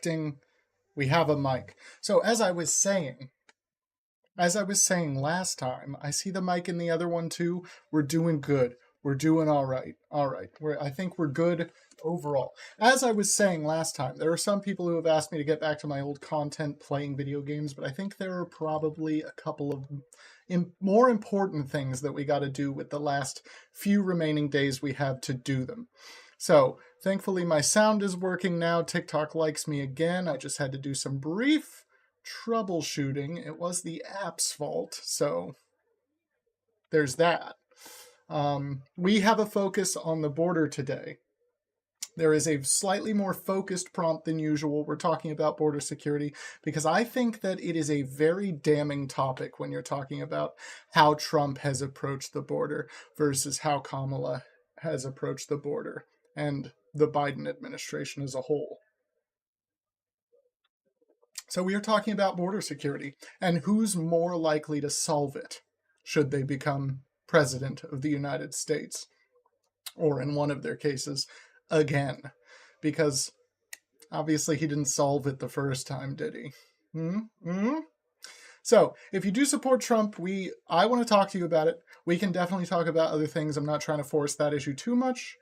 connecting. We have a mic. So as I was saying last time, I see the mic in the other one too. We're doing good. We're doing all right. All right. I think we're good overall. As I was saying last time, there are some people who have asked me to get back to my old content playing video games, but I think there are probably a couple of more important things that we got to do with the last few remaining days we have to do them. So, thankfully my sound is working now. TikTok likes me again. I just had to do some brief troubleshooting. It was the app's fault, so there's that. We have a focus on the border today. There is a slightly more focused prompt than usual. We're talking about border security because I think that it is a very damning topic when you're talking about how Trump has approached the border versus how Kamala has approached the border and the Biden administration as a whole. So we are talking about border security and who's more likely to solve it should they become president of the United States, or in one of their cases, again, because obviously he didn't solve it the first time, did he? So if you do support Trump, I want to talk to you about it. We can definitely talk about other things. I'm not trying to force that issue too much,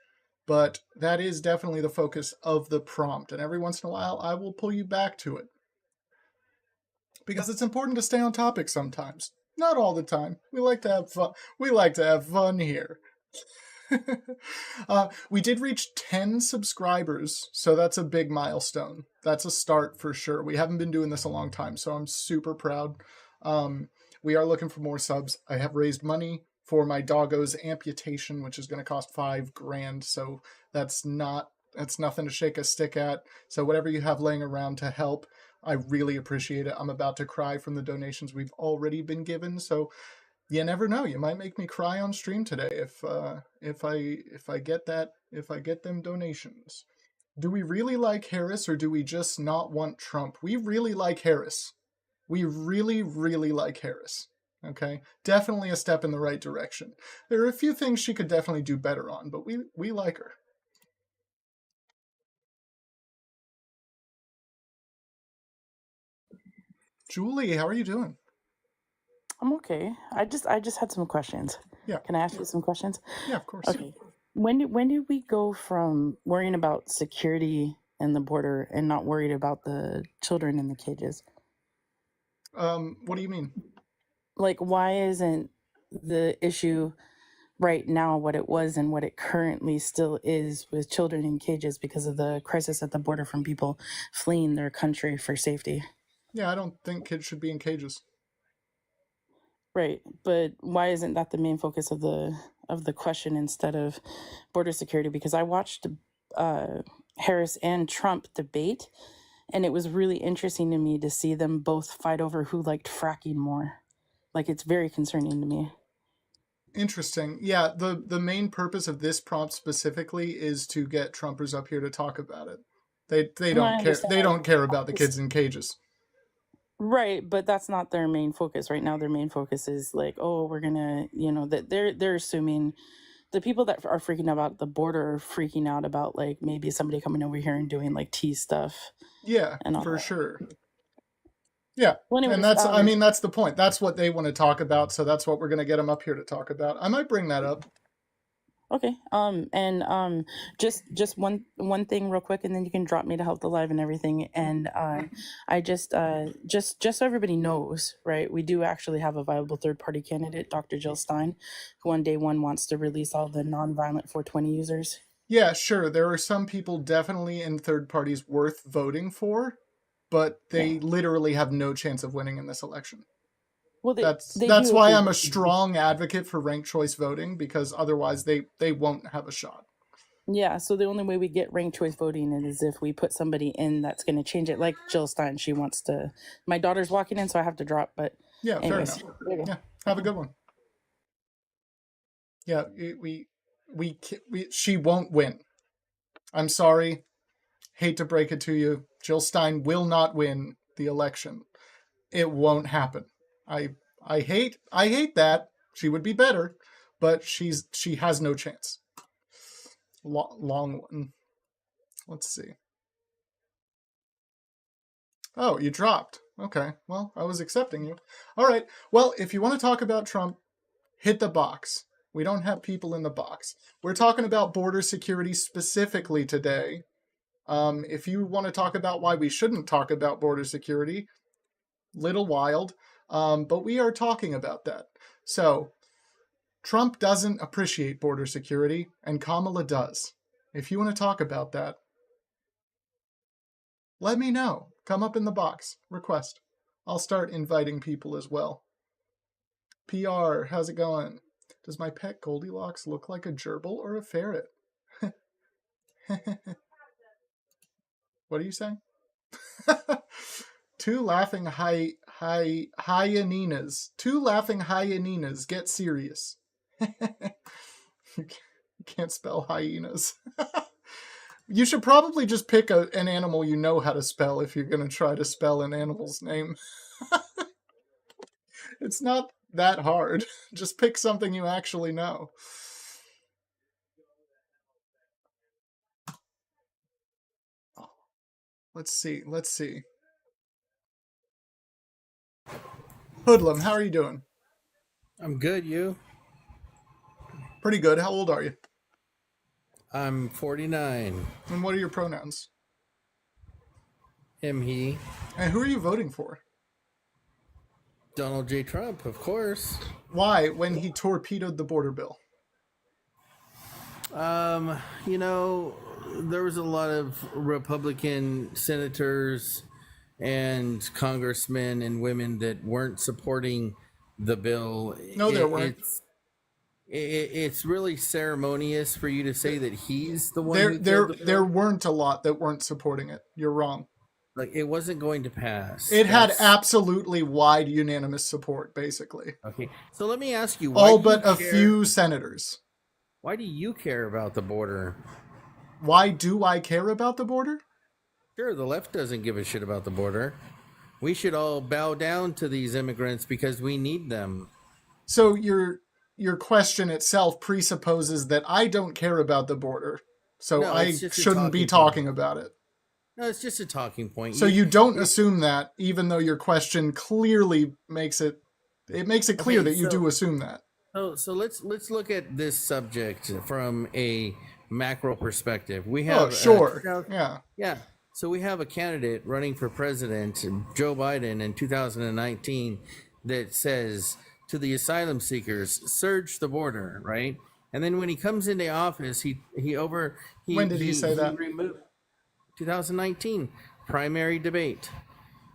but that is definitely the focus of the prompt. And every once in a while, I will pull you back to it because it's important to stay on topic sometimes. Not all the time. We like to have fun. We like to have fun here. We did reach 10 subscribers, so that's a big milestone. That's a start for sure. We haven't been doing this a long time, so I'm super proud. We are looking for more subs. I have raised money for my doggo's amputation, which is going to cost $5,000, so that's nothing to shake a stick at. So whatever you have laying around to help, I really appreciate it. I'm about to cry from the donations we've already been given, so you never know. You might make me cry on stream today if I get them donations. Do we really like Harris or do we just not want Trump? We really like Harris. We really, really like Harris. Okay? Definitely a step in the right direction. There are a few things she could definitely do better on, but we like her. Julie, how are you doing? I'm okay. I just had some questions. Yeah. Can I ask you some questions? Yeah, of course. Okay. When did we go from worrying about security and the border and not worried about the children in the cages? What do you mean? Like, why isn't the issue right now what it was and what it currently still is with children in cages because of the crisis at the border from people fleeing their country for safety? Yeah, I don't think kids should be in cages. Right, but why isn't that the main focus of the question instead of border security? Because I watched Harris and Trump debate, and it was really interesting to me to see them both fight over who liked fracking more. Like, it's very concerning to me. Interesting. Yeah, the main purpose of this prompt specifically is to get Trumpers up here to talk about it. They don't care. They don't care about the kids in cages. Right, but that's not their main focus right now. Their main focus is like, oh, we're gonna, that they're assuming the people that are freaking out about the border are freaking out about like maybe somebody coming over here and doing like tea stuff. Yeah, for sure. Yeah, well, anyways, and that's the point. That's what they want to talk about, so that's what we're gonna get them up here to talk about. I might bring that up. Okay. Just one thing real quick, and then you can drop me to help the live and everything. And I just so everybody knows, right? We do actually have a viable third party candidate, Dr. Jill Stein, who on day one wants to release all the nonviolent 420 users. Yeah, sure. There are some people definitely in third parties worth voting for, but they literally have no chance of winning in this election. Well, that's why I'm a strong advocate for ranked choice voting, because otherwise they won't have a shot. Yeah, so the only way we get ranked choice voting is if we put somebody in that's going to change it, like Jill Stein. She wants to. My daughter's walking in, so I have to drop. But yeah, anyways, fair enough. Yeah, have a good one. Yeah, she won't win. I'm sorry. Hate to break it to you. Jill Stein will not win the election. It won't happen. I hate that. She would be better, but she has no chance. Long one. Let's see. Oh, you dropped. Okay. Well, I was accepting you. All right. Well, if you want to talk about Trump, hit the box. We don't have people in the box. We're talking about border security specifically today. If you want to talk about why we shouldn't talk about border security, little wild, but we are talking about that. So, Trump doesn't appreciate border security, and Kamala does. If you want to talk about that, let me know. Come up in the box. Request. I'll start inviting people as well. PR, how's it going? Does my pet Goldilocks look like a gerbil or a ferret? What are you saying? Two laughing hyenas. Two laughing hyenas. Get serious. You can't spell hyenas. You should probably just pick an animal you know how to spell if you're going to try to spell an animal's name. It's not that hard. Just pick something you actually know. Let's see. Hoodlum, how are you doing? I'm good, you? Pretty good. How old are you? I'm 49. And what are your pronouns? Him, he. And who are you voting for? Donald J. Trump, of course. Why, when he torpedoed the border bill? You know, there was a lot of Republican senators and congressmen and women that weren't supporting the bill. No, there weren't. It's really ceremonious for you to say that he's the one There, who killed there, the bill. there weren't a lot that weren't supporting it. You're wrong. Like, it wasn't going to pass. It had absolutely wide unanimous support, basically. Okay, so let me ask you, all but a few senators. Why do you care about the border? Why do I care about the border? Sure, the left doesn't give a shit about the border. We should all bow down to these immigrants because we need them. So your question itself presupposes that I don't care about the border, so No, I shouldn't be talking about it. No, it's just a talking point. So you don't assume that, even though your question clearly makes it clear that you do assume that. So let's look at this subject from a macro perspective. We have yeah. So we have a candidate running for president, Joe Biden, in 2019, that says to the asylum seekers, "Surge the border," right? And then when he comes into office, when did he say that? 2019 primary debate.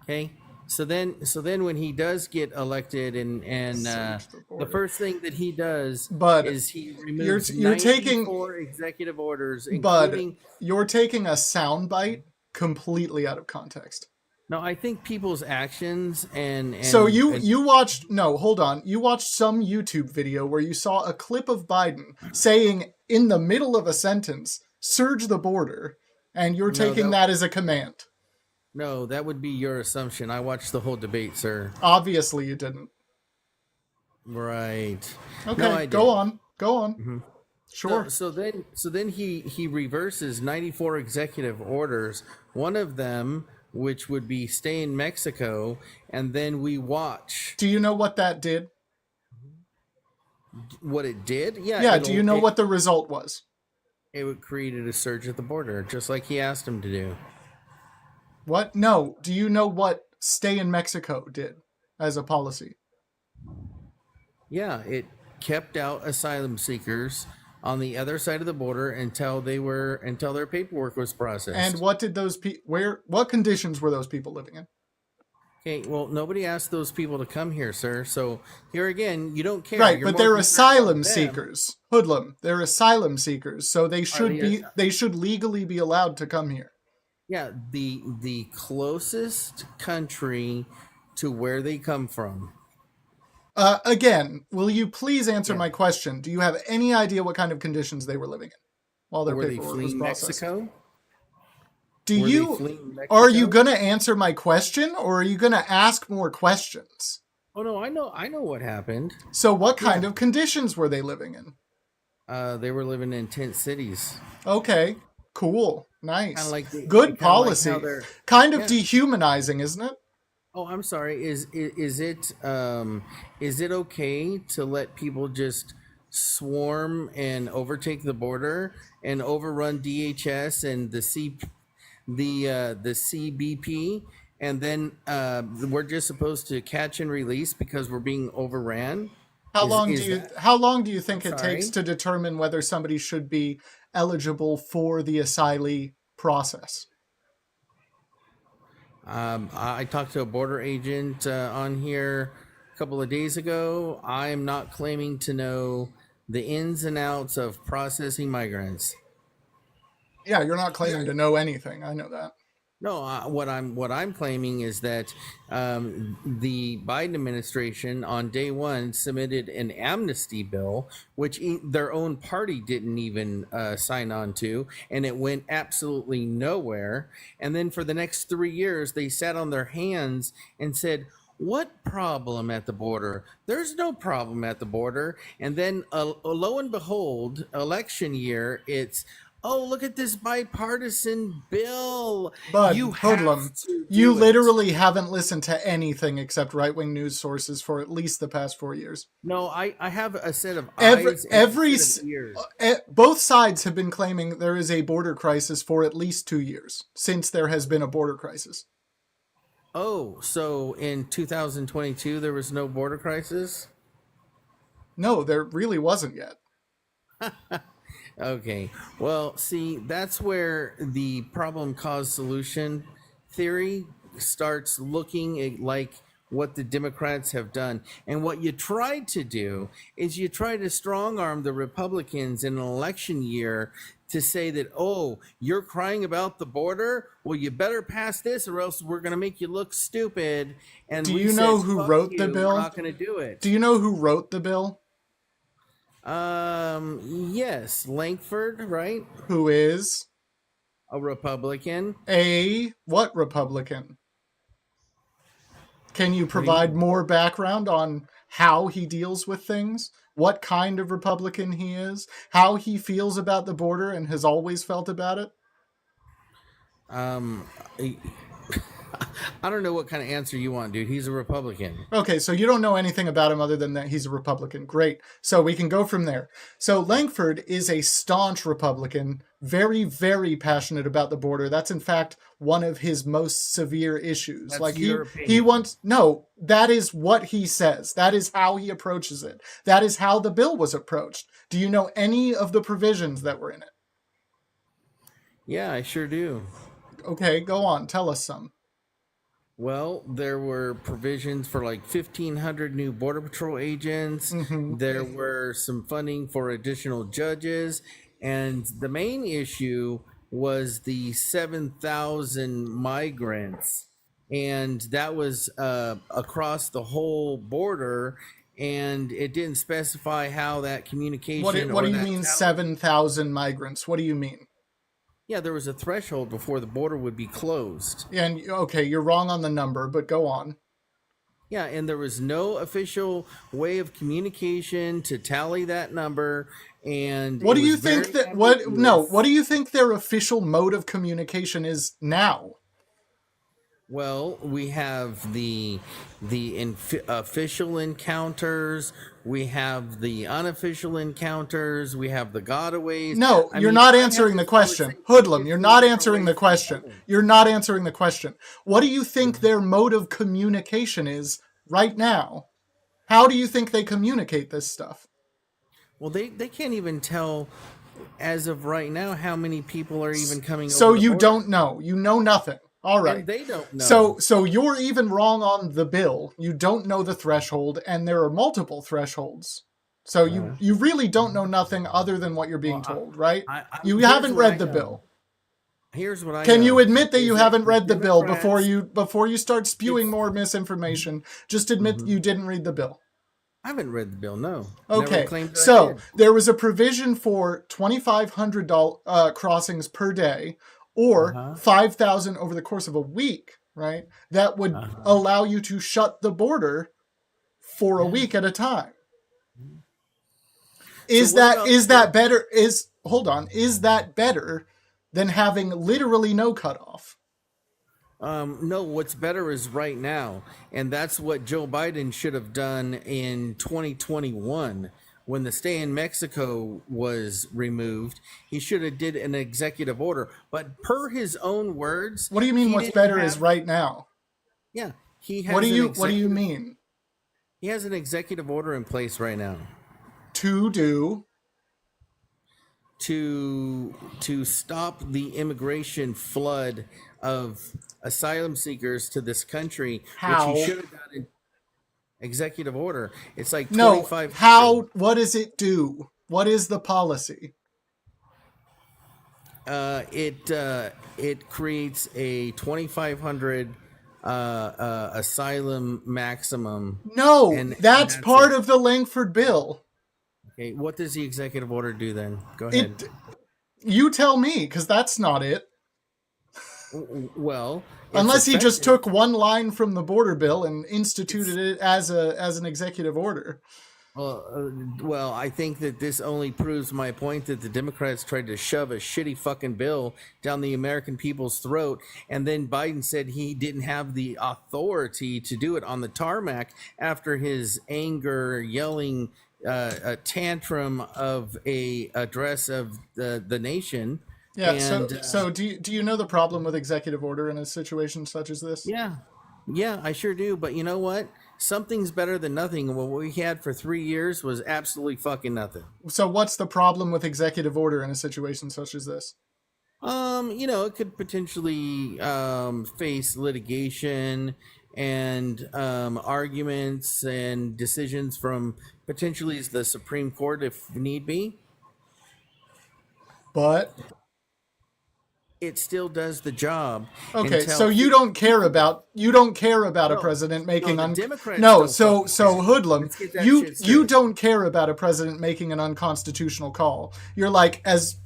Okay. So then when he does get elected and the first thing that he does is he removes 94 executive orders, including. You're taking a soundbite completely out of context. No, I think people's actions and so you watched hold on. You watched some YouTube video where you saw a clip of Biden saying in the middle of a sentence, "Surge the border," and you're taking that as a command. No, that would be your assumption. I watched the whole debate, sir. Obviously you didn't. Right. Okay, no, go on. Mm-hmm. Sure. So then he reverses 94 executive orders. One of them, which would be stay in Mexico, and then we watch. Do you know what that did? What it did? Yeah. Yeah, do you know what the result was? It created a surge at the border, just like he asked him to do. What? No. Do you know what stay in Mexico did as a policy? Yeah, it kept out asylum seekers on the other side of the border until their paperwork was processed. And what did those what conditions were those people living in? Okay, well, nobody asked those people to come here, sir. So here again, you don't care. Right, but they're asylum seekers. Hoodlum. They're asylum seekers, so they should legally be allowed to come here. Yeah, the closest country to where they come from. Again, will you please answer my question? Do you have any idea what kind of conditions they were living in while their paperwork was processed? Mexico? Are you going to answer my question, or are you going to ask more questions? Oh no, I know what happened. So what kind of conditions were they living in? They were living in tent cities. Okay. Cool. Nice. Like good policy. Like kind of dehumanizing, isn't it? Oh, I'm sorry. Is it okay to let people just swarm and overtake the border and overrun DHS and the CBP, and then we're just supposed to catch and release because we're being overran? How long do you think it takes to determine whether somebody should be eligible for the asylee process? I talked to a border agent on here a couple of days ago. I'm not claiming to know the ins and outs of processing migrants. Yeah, you're not claiming to know anything. I know that. No, what I'm claiming is that the Biden administration on day one submitted an amnesty bill, which their own party didn't even sign on to, and it went absolutely nowhere. And then for the next 3 years, they sat on their hands and said, "What problem at the border? There's no problem at the border." And then lo and behold, election year, it's, "Oh, look at this bipartisan bill." But Hoodlum, you literally haven't listened to anything except right-wing news sources for at least the past 4 years. No, I have a set of eyes and a set of ears. Both sides have been claiming there is a border crisis for at least 2 years since there has been a border crisis. Oh, so in 2022 there was no border crisis? No, there really wasn't yet. Okay, well, see, that's where the problem cause solution theory starts looking like what the Democrats have done. And what you tried to do is you try to strong arm the Republicans in an election year to say that, "Oh, you're crying about the border? Well, you better pass this or else we're going to make you look stupid." And do you know who wrote the bill? We're not going to do it. Do you know who wrote the bill? Yes, Langford, right? Who is a Republican. A what Republican? Can you provide more background on how he deals with things? What kind of Republican he is? How he feels about the border and has always felt about it? I don't know what kind of answer you want, dude. He's a Republican. Okay, so you don't know anything about him other than that he's a Republican. Great. So we can go from there. So Langford is a staunch Republican, very, very passionate about the border. That's in fact one of his most severe issues. That's like your he wants, no, that is what he says. That is how he approaches it. That is how the bill was approached. Do you know any of the provisions that were in it? Yeah, I sure do. Okay, go on. Tell us some. Well, there were provisions for like 1,500 new Border Patrol agents. Mm-hmm. There were some funding for additional judges. And the main issue was the 7,000 migrants. And that was across the whole border. And it didn't specify how that communication... What do you mean 7,000 migrants? What do you mean? Yeah, there was a threshold before the border would be closed. And okay, you're wrong on the number, but go on. Yeah, and there was no official way of communication to tally that number. And what do you think that what do you think their official mode of communication is now? Well, we have the official encounters, we have the unofficial encounters, we have the gotaways. No, you're not answering the question. Hoodlum, you're not answering the question. You're not answering the question. What do you think their mode of communication is right now? How do you think they communicate this stuff? Well, they can't even tell as of right now how many people are even coming over So the you border. Don't know. You know nothing. All right. And they don't know. So you're even wrong on the bill. You don't know the threshold, and there are multiple thresholds. So you really don't know nothing other than what you're being told, right? You haven't read the bill. Here's what I Can you admit that you haven't read the bill before you start spewing more misinformation? Just admit you didn't read the bill. I haven't read the bill, no. Okay, so there was a provision for $2,500 crossings per day, or 5,000 over the course of a week, right? That would allow you to shut the border for a week at a time. Is that better than having literally no cutoff. No, what's better is right now. And that's what Joe Biden should have done in 2021 when the stay in Mexico was removed. He should have did an executive order. But per his own words... What do you mean what's better is right now? Yeah. He has what do you mean? He has an executive order in place right now. To do... To stop the immigration flood of asylum seekers to this country. How? Which he should have got an executive order. It's like 25. No, how? What does it do? What is the policy? It creates a 2,500 asylum maximum. No, that's part of the Langford bill. Okay, what does the executive order do then? Go ahead. You tell me, because that's not it. Well, unless he just took one line from the border bill and instituted it as an executive order. Well, I think that this only proves my point that the Democrats tried to shove a shitty fucking bill down the American people's throat, and then Biden said he didn't have the authority to do it on the tarmac after his anger, yelling, a tantrum of a address of the nation. Yeah. And, so do you know the problem with executive order in a situation such as this? Yeah, I sure do. But you know what? Something's better than nothing. What we had for 3 years was absolutely fucking nothing. So what's the problem with executive order in a situation such as this? It could potentially face litigation and arguments and decisions from potentially the Supreme Court if need be. But it still does the job. Okay, so you don't care about a president making hoodlum. You don't care about a president making an unconstitutional call. You're like, as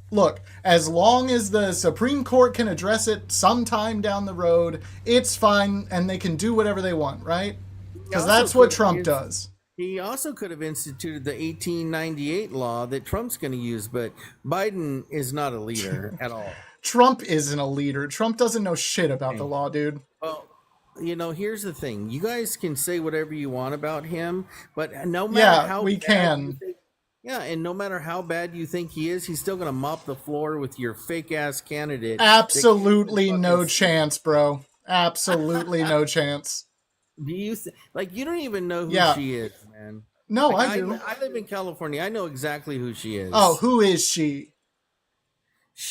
long as the Supreme Court can address it sometime down the road, it's fine, and they can do whatever they want, right? Because that's what Trump does. He also could have instituted the 1898 law that Trump's going to use, but Biden is not a leader at all. Trump isn't a leader. Trump doesn't know shit about the law, dude. Well, here's the thing. You guys can say whatever you want about him, but no matter how we can. And no matter how bad you think he is, he's still going to mop the floor with your fake ass candidate. Absolutely no chance, bro. Absolutely no chance. Do you you don't even know who she is, man? No, I do. I live in California. I know exactly who she is. Oh, who is she?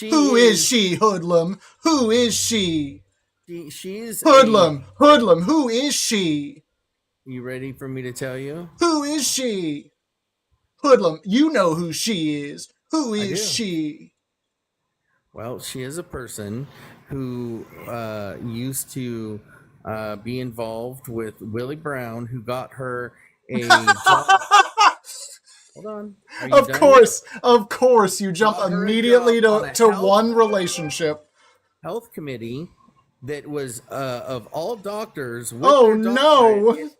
Who is she, hoodlum? Who is she? She's hoodlum. Hoodlum. Who is she? You ready for me to tell you? Who is she? Hoodlum. You know who she is. Who is she? Well, she is a person who used to be involved with Willie Brown, who got her a job. Hold on. Of course, you jump immediately to one relationship. Health committee that was of all doctors. Oh no!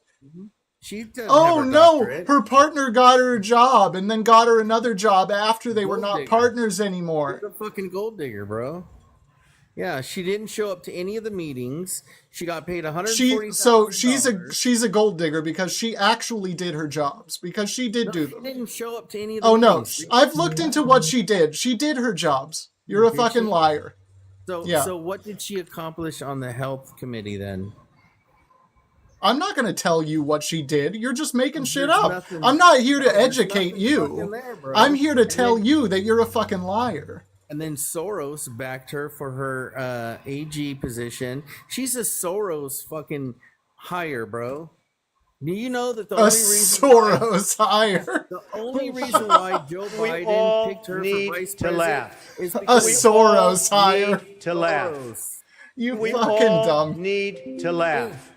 She her partner got her a job and then got her another job after they were not partners anymore. She's a fucking gold digger, bro. Yeah, she didn't show up to any of the meetings. She got paid $140,000. So she's a gold digger because she actually did her jobs, because she did do them. She didn't show up to any of the meetings. No, I've looked into what she did. She did her jobs. You're a fucking liar. So what did she accomplish on the health committee then? I'm not going to tell you what she did. You're just making shit up. I'm not here to educate you. I'm here to tell you that you're a fucking liar. And then Soros backed her for her AG position. She's a Soros fucking hire, bro. Do you know that the only reason the only reason why Joe Biden picked her for vice president is because a Soros hire to laugh. You fucking dumb. Need to laugh.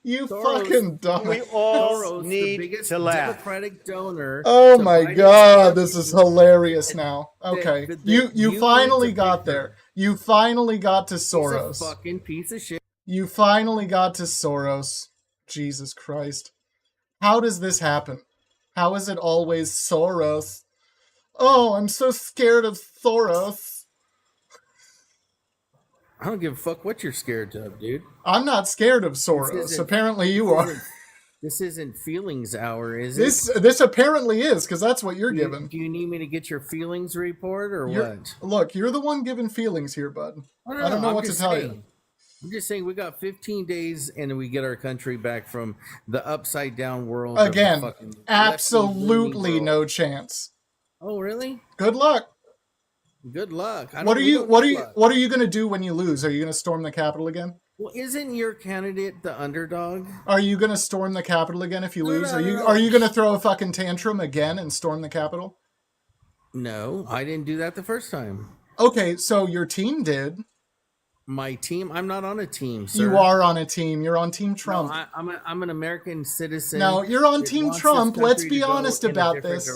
You fucking dumb. We all need to laugh. Democratic donor. Oh my god, this is hilarious now. Okay, you finally got there. You finally got to Soros. He's a fucking piece of shit. You finally got to Soros. Jesus Christ. How does this happen? How is it always Soros? Oh, I'm so scared of Soros. I don't give a fuck what you're scared of, dude. I'm not scared of Soros. Apparently you are. This isn't feelings hour, is it? This apparently is, because that's what you're giving. Do you need me to get your feelings report or what? Look, you're the one giving feelings here, bud. I don't know what to tell you. I'm just saying we got 15 days and we get our country back from the upside down world. Again, absolutely no chance. Oh, really? Good luck. Good luck. What are you going to do when you lose? Are you going to storm the Capitol again? Well, isn't your candidate the underdog? Are you going to storm the Capitol again if you lose? Are you going to throw a fucking tantrum again and storm the Capitol? No, I didn't do that the first time. Okay, so your team did. My team? I'm not on a team, sir. You are on a team. You're on Team Trump. No, I'm an American citizen. No, you're on Team Trump. Let's be honest about this.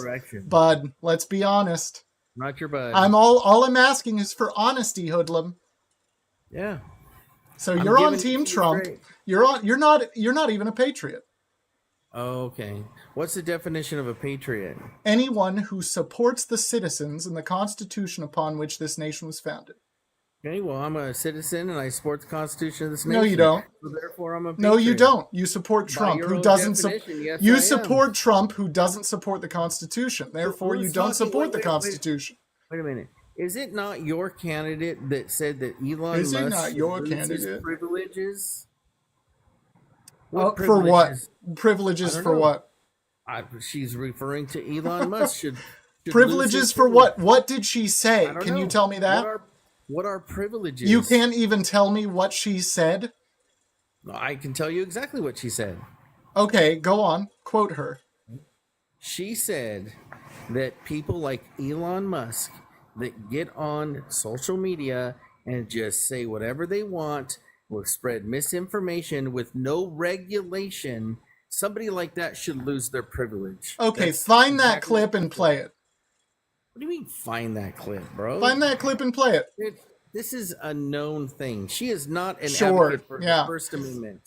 Bud, let's be honest. Not your bud. All I'm asking is for honesty, hoodlum. Yeah. So you're on Team Trump. You're not even a patriot. Oh, okay. What's the definition of a patriot? Anyone who supports the citizens and the Constitution upon which this nation was founded. Okay, well, I'm a citizen and I support the Constitution of this nation. No, you don't. So therefore, I'm a patriot. No, you don't. You support Trump, who doesn't support Trump, who doesn't support the Constitution. Therefore, you don't support the Constitution. Wait a minute. Is it not your candidate that said that Elon Musk not your candidate? His privileges? For what? Privileges for what? She's referring to Elon Musk. Should privileges for what? What did she say? Can you tell me that? What are privileges? You can't even tell me what she said? I can tell you exactly what she said. Okay, go on. Quote her. She said that people like Elon Musk that get on social media and just say whatever they want, will spread misinformation with no regulation, somebody like that should lose their privilege. Okay, find that clip and play it. What do you mean find that clip, bro? Find that clip and play it. This is a known thing. She is not an advocate for the First Amendment.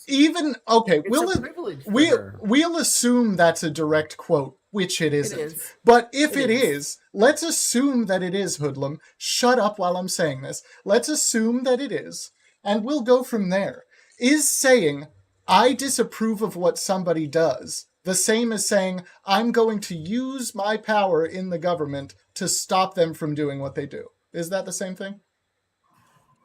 We'll assume that's a direct quote, which it isn't. It is. But if it is, let's assume that it is, hoodlum. Shut up while I'm saying this. Let's assume that it is, and we'll go from there. Is saying, I disapprove of what somebody does, the same as saying, I'm going to use my power in the government to stop them from doing what they do? Is that the same thing?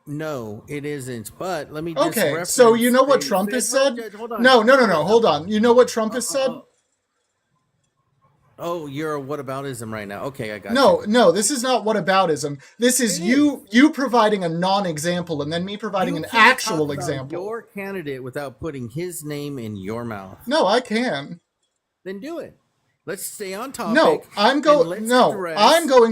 No, it isn't. But let me just Okay, so you know what Trump has said? No, hold on. You know what Trump has said? Oh, you're a whataboutism right now. Okay, I got you. No, this is not whataboutism. This is you providing a non-example and then me providing an actual example. Your candidate without putting his name in your mouth. No, I can. Then do it. Let's stay on topic. No, I'm going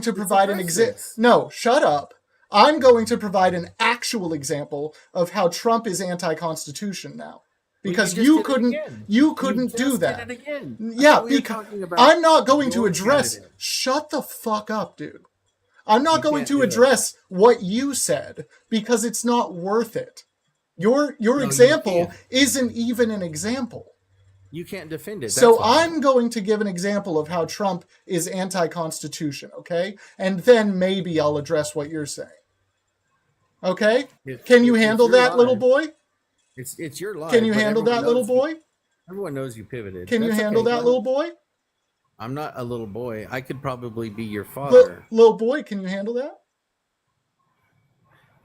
to provide an example. No, shut up. I'm going to provide an actual example of how Trump is anti-constitution now. Because you couldn't do that. Yeah, because I'm not going to address. Shut the fuck up, dude. I'm not going to address what you said because it's not worth it. Your example isn't even an example. You can't defend it. So I'm going to give an example of how Trump is anti-constitution, okay? And then maybe I'll address what you're saying. Okay? Can you handle that, little boy? It's your life. Can you handle that, little boy? Everyone knows you pivoted. Can you handle that, little boy? I'm not a little boy. I could probably be your father. Little boy, can you handle that?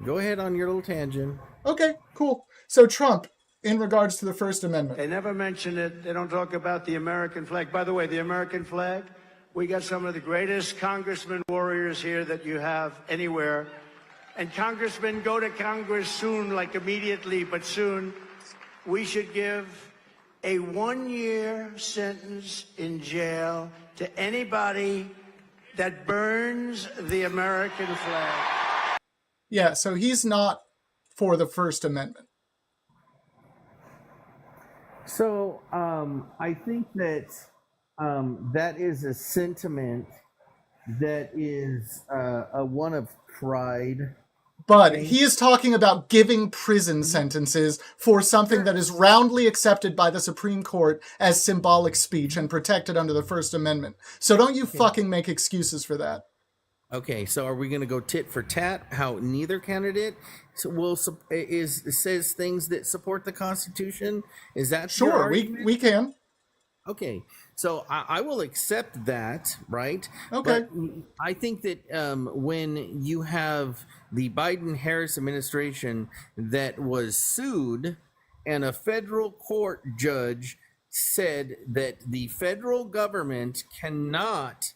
Go ahead on your little tangent. Okay, cool. So Trump, in regards to the First Amendment. They never mention it. They don't talk about the American flag. By the way, the American flag, we got some of the greatest congressmen warriors here that you have anywhere. And congressmen, go to Congress soon, like immediately, but soon. We should give a 1-year sentence in jail to anybody that burns the American flag. Yeah, so he's not for the First Amendment. So I think that that is a sentiment that is a one of pride. But he is talking about giving prison sentences for something that is roundly accepted by the Supreme Court as symbolic speech and protected under the First Amendment. So don't you fucking make excuses for that. Okay, so are we going to go tit for tat? How neither candidate says things that support the Constitution? Is that sure? Your argument? We can. Okay, so I will accept that, right? Okay. But I think that when you have the Biden-Harris administration that was sued, and a federal court judge said that the federal government cannot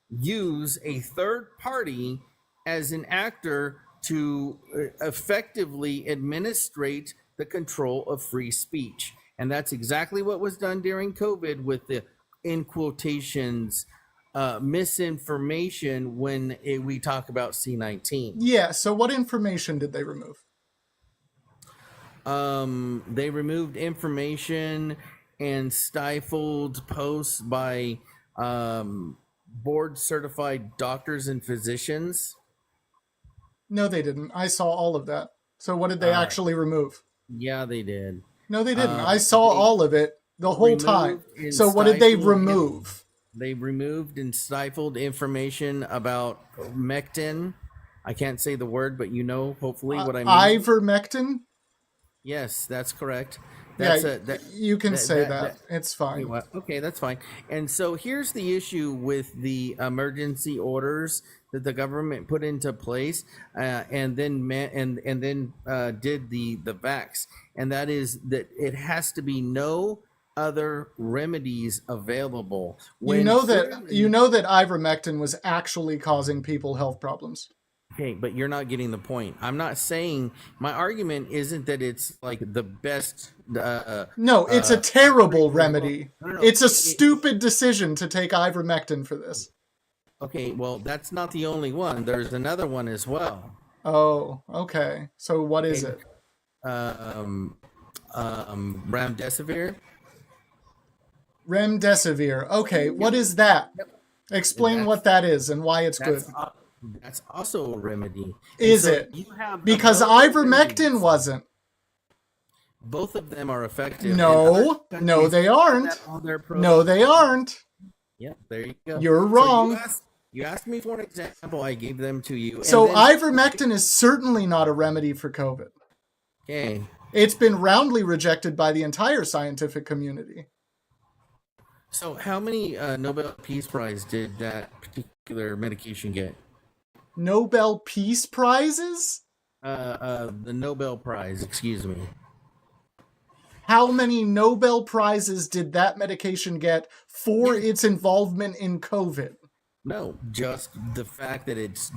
use a third party as an actor to effectively administrate the control of free speech. And that's exactly what was done during COVID with the, in quotations, misinformation when we talk about C-19. Yeah, so what information did they remove? They removed information and stifled posts by board certified doctors and physicians. No, they didn't. I saw all of that. So what did they actually remove? Yeah, they did. No, they didn't. I saw all of it the whole time. So what did they remove? They removed and stifled information about Mectin. I can't say the word, but you know, hopefully, what I mean. Ivermectin? Yes, that's correct. You can say that. It's fine. Okay, that's fine. And so here's the issue with the emergency orders that the government put into place, and then did the vax, and that is that it has to be no other remedies available. You know that ivermectin was actually causing people health problems. Okay, but you're not getting the point. I'm not saying, my argument isn't that it's like the best. No, it's a terrible remedy. No. It's a stupid decision to take ivermectin for this. Okay, well, that's not the only one. There's another one as well. Oh, okay. So what is it? Remdesivir. Remdesivir. Okay, what is that? Yep. Explain what that is and why it's good. That's also a remedy. Is it? Because ivermectin wasn't. Both of them are effective. No, they aren't. No, they aren't. Yeah, there you go. You're wrong. So you asked me for an example. I gave them to you. So ivermectin is certainly not a remedy for COVID. Okay. It's been roundly rejected by the entire scientific community. So how many Nobel Peace Prize did that particular medication get? Nobel Peace Prizes? The Nobel Prize, excuse me. How many Nobel Prizes did that medication get for its involvement in COVID? No, just the fact that it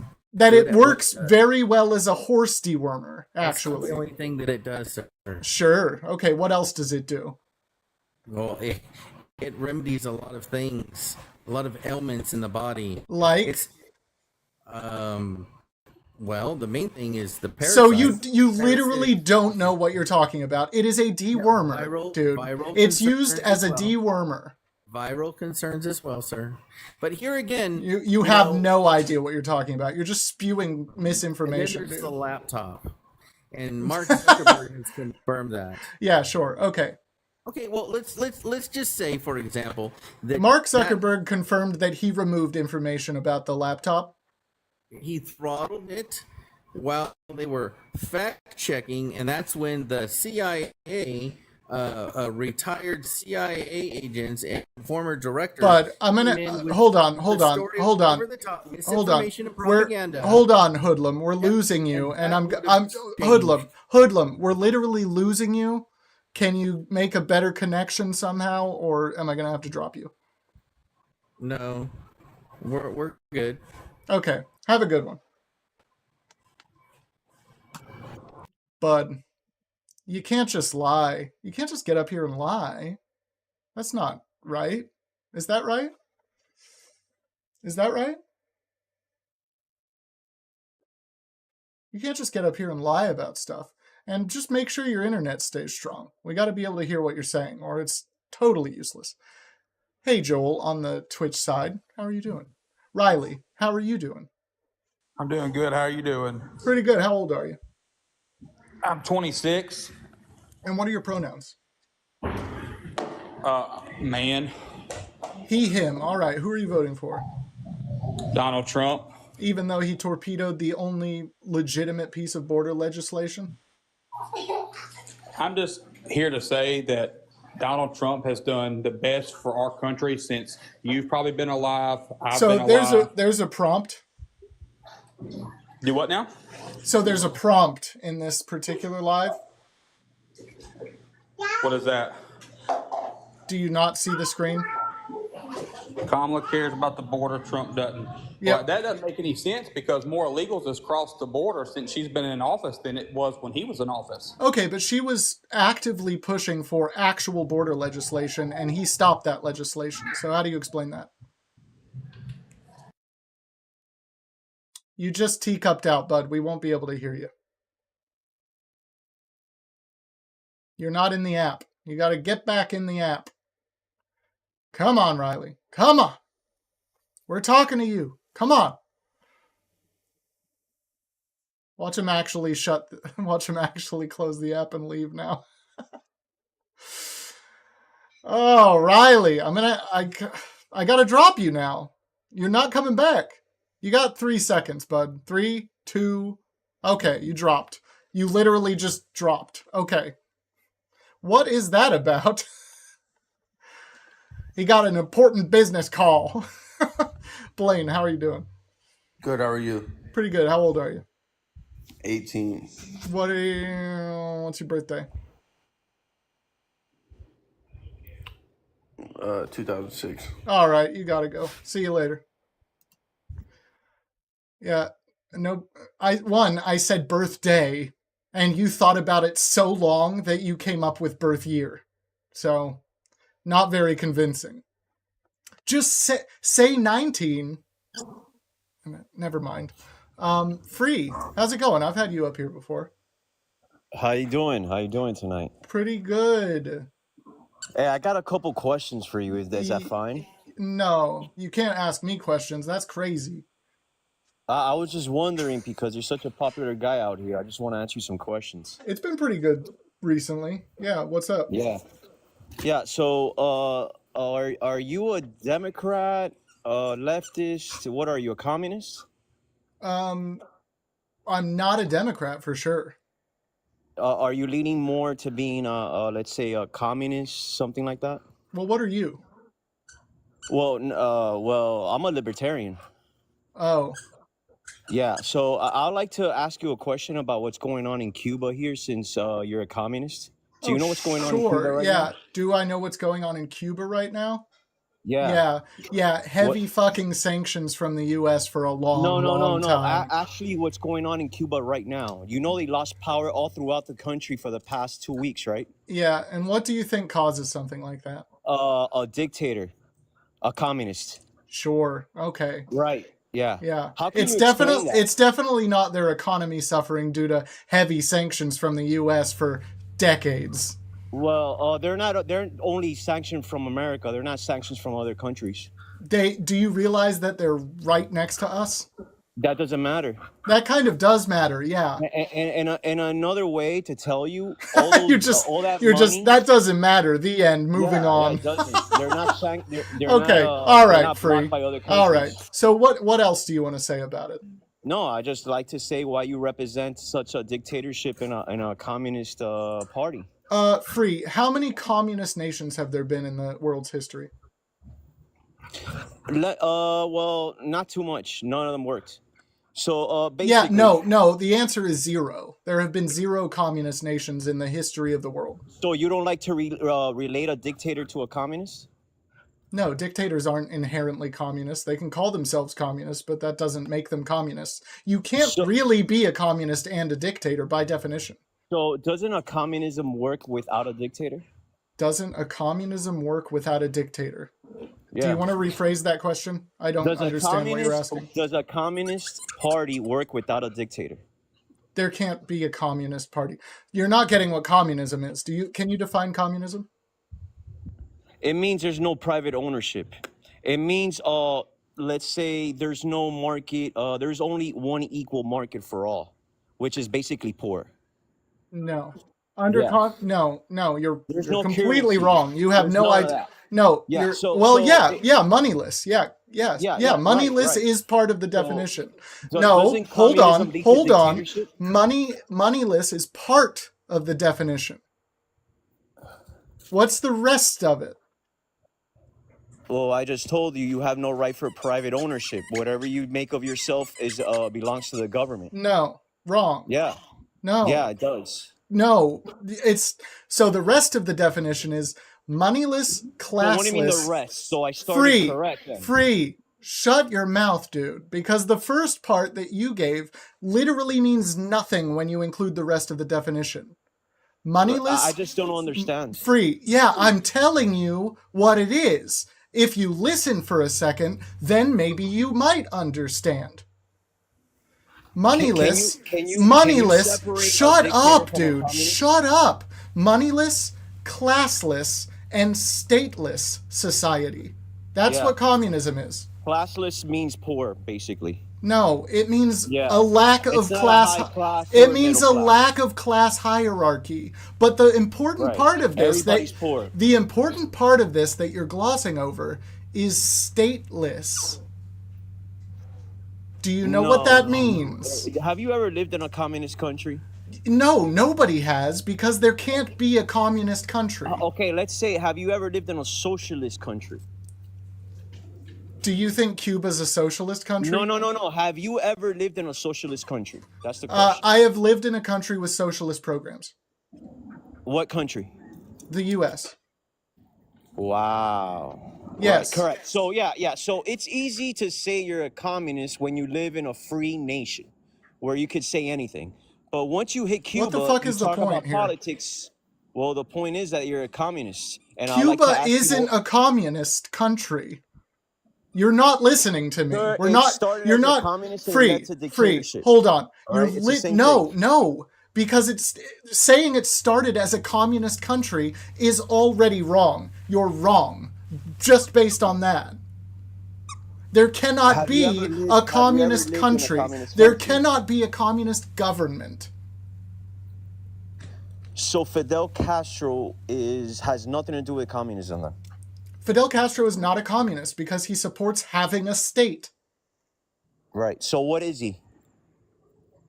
works very well as a horse dewormer, actually. That's the only thing that it does, sir. Sure. Okay, what else does it do? Well, it remedies a lot of things, a lot of ailments in the body. Like? Well, the main thing is the parasite. So you literally don't know what you're talking about. It is a dewormer, dude. It's used as a dewormer. Viral concerns as well, sir. But here again, you have no idea what you're talking about. You're just spewing misinformation. There's the laptop, and Mark Zuckerberg has confirmed that. Yeah, sure. Okay. Okay, well, let's just say, for example, that Mark Zuckerberg confirmed that he removed information about the laptop. He throttled it while they were fact checking, and that's when the CIA, retired CIA agents and former directors. But I'm gonna hold on. Hold on, Hoodlum. We're losing you, and I'm Hoodlum. We're literally losing you. Can you make a better connection somehow, or am I gonna have to drop you? No, we're good. Okay, have a good one, Bud. You can't just lie. You can't just get up here and lie. That's not right. Is that right? Is that right? You can't just get up here and lie about stuff. And just make sure your internet stays strong. We got to be able to hear what you're saying, or it's totally useless. Hey, Joel, on the Twitch side, how are you doing? Riley, how are you doing? I'm doing good. How are you doing? Pretty good. How old are you? I'm 26. And what are your pronouns? Man. He, him. All right. Who are you voting for? Donald Trump. even though he torpedoed the only legitimate piece of border legislation? I'm just here to say that Donald Trump has done the best for our country since you've probably been alive. I've been alive. There's a prompt. Do what now? So there's a prompt in this particular live. What is that? Do you not see the screen? Kamala cares about the border, Trump doesn't. Yeah, Well, that doesn't make any sense because more illegals has crossed the border since she's been in office than it was when he was in office. Okay, but she was actively pushing for actual border legislation, and he stopped that legislation. So how do you explain that? You just teacupped out, bud. We won't be able to hear you. You're not in the app. You got to get back in the app. Come on, Riley. Come on. We're talking to you. Come on. Watch him actually watch him actually close the app and leave now. Oh, Riley, I got to drop you now. You're not coming back. You got 3 seconds, bud. 3, 2. Okay, you dropped. You literally just dropped. Okay. What is that about? He got an important business call. Blaine, how are you doing? Good, how are you? Pretty good. How old are you? 18. What's your birthday? 2006. All right, you gotta go. See you later. Yeah, no, I said birthday, and you thought about it so long that you came up with birth year. So, not very convincing. Just say 19. Never mind. Free. How's it going? I've had you up here before. How you doing? How you doing tonight? Pretty good. Hey, I got a couple questions for you. Is that fine? No, you can't ask me questions. That's crazy. I was just wondering because you're such a popular guy out here. I just want to ask you some questions. It's been pretty good recently. Yeah, what's up? Yeah. So, are you a Democrat, leftist? What are you, a communist? I'm not a Democrat for sure. Are you leaning more to being let's say a communist, something like that? Well, what are you? Well, I'm a libertarian. Oh. Yeah, so I'd like to ask you a question about what's going on in Cuba here since you're a communist. Do you know what's going on in Cuba right now? Do I know what's going on in Cuba right now? Yeah. Heavy fucking sanctions from the U.S. for a long time. Actually, what's going on in Cuba right now? You know they lost power all throughout the country for the past 2 weeks, right? Yeah, and what do you think causes something like that? A dictator, a communist. Sure. Okay. Right. Yeah. Yeah. How can it's you explain that? It's definitely not their economy suffering due to heavy sanctions from the U.S. for decades. Well, they're only sanctioned from America. They're not sanctions from other countries. Do you realize that they're right next to us? That doesn't matter. That kind of does matter, yeah. And another way to tell you, all those, all that money, that doesn't matter. The end. Moving on. Yeah, it doesn't. They're not sanctioned. Okay. All right, Free. All right. So what else do you want to say about it? No, I just like to say why you represent such a dictatorship in a communist party. Free. How many communist nations have there been in the world's history? Well, not too much. None of them worked. So basically, no. The answer is 0. There have been 0 communist nations in the history of the world. So you don't like to relate a dictator to a communist? No, dictators aren't inherently communist. They can call themselves communists, but that doesn't make them communists. You can't really be a communist and a dictator by definition. So doesn't a communism work without a dictator? Doesn't a communism work without a dictator? Yeah. Do you want to rephrase that question? I don't understand what you're asking. Does a communist party work without a dictator? There can't be a communist party. You're not getting what communism is. Can you define communism? It means there's no private ownership. It means let's say there's no market, there's only one equal market for all, which is basically poor. No. No, you're no completely wrong. You have no idea. No, Yeah. you're So well, so yeah, it, yeah, moneyless. Yeah, yes, yeah, yeah, yeah. Right, moneyless right. is part of the So definition. No, doesn't communism lead to hold on. dictatorship? Moneyless is part of the definition. What's the rest of it? Well, I just told you you have no right for private ownership. Whatever you make of yourself is belongs to the government. No, wrong. Yeah. No. Yeah, it does. No, it's so the rest of the definition is moneyless, classless. So what do you mean the rest? So I started free, correct then. Free. Shut your mouth, dude. Because the first part that you gave literally means nothing when you include the rest of the definition. Moneyless. I just don't understand. Free. Yeah, I'm telling you what it is. If you listen for a second, then maybe you might understand. Moneyless. Moneyless. Shut up, dude. Shut up. Moneyless, classless, and stateless society. That's what communism is. Classless means poor, basically. No, it means a lack of class. It means a lack of class hierarchy. But the important part of this, the important part of this that you're glossing over, is stateless. Do you know what that means? Have you ever lived in a communist country? No, nobody has, because there can't be a communist country. Okay, let's say, have you ever lived in a socialist country? Do you think Cuba's a socialist country? No. Have you ever lived in a socialist country? That's the question. I have lived in a country with socialist programs. What country? The U.S. Wow. Yes. Right, correct. So, yeah. So it's easy to say you're a communist when you live in a free nation where you could say anything. But once you hit Cuba, what the fuck is the point here? Politics. Well, the point is that you're a communist. And Cuba isn't a communist country. You're not listening to me. We're not. You're not free. Hold on. No. Because it's saying it started as a communist country is already wrong. You're wrong, just based on that. There cannot be a communist country. There cannot be a communist government. So Fidel Castro has nothing to do with communism then? Fidel Castro is not a communist because he supports having a state. Right. So what is he?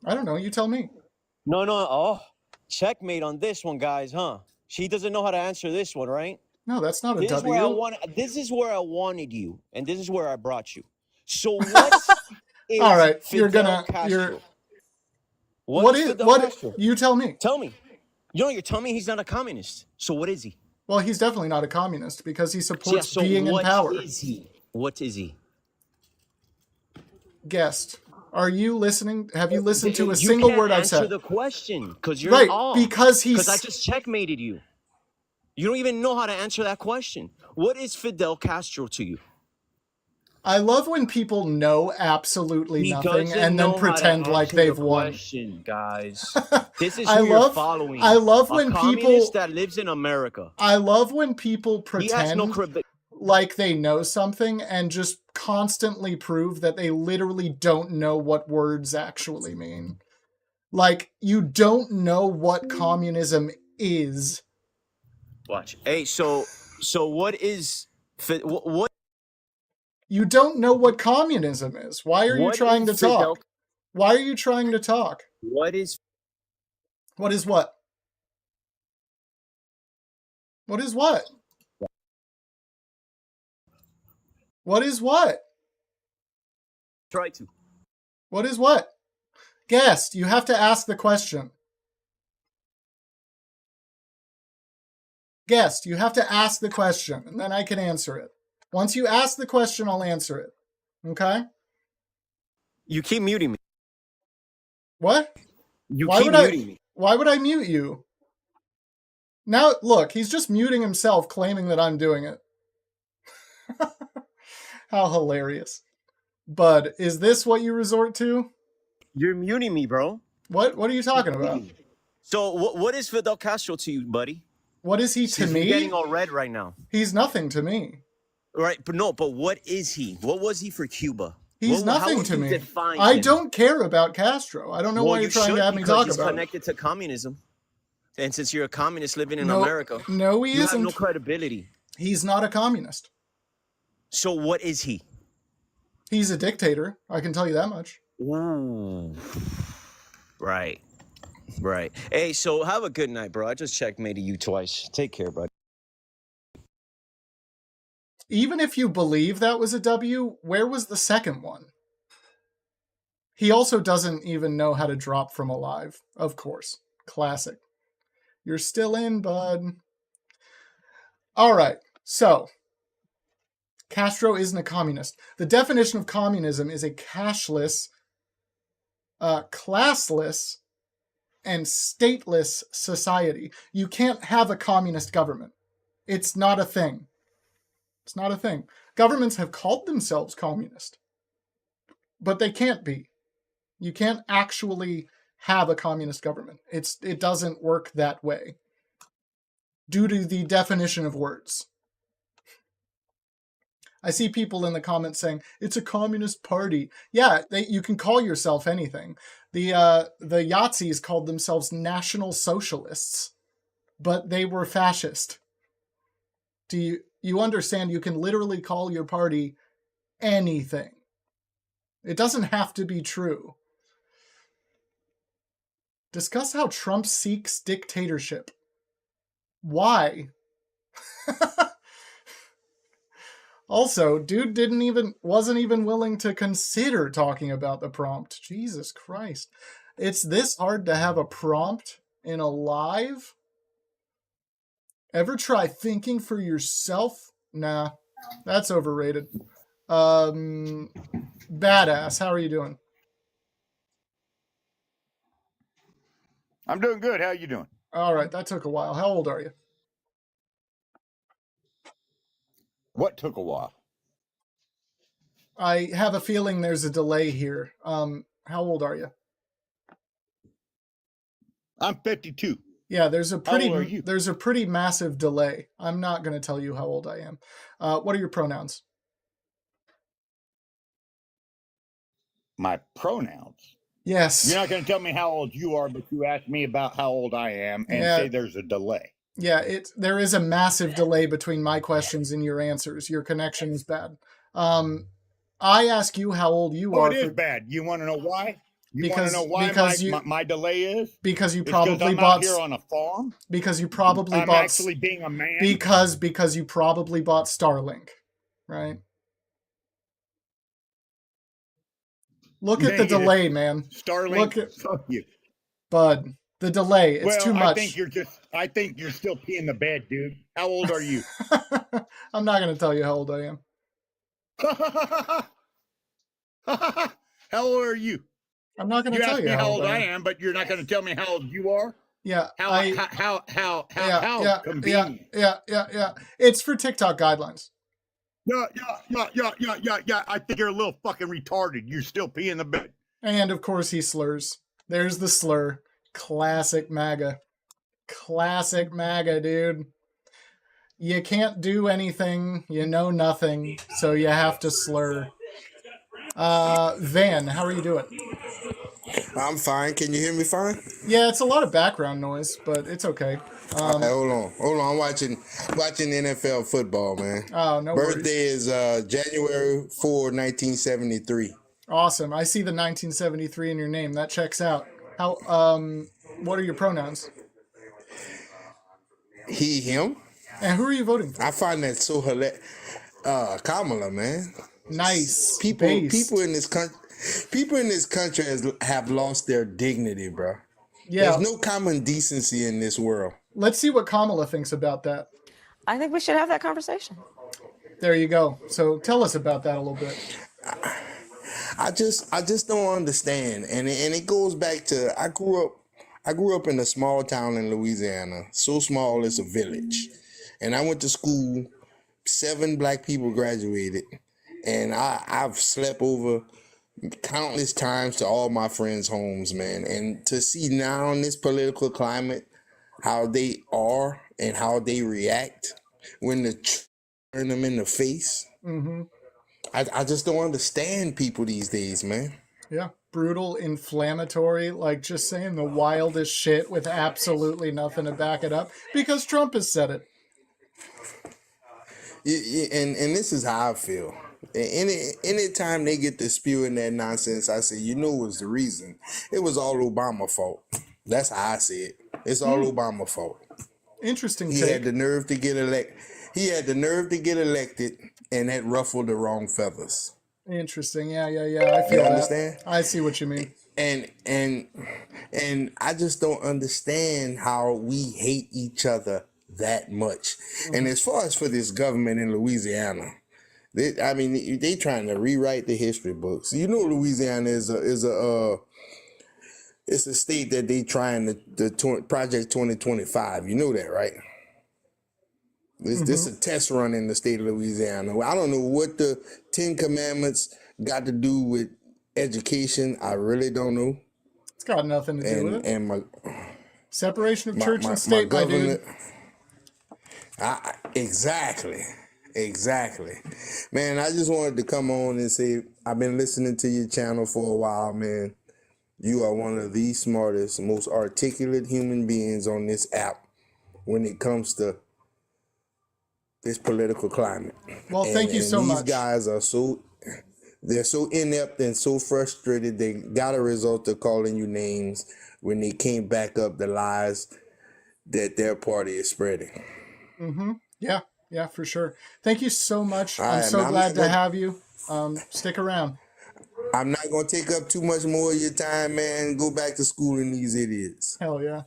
I don't know. You tell me. No. Oh, checkmate on this one, guys, huh? She doesn't know how to answer this one, right? No, that's not a this W. This is where I wanted you, and this is where I brought you. So what is all right, Fidel Castro? What Castro? You tell me. Tell me. You're telling me he's not a communist. So what is he? Well, he's definitely not a communist because he supports being in power. What is he? What is he? Guest. Are you listening? Have you listened to a single word I've said? Answer the question because you're right. off. Because I just checkmated you. You don't even know how to answer that question. What is Fidel Castro to you? I love when people know absolutely nothing and then pretend like they've won. Question, guys. This is who you're following. I love when people that lives in America. I love when people pretend like they know something and just constantly prove that they literally don't know what words actually mean. Like, you don't know what communism is. Watch. Hey, so what is what? You don't know what communism is. Why are you trying to talk? Why are you trying to talk? What is what? What is what? What is what? What is what? Try to. What is what? Guest, you have to ask the question. Guest, you have to ask the question, and then I can answer it. Once you ask the question, I'll answer it. Okay? You keep muting me. What? You keep muting me. Why would I mute you? Now, look, he's just muting himself, claiming that I'm doing it. How hilarious. Bud, is this what you resort to? You're muting me, bro. What are you talking about? So what is Fidel Castro to you, buddy? What is he to me? He's getting all red right now. He's nothing to me. Right, but what is he? What was he for Cuba? He's nothing to me. I don't care about Castro. I don't know why you're trying to have me talk about it. He's connected to communism. And since you're a communist living in America, he isn't. You have no credibility. He's not a communist. So what is he? He's a dictator. I can tell you that much. Ooh. Right. Right. Hey, so have a good night, bro. I just checkmated you twice. Take care, bud. Even if you believe that was a W, where was the second one? He also doesn't even know how to drop from alive. Of course. Classic. You're still in, bud. All right. So, Castro isn't a communist. The definition of communism is a cashless, classless, and stateless society. You can't have a communist government. It's not a thing. It's not a thing. Governments have called themselves communist, but they can't be. You can't actually have a communist government. It doesn't work that way due to the definition of words. I see people in the comments saying, it's a communist party. Yeah, you can call yourself anything. The Yahtzees called themselves National Socialists, but they were fascist. Do you understand? You can literally call your party anything. It doesn't have to be true. Discuss how Trump seeks dictatorship. Why? Also, dude wasn't even willing to consider talking about the prompt. Jesus Christ. It's this hard to have a prompt in a live? Ever try thinking for yourself? Nah, that's overrated. Badass, how are you doing? I'm doing good. How are you doing? All right, that took a while. How old are you? What took a while? I have a feeling there's a delay here. How old are you? I'm 52. Yeah, there's a pretty massive delay. I'm not going to tell you how old I am. What are your pronouns? My pronouns? Yes. You're not going to tell me how old you are, but you asked me about how old I am and say there's a delay. Yeah, there is a massive delay between my questions and your answers. Your connection is bad. I ask you how old you are. Oh, it is bad. You want to know why? My delay is? Because you it's probably I'm bought out here on a farm. Because you probably I'm bought actually being a man. Because you probably bought Starlink, right? Look at the delay, man. Starlink. Fuck you. Bud, the delay, it's too much. I think you're still peeing the bed, dude. How old are you? I'm not going to tell you how old I am. How old are you? I'm not going to tell you how old I am, but you're not going to tell me how old you are? Yeah. How convenient. Yeah. It's for TikTok guidelines. Yeah. I think you're a little fucking retarded. You're still peeing the bed. And of course he slurs. There's the slur. Classic MAGA. Classic MAGA, dude. You can't do anything. You know nothing. So you have to slur. Van, how are you doing? I'm fine. Can you hear me fine? Yeah, it's a lot of background noise, but it's okay. All right, hold on. I'm watching NFL football, man. Oh, no Birthday worries. is January 4, 1973. Awesome. I see the 1973 in your name. That checks out. How? What are your pronouns? He, him. And who are you voting for? I find that so hilarious. Kamala, man. Nice. People in this country have lost their dignity, bro. Yeah. There's no common decency in this world. Let's see what Kamala thinks about that. I think we should have that conversation. There you go. So tell us about that a little bit. I just don't understand, and it goes back to I grew up in a small town in Louisiana, so small it's a village, and I went to school. 7 black people graduated, and I've slept over countless times to all my friends' homes, man. And to see now in this political climate how they are and how they react when the turn them in the face. Mm-hmm. I just don't understand people these days, man. Yeah. Brutal, inflammatory, like just saying the wildest shit with absolutely nothing to back it up because Trump has said it. And this is how I feel. Anytime they get to spewing that nonsense, I say, you know, what's the reason? It was all Obama fault. That's how I see it. It's all Obama fault. Interesting. He had the nerve to get elected. He had the nerve to get elected, and that ruffled the wrong feathers. Interesting. Yeah. I feel that. I see what you mean. And I just don't understand how we hate each other that much. And as far as for this government in Louisiana, they trying to rewrite the history books. You know, Louisiana is it's a state that they trying the Project 2025. You know that, right? This is a test run in the state of Louisiana. I don't know what the 10 Commandments got to do with education. I really don't know. It's got nothing to do with it. And separation of church and state, my dude. Exactly. Man, I just wanted to come on and say, I've been listening to your channel for a while, man. You are one of the smartest, most articulate human beings on this app when it comes to this political climate. Well, thank you so much. These guys are they're so inept and so frustrated. They got a result of calling you names when they can't back up the lies that their party is spreading. Yeah, for sure. Thank you so much. I'm so glad to have you. Stick around. I'm not going to take up too much more of your time, man. Go back to schooling these idiots. Hell yeah.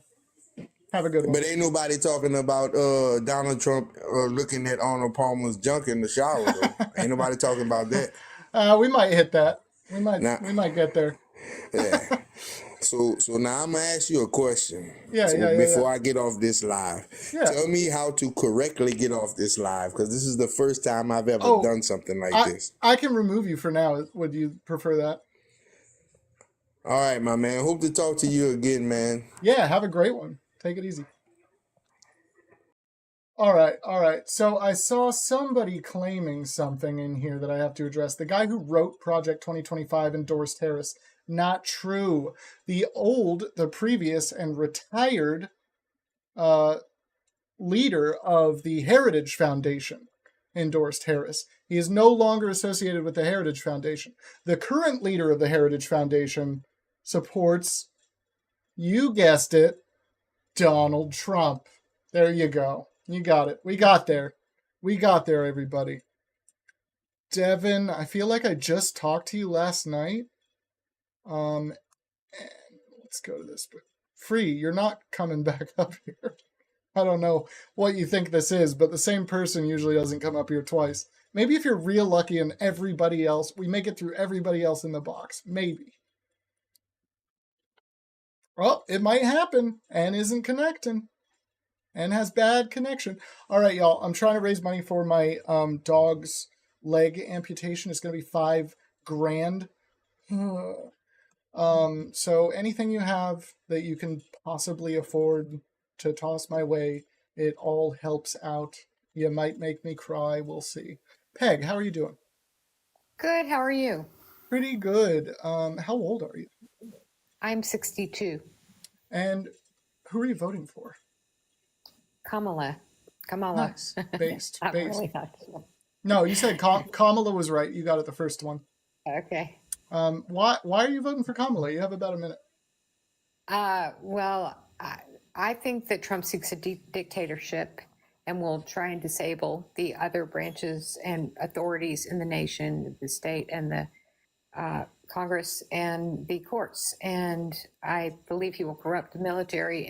Have a good one. But ain't nobody talking about Donald Trump looking at Arnold Palmer's junk in the shower, though. Ain't nobody talking about that. We might hit that. We might get there. Yeah. So now I'm gonna ask you a question. Before I get off this live, tell me how to correctly get off this live, because this is the first time I've ever done something like this. I can remove you for now. Would you prefer that? All right, my man. Hope to talk to you again, man. Yeah, have a great one. Take it easy. All right. So I saw somebody claiming something in here that I have to address. The guy who wrote Project 2025 endorsed Harris. Not true. The previous and retired leader of the Heritage Foundation endorsed Harris. He is no longer associated with the Heritage Foundation. The current leader of the Heritage Foundation supports, you guessed it, Donald Trump. There you go. You got it. We got there. Everybody. Devin, I feel like I just talked to you last night. And let's go to this. But Free, you're not coming back up here. I don't know what you think this is, but the same person usually doesn't come up here twice. Maybe if you're real lucky and everybody else, we make it through everybody else in the box. Maybe. Well, it might happen and isn't connecting and has bad connection. All right, y'all. I'm trying to raise money for my dog's leg amputation. It's going to be $5,000. So anything you have that you can possibly afford to toss my way, it all helps out. You might make me cry. We'll see. Peg, how are you doing? Good. How are you? Pretty good. How old are you? I'm 62. And who are you voting for? Kamala. Nice. Based. Really nice. No, you said Kamala was right. You got it the first one. Okay. Why are you voting for Kamala? You have about a minute. Well, I think that Trump seeks a dictatorship and will try and disable the other branches and authorities in the nation, the state and the Congress and the courts. And I believe he will corrupt the military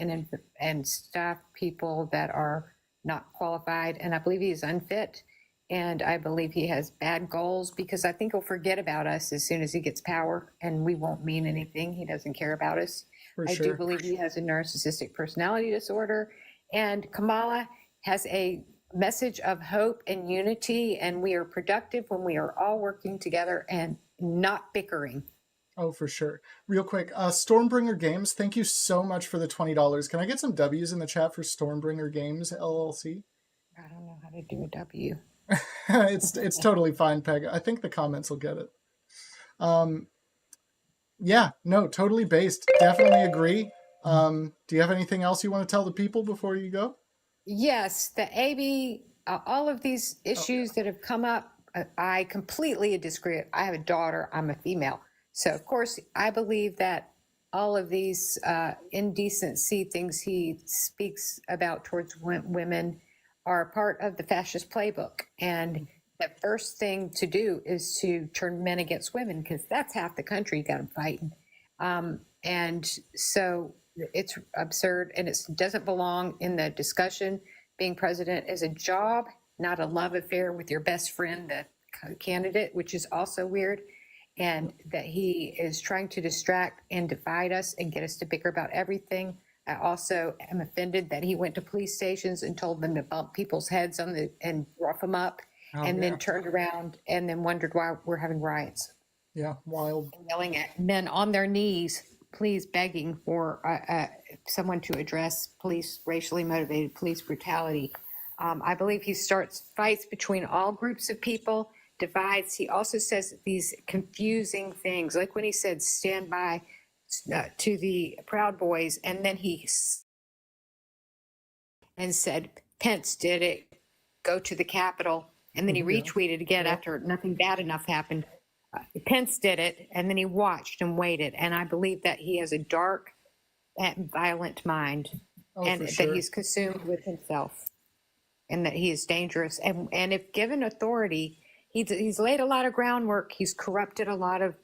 and staff people that are not qualified. And I believe he is unfit. And I believe he has bad goals, because I think he'll forget about us as soon as he gets power, and we won't mean anything. He doesn't care about us. I do believe he has a narcissistic personality disorder. And Kamala has a message of hope and unity, and we are productive when we are all working together and not bickering. Oh, for sure. Real quick, Stormbringer Games, thank you so much for the $20. Can I get some W's in the chat for Stormbringer Games, LLC? I don't know how to do a W. It's totally fine, Peg. I think the comments will get it. Yeah, no, totally based. Definitely agree. Do you have anything else you want to tell the people before you go? Yes, the AB all of these issues that have come up, I completely disagree. I have a daughter, I'm a female. So, of course, I believe that all of these indecency things he speaks about towards women are part of the fascist playbook. And the first thing to do is to turn men against women, because that's half the country you got them fighting. And so it's absurd, and it doesn't belong in the discussion. Being president is a job, not a love affair with your best friend, the candidate, which is also weird. And that he is trying to distract and divide us and get us to bicker about everything. I also am offended that he went to police stations and told them to bump people's heads and rough them up, then turned around and then wondered why we're having riots. Yeah, wild. And yelling at men on their knees, please begging for someone to address racially motivated police brutality. I believe he starts fights between all groups of people, divides. He also says these confusing things, like when he said stand by to the Proud Boys, and then he said Pence did it, go to the Capitol, and then he retweeted again after nothing bad enough happened. Pence did it, and then he watched and waited. And I believe that he has a dark and violent mind, and that he's consumed with himself, and that he is dangerous. And if given authority, he's laid a lot of groundwork. He's corrupted a lot of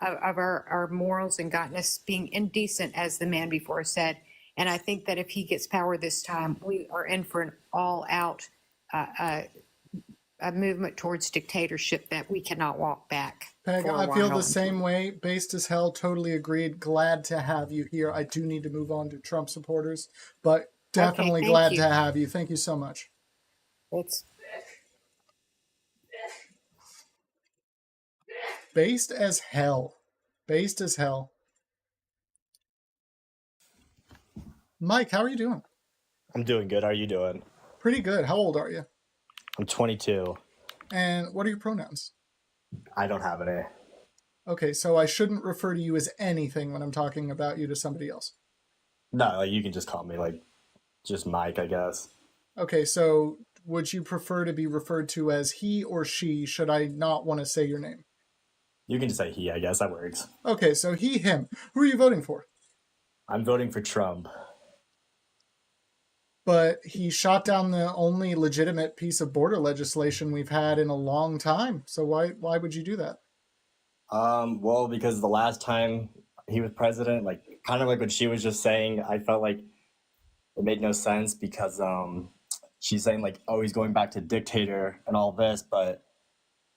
our morals and gotten us being indecent, as the man before said. And I think that if he gets power this time, we are in for an all-out a movement towards dictatorship that we cannot walk back. Peg, I feel the same way. Based as hell, totally agreed. Glad to have you here. I do need to move on to Trump supporters, but definitely glad to have you. Thank you so much. Based as hell. Based as hell. Mike, how are you doing? I'm doing good. How are you doing? Pretty good. How old are you? I'm 22. And what are your pronouns? I don't have any. Okay, so I shouldn't refer to you as anything when I'm talking about you to somebody else. No, you can just call me just Mike, I guess. Okay, so would you prefer to be referred to as he or she? Should I not want to say your name? You can just say he, I guess. That works. Okay, so he, him. Who are you voting for? I'm voting for Trump. But he shot down the only legitimate piece of border legislation we've had in a long time. So why would you do that? Well, because the last time he was president, kind of like what she was just saying, I felt like it made no sense because she's saying he's going back to dictator and all this, but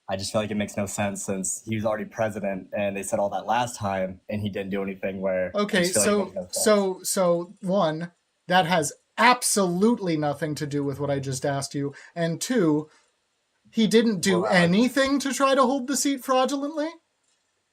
I just feel like it makes no sense since he was already president and they said all that last time and he didn't do anything where. Okay, so one, that has absolutely nothing to do with what I just asked you. And two, he didn't do anything to try to hold the seat fraudulently?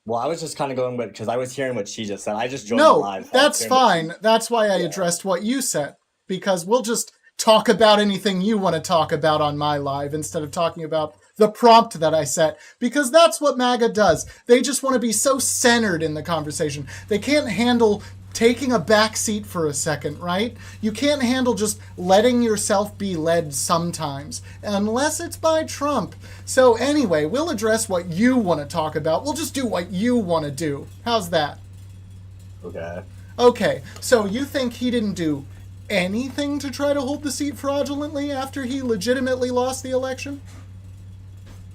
Well, I was just kind of going with, because I was hearing what she just said. I just joined the live. No, that's fine. That's why I addressed what you said. Because we'll just talk about anything you want to talk about on my live instead of talking about the prompt that I set. Because that's what MAGA does. They just want to be so centered in the conversation. They can't handle taking a back seat for a second, right? You can't handle just letting yourself be led sometimes, unless it's by Trump. So anyway, we'll address what you want to talk about. We'll just do what you want to do. How's that? Okay. Okay, so you think he didn't do anything to try to hold the seat fraudulently after he legitimately lost the election?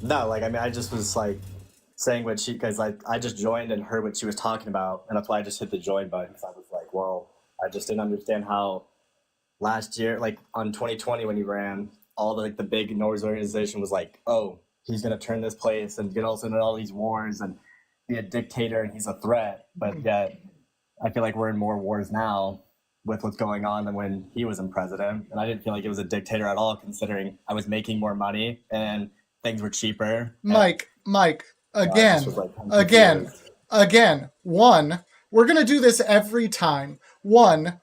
No, I just was saying what because I just joined and heard what she was talking about, and that's why I just hit the join button, because I was like, well, I just didn't understand how last year, on 2020 when he ran, all the big news organization was like, oh, he's gonna turn this place and get us into all these wars and be a dictator and he's a threat, but yet I feel like we're in more wars now with what's going on than when he was in president, and I didn't feel like it was a dictator at all, considering I was making more money and things were cheaper. Mike, again, one, we're going to do this every time. One,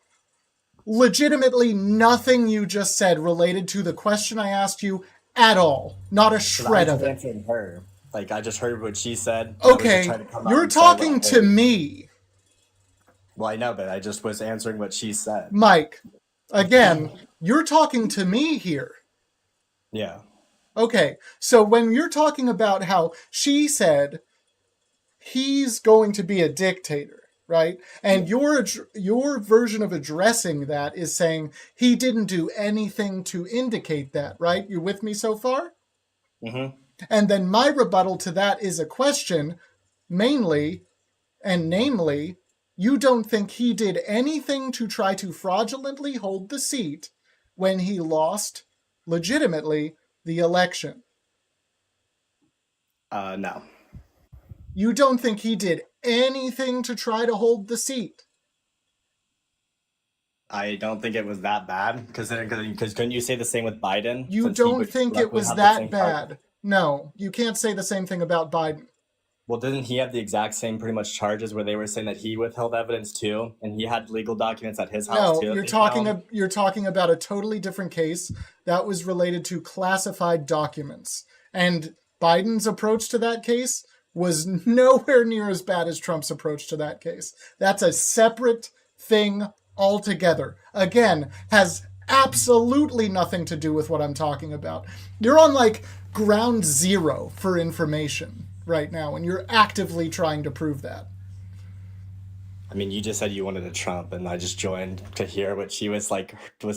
legitimately nothing you just said related to the question I asked you at all. Not a shred of it. Answering her. I just heard what she said. Okay, you're talking to me. Well, I know, but I just was answering what she said. Mike, again, you're talking to me here. Yeah. Okay, so when you're talking about how she said he's going to be a dictator, right? And your version of addressing that is saying he didn't do anything to indicate that, right? You with me so far? Mm-hmm. And then my rebuttal to that is a question, mainly, and namely, you don't think he did anything to try to fraudulently hold the seat when he lost legitimately the election? No. You don't think he did anything to try to hold the seat? I don't think it was that bad because couldn't you say the same with Biden? You since he don't would think it directly was have the that same charge? bad? No, you can't say the same thing about Biden. Well, didn't he have the exact same pretty much charges where they were saying that he withheld evidence too, and he had legal documents at his house No, too? you're talking about a totally different case that was related to classified documents. And Biden's approach to that case was nowhere near as bad as Trump's approach to that case. That's a separate thing altogether. Again, has absolutely nothing to do with what I'm talking about. You're on like ground zero for information right now, and you're actively trying to prove that. I mean, you just said you wanted a Trump, and I just joined to hear what she was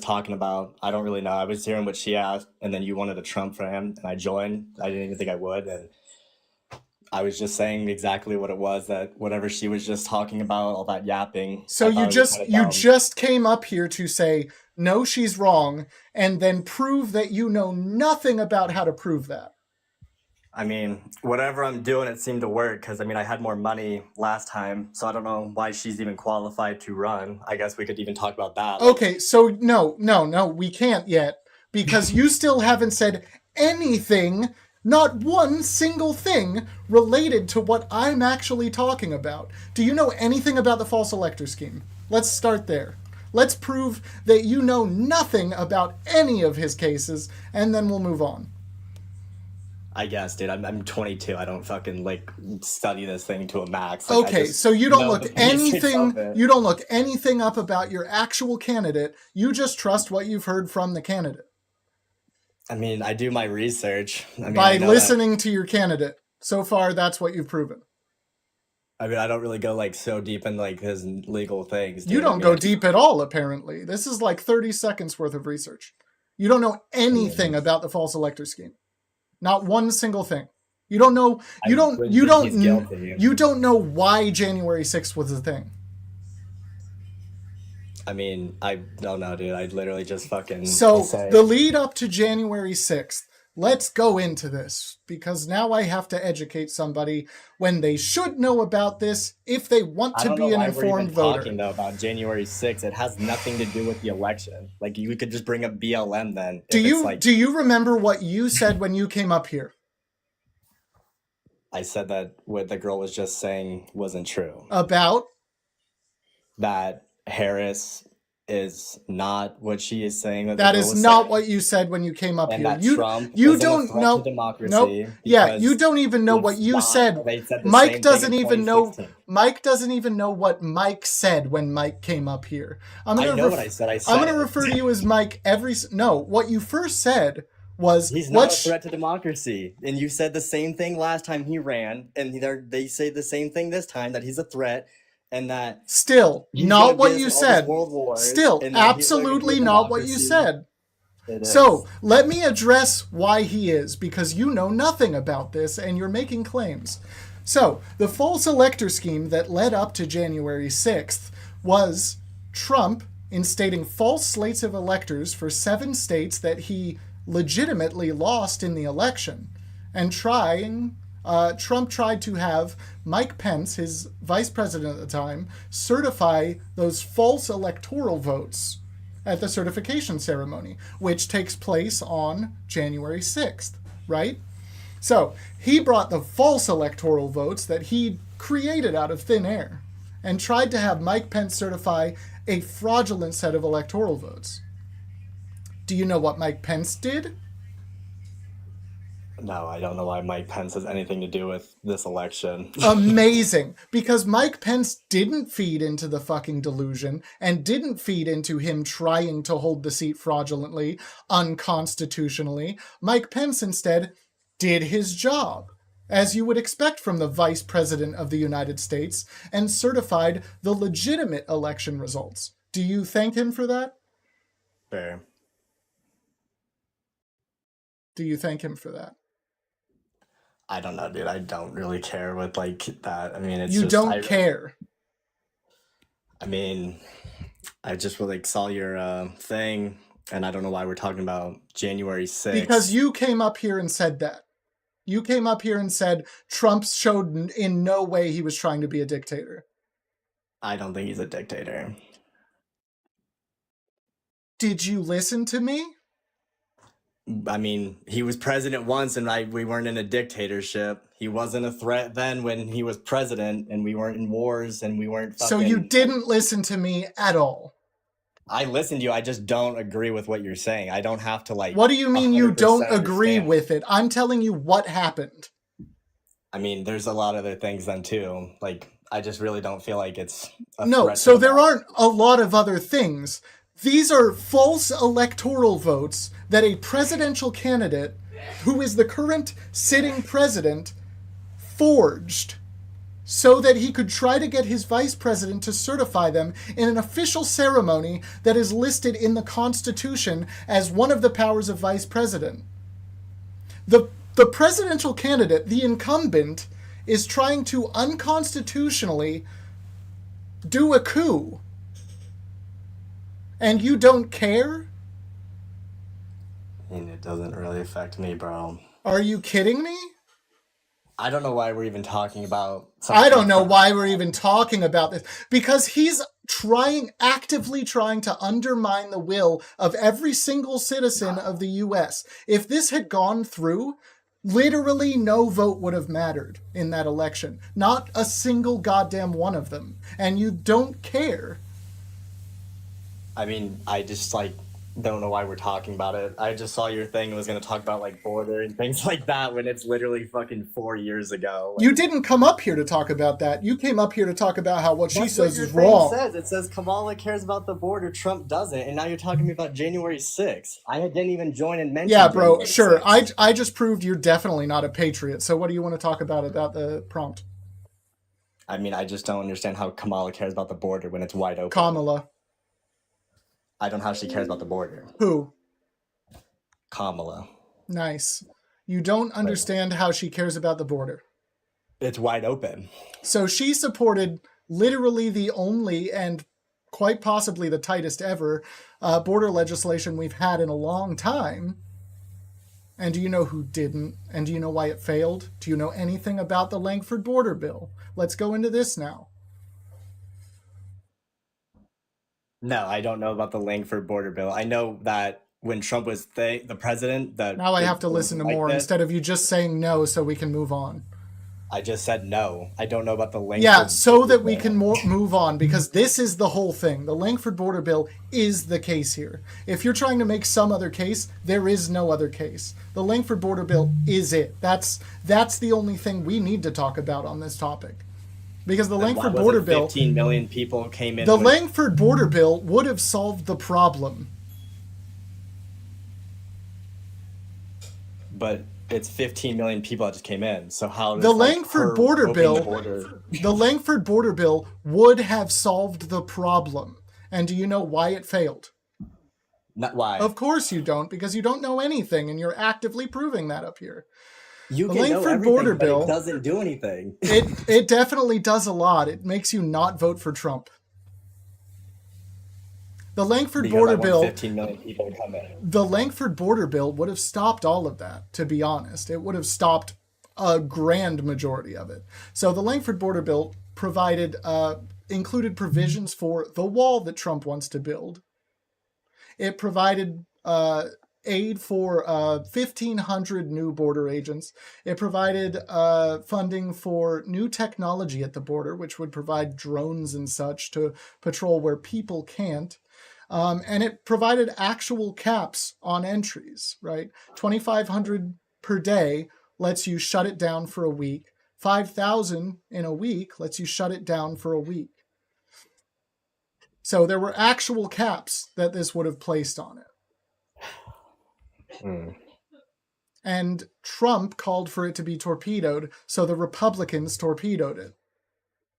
talking about. I don't really know. I was hearing what she asked, and then you wanted a Trump for him, and I joined. I didn't even think I would, and I was just saying exactly what it was, that whatever she was just talking about, all that yapping. So you just came up here to say, no, she's wrong, and then prove that you know nothing about how to prove that. I mean, whatever I'm doing, it seemed to work because, I mean, I had more money last time, so I don't know why she's even qualified to run. I guess we could even talk about that. Okay, so no, we can't yet, because you still haven't said anything, not one single thing, related to what I'm actually talking about. Do you know anything about the false elector scheme? Let's start there. Let's prove that you know nothing about any of his cases, and then we'll move on. I guess, dude. I'm 22. I don't fucking study this thing to a max. Okay, so you don't look anything. You don't look anything up about your actual candidate. You just trust what you've heard from the candidate. I mean, I do my research. By listening to your candidate. So far, that's what you've proven. I mean, I don't really go so deep in his legal things. Dude. You don't go deep at all, apparently. This is 30 seconds worth of research. You don't know anything about the false elector scheme. Not one single thing. You don't know. You don't know why January 6th was a thing. I mean, I don't know, dude. I literally just fucking. So the lead up to January 6th. Let's go into this, because now I have to educate somebody when they should know about this if they want to be an informed voter. Talking though about January 6th, it has nothing to do with the election. You could just bring up BLM then. Do you remember what you said when you came up here? I said that what the girl was just saying wasn't true. About? That Harris is not what she is saying. That is not what you said when you came up and here. That Trump you don't know. Nope. Yeah, you don't even know what you said. Mike doesn't even know. Mike doesn't even know what Mike said when Mike came up here. I know what I said. I'm going to refer to you as Mike what you first said was he's not a threat to democracy, and you said the same thing last time he ran, and they say the same thing this time, that he's a threat. And that still not what you said. Still absolutely not what you said. So let me address why he is, because you know nothing about this and you're making claims. So the false elector scheme that led up to January 6th was Trump instating false slates of electors for 7 states that he legitimately lost in the election, and Trump tried to have Mike Pence, his vice president at the time, certify those false electoral votes at the certification ceremony, which takes place on January 6th, right? So he brought the false electoral votes that he created out of thin air and tried to have Mike Pence certify a fraudulent set of electoral votes. Do you know what Mike Pence did? No, I don't know why Mike Pence has anything to do with this election. Amazing. Because Mike Pence didn't feed into the fucking delusion and didn't feed into him trying to hold the seat fraudulently, unconstitutionally. Mike Pence instead did his job, as you would expect from the Vice President of the United States, and certified the legitimate election results. Do you thank him for that? Fair. Do you thank him for that? I don't know, dude. I don't really care with like that. I mean, it's you just, don't care. I mean, I just like saw your thing, and I don't know why we're talking about January 6th. Because you came up here and said that. You came up here and said Trump showed in no way he was trying to be a dictator. I don't think he's a dictator. Did you listen to me? I mean, he was president once, and we weren't in a dictatorship. He wasn't a threat then when he was president, and we weren't in wars, and we weren't fucking... So you didn't listen to me at all? I listened to you. I just don't agree with what you're saying. I don't have to like... What do you mean you don't agree with it? I'm telling you what happened. I mean, there's a lot of other things then too. Like, I just really don't feel like it's a No, threat so there aren't a lot of other things. These are false electoral votes that a presidential candidate, who is the current sitting president, forged so that he could try to get his vice president to certify them in an official ceremony that is listed in the Constitution as one of the powers of vice president. The presidential candidate, the incumbent, is trying to unconstitutionally do a coup. And you don't care? I mean, it doesn't really affect me, bro. Are you kidding me? I don't know why we're even talking about something. I don't know why we're even talking about this. Because he's actively trying to undermine the will of every single citizen of the U.S. If this had gone through, literally no vote would have mattered in that election. Not a single goddamn one of them. And you don't care. I mean, I just like don't know why we're talking about it. I just saw your thing and was going to talk about like border and things like that when it's literally fucking 4 years ago. Like, you didn't come up here to talk about that. You came up here to talk about how what she says is wrong. It says Kamala cares about the border, Trump doesn't, and now you're talking to me about January 6th. I didn't even join and mention. Yeah, bro, January sure. 6th. I just proved you're definitely not a patriot. So what do you want to talk about the prompt? I mean, I just don't understand how Kamala cares about the border when it's wide open. Kamala. I don't know how she cares about the border. Who? Kamala. Nice. You don't understand how she cares about the border. It's wide open. So she supported literally the only and quite possibly the tightest ever border legislation we've had in a long time. And do you know who didn't? And do you know why it failed? Do you know anything about the Langford border bill? Let's go into this now. No, I don't know about the Langford border bill. I know that when Trump was the president... Now I have to listen to more instead of you just saying no so we can move on. I just said no. I don't know about the Langford... Yeah, so that we can move on, because this is the whole thing. The Langford border bill is the case here. If you're trying to make some other case, there is no other case. The Langford border bill is it. That's the only thing we need to talk about on this topic. Because the Langford border bill... 15 million people came in... The Langford border bill would have solved the problem. But it's 15 million people that just came in. So how does the Langford border bill... The Langford border bill would have solved the problem. And do you know why it failed? Not why. Of course you don't, because you don't know anything, and you're actively proving that up here. You can know everything, but it doesn't do anything. It definitely does a lot. It makes you not vote for Trump. The Langford border bill... 15 million people to come in. The Langford border bill would have stopped all of that, to be honest. It would have stopped a grand majority of it. So the Langford border bill included provisions for the wall that Trump wants to build. It provided aid for 1,500 new border agents. It provided funding for new technology at the border, which would provide drones and such to patrol where people can't. And it provided actual caps on entries, right? 2,500 per day lets you shut it down for a week. 5,000 in a week lets you shut it down for a week. So there were actual caps that this would have placed on it. And Trump called for it to be torpedoed, so the Republicans torpedoed it.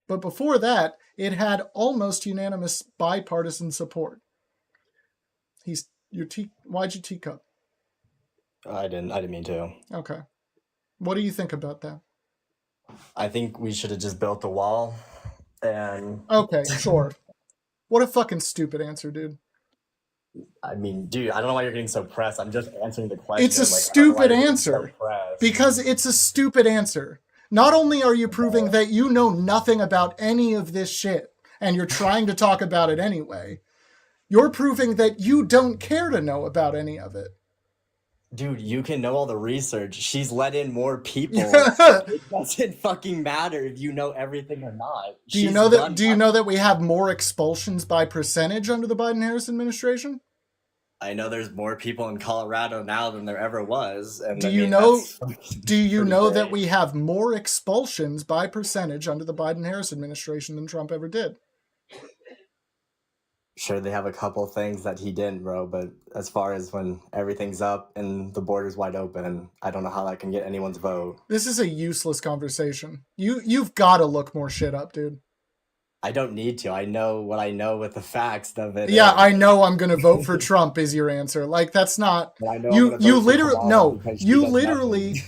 But before that, it had almost unanimous bipartisan support. Why'd you teacup? I didn't mean to. Okay. What do you think about that? I think we should have just built the wall and... Okay, sure. What a fucking stupid answer, dude. I mean, dude, I don't know why you're getting so pressed. I'm just answering the question. It's a stupid answer. Because it's a stupid answer. Not only are you proving that you know nothing about any of this shit, and you're trying to talk about it anyway, you're proving that you don't care to know about any of it. Dude, you can know all the research. She's let in more people. It doesn't fucking matter if you know everything or not. Do you know that we have more expulsions by percentage under the Biden-Harris administration? I know there's more people in Colorado now than there ever was. And do you know that we have more expulsions by percentage under the Biden-Harris administration than Trump ever did? Sure, they have a couple things that he didn't, bro, but as far as when everything's up and the border's wide open, I don't know how that can get anyone's vote. This is a useless conversation. You've got to look more shit up, dude. I don't need to. I know what I know with the facts of it. Yeah, I know I'm going to vote for Trump is your answer. Like, that's not... You literally...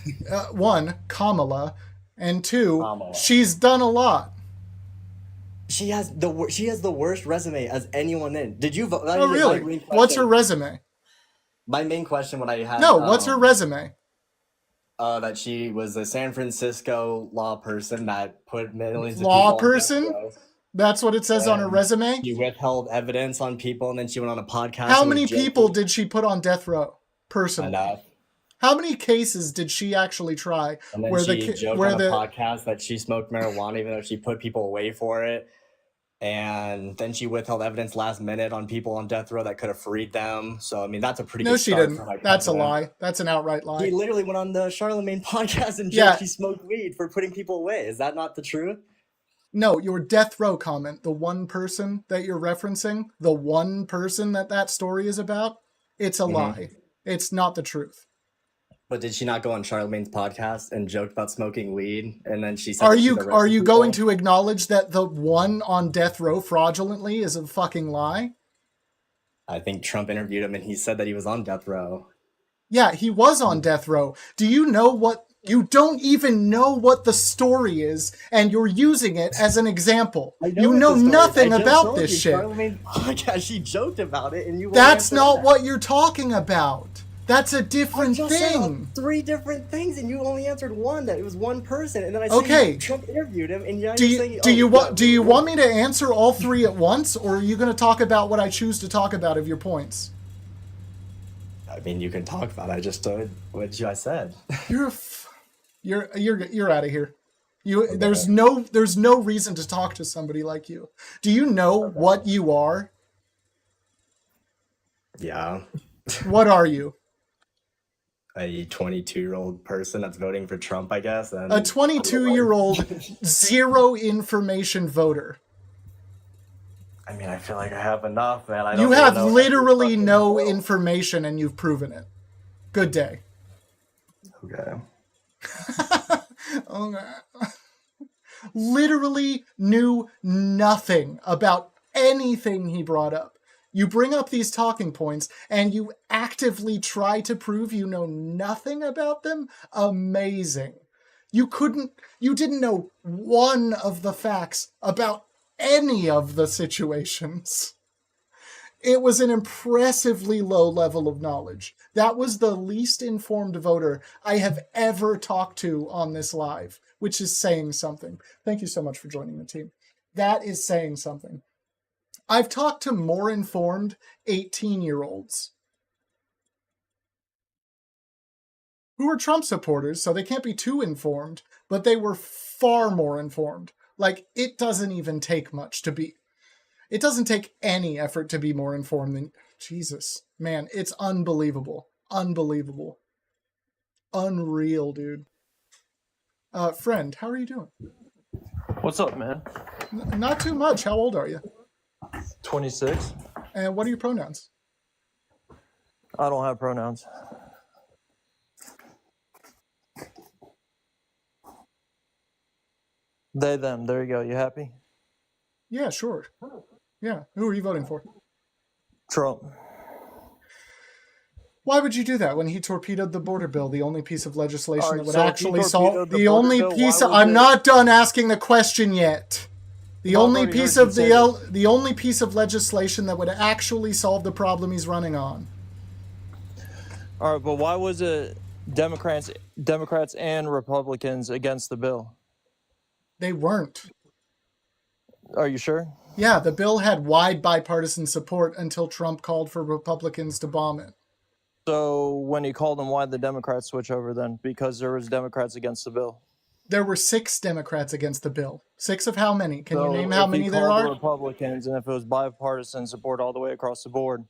one, Kamala, and two, Kamala. She's done a lot. She has the worst resume as anyone in. Did you vote? Oh, really? What's her resume? My main question when I had... No, what's her resume? That she was a San Francisco law person that put millions of law people person? That's what it says on her resume? She withheld evidence on people, and then she went on a podcast. How many people did she put on death row, personally? Enough. How many cases did she actually try? And then she joked on a podcast that she smoked marijuana, even though she put people away for it. And then she withheld evidence last minute on people on death row that could have freed them. So, I mean, that's a pretty good start. No, she didn't. That's a lie. That's an outright lie. He literally went on the Charlemagne podcast and joked she smoked weed for putting people away. Is that not the truth? No, your death row comment, the one person that you're referencing, the one person that story is about, it's a lie. It's not the truth. But did she not go on Charlemagne's podcast and joke about smoking weed? And then she said, are you going to acknowledge that the one on death row fraudulently is a fucking lie? I think Trump interviewed him and he said that he was on death row. Yeah, he was on death row. Do you know what? You don't even know what the story is, and you're using it as an example. You know nothing about this shit. Charlemagne's podcast, she joked about it, and you. That's not what you're talking about. That's a different thing. Said 3 different things, and you only answered one. That it was one person, and then I said Trump interviewed him, and do you want me to answer all 3 at once, or are you going to talk about what I choose to talk about of your points? I mean, you can talk about it. I just what I said. You're out of here. There's no reason to talk to somebody like you. Do you know what you are? Yeah. What are you? A 22-year-old person that's voting for Trump, I guess. And a 22-year-old zero information voter. I mean, I feel like I have enough, man. You have literally no information, and you've proven it. Good day. Okay. Literally knew nothing about anything he brought up. You bring up these talking points and you actively try to prove you know nothing about them? Amazing. You didn't know one of the facts about any of the situations. It was an impressively low level of knowledge. That was the least informed voter I have ever talked to on this live, which is saying something. Thank you so much for joining the team. That is saying something. I've talked to more informed 18-year-olds who are Trump supporters, so they can't be too informed, but they were far more informed. Like, it doesn't even take much to be... It doesn't take any effort to be more informed than... Jesus. Man, it's unbelievable. Unbelievable. unreal, dude. Friend, how are you doing? What's up, man? Not too much. How old are you? 26. And what are your pronouns? I don't have pronouns. They, them. There you go. You happy? Yeah, sure. Yeah. Who are you voting for? Trump. Why would you do that when he torpedoed the border bill, the only piece of legislation Right, that would so actually solve the the only bill, piece? I'm not done asking the question yet. The No, I've only already piece heard of you say the only piece of legislation that would actually solve the problem he's running on. All right, but why was it Democrats and Republicans against the bill? They weren't. Are you sure? Yeah, the bill had wide bipartisan support until Trump called for Republicans to bomb it. So when he called them, why did the Democrats switch over then? Because there was Democrats against the bill. There were 6 Democrats against the bill. 6 of how many? Can you So name how if he many there called are? the Republicans, and if it was bipartisan support all the way across the board,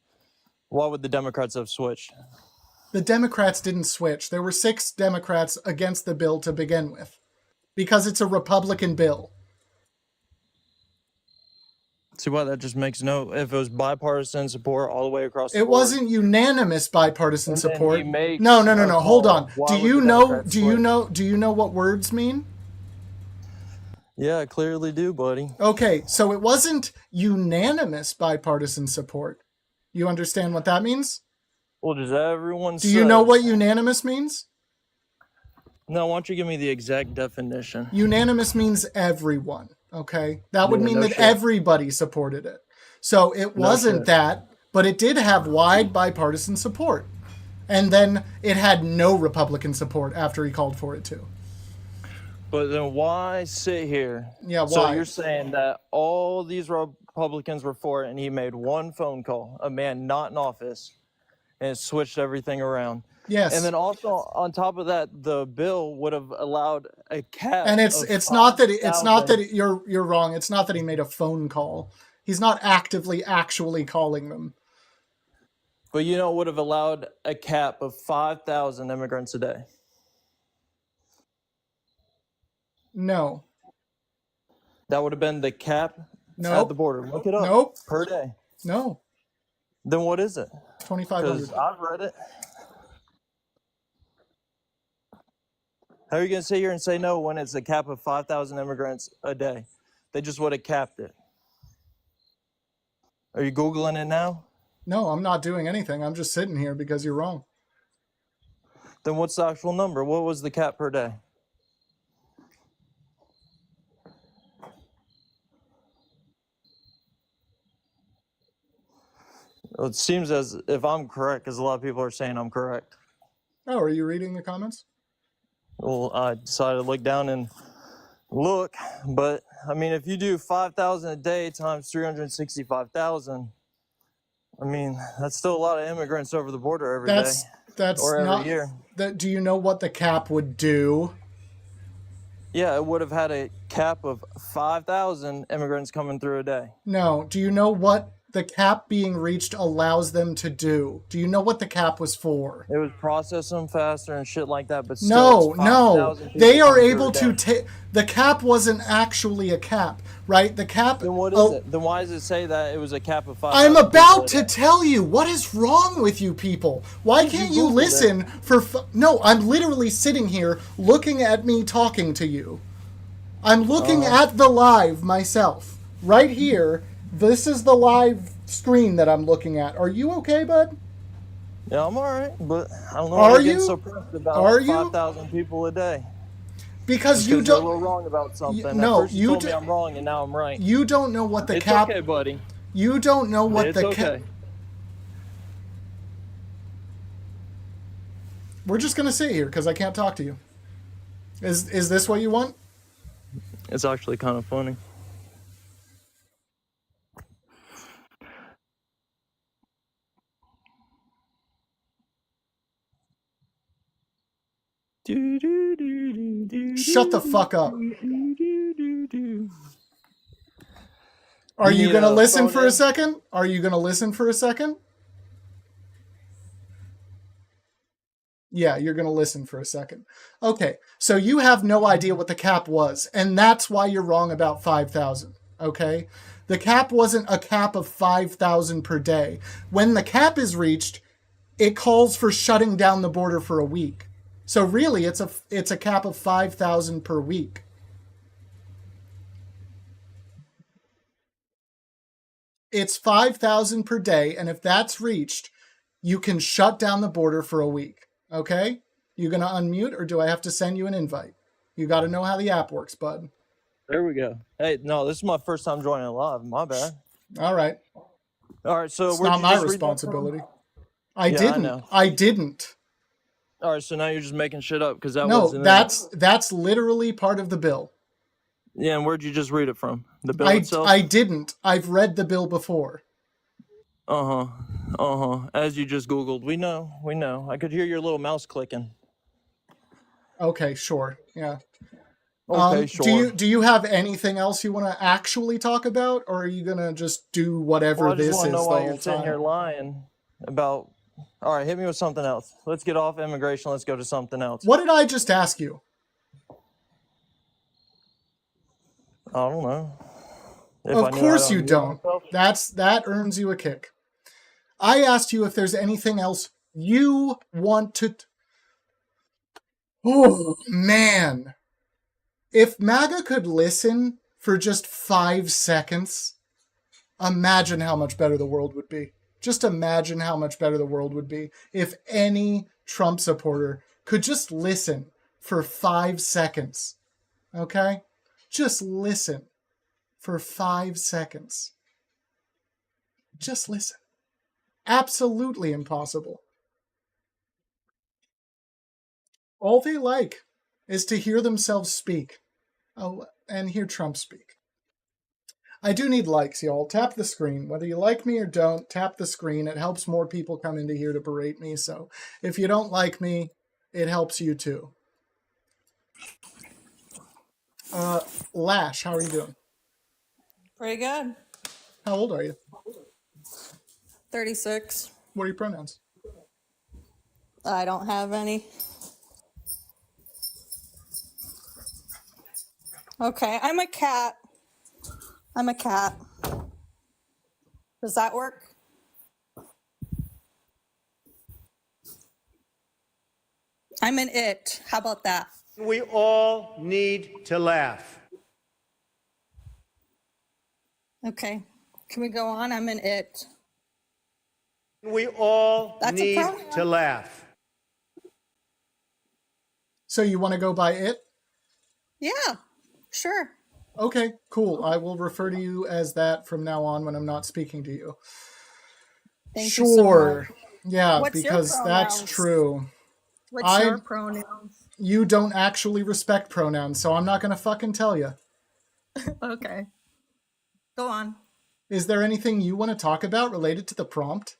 why would the Democrats have switched? The Democrats didn't switch. There were 6 Democrats against the bill to begin with, because it's a Republican bill. See why that just makes no. If it was bipartisan support all the way across the board, It wasn't unanimous bipartisan and then support. he makes No. a Hold on. call, why Do would you the know? Democrats Do you switch? know? Do you know what words mean? Yeah, I clearly do, buddy. Okay, so it wasn't unanimous bipartisan support. You understand what that means? Well, does everyone? Do you know what unanimous means? No, why don't you give me the exact definition? Unanimous means everyone. Okay, that would Yeah, mean no that shit. everybody supported it. So it wasn't shit. that, but it did have wide bipartisan support. And then it had no Republican support after he called for it too. But then why sit here? Yeah, So why? you're saying that all these Republicans were for it, and he made one phone call, a man not in office, and it switched everything around. Yes. And then also on top of that, the bill would have allowed a cap. And it's of not that 5,000. you're wrong. It's not that he made a phone call. He's not actually calling them. But you know, it would have allowed a cap of 5,000 immigrants a day. No. That would have been the cap at Nope. the border. Look it up. Nope. Per day. No. Then what is it? 2,500. Because I've read it. How are you going to sit here and say no when it's a cap of 5,000 immigrants a day? They just would have capped it. Are you Googling it now? No, I'm not doing anything. I'm just sitting here because you're wrong. Then what's the actual number? What was the cap per day? Well, it seems as if I'm correct, because a lot of people are saying I'm correct. Oh, are you reading the comments? Well, I decided to look down and look, but I mean, if you do 5,000 a day times 365,000, I mean, that's still a lot of immigrants over the border every day. That's or every not, year. Do you know what the cap would do? Yeah, it would have had a cap of 5,000 immigrants coming through a day. No. Do you know what the cap being reached allows them to do? Do you know what the cap was for? It was process them faster and shit like that, but still, No. it's 5,000 They people are coming able through a to day. take the cap wasn't actually a cap, right? The cap. Then what is it? Then why does it say that it was a cap of 5,000? I'm about to tell you. What is wrong with you people? Why can't you listen for... No, I'm literally sitting here looking at me talking to you. I'm looking at the live myself. Right here. This is the live screen that I'm looking at. Are you okay, bud? Yeah, I'm all right, but I don't know Are why you're you? getting so pressed about Are you? 5,000 people a day. Because you You're a don't... little wrong about something. no, At first you told me I'm wrong, and now I'm right. You don't know what the It's cap... okay, buddy. You don't know what It's the okay. cap... We're just going to sit here because I can't talk to you. Is this what you want? It's actually kind of funny. Shut the fuck up. Are you going to listen for a second? Are you going to listen for a second? Yeah, you're going to listen for a second. Okay, so you have no idea what the cap was, and that's why you're wrong about 5,000, okay? The cap wasn't a cap of 5,000 per day. When the cap is reached, it calls for shutting down the border for a week. So really, it's a cap of 5,000 per week. It's 5,000 per day, and if that's reached, you can shut down the border for a week. Okay? You gonna unmute, or do I have to send you an invite? You got to know how the app works, bud. There we go. Hey, no, this is my first time joining live. My bad. All right. All right, so it's where'd not you my just responsibility. Read I yeah, didn't. I know. I didn't. All right, so now you're just making shit up because that no, wasn't that's literally part of the bill. Yeah, and where'd you just read it from? The bill itself? I didn't. I've read the bill before. As you just Googled. We know. I could hear your little mouse clicking. Okay, sure. Yeah. Okay, sure. Do you have anything else you want to actually talk about, or are you gonna just do whatever this is the whole time? I just want to know why you're sitting here lying about. All right, hit me with something else. Let's get off immigration. Let's go to something else. What did I just ask you? I don't know. Of course you don't. That earns you a kick. I asked you if there's anything else you want to. Oh man. If MAGA could listen for just 5 seconds, imagine how much better the world would be. Just imagine how much better the world would be if any Trump supporter could just listen for 5 seconds. Okay? Just listen for 5 seconds. Just listen. Absolutely impossible. All they like is to hear themselves speak. Oh, and hear Trump speak. I do need likes, y'all. Tap the screen. Whether you like me or don't, tap the screen. It helps more people come into here to berate me. So if you don't like me, it helps you too. Lash, how are you doing? Pretty good. How old are you? 36. What are your pronouns? I don't have any. Okay, I'm a cat. Does that work? I'm an it. How about that? We all need to laugh. Okay, can we go on? I'm an it. We all need to laugh. So you want to go by it? Yeah, sure. Okay, cool. I will refer to you as that from now on when I'm not speaking to you. Thank you so much. Yeah, What's because that's true. What's your pronouns? You don't actually respect pronouns, so I'm not going to fucking tell you. Okay. Go on. Is there anything you want to talk about related to the prompt?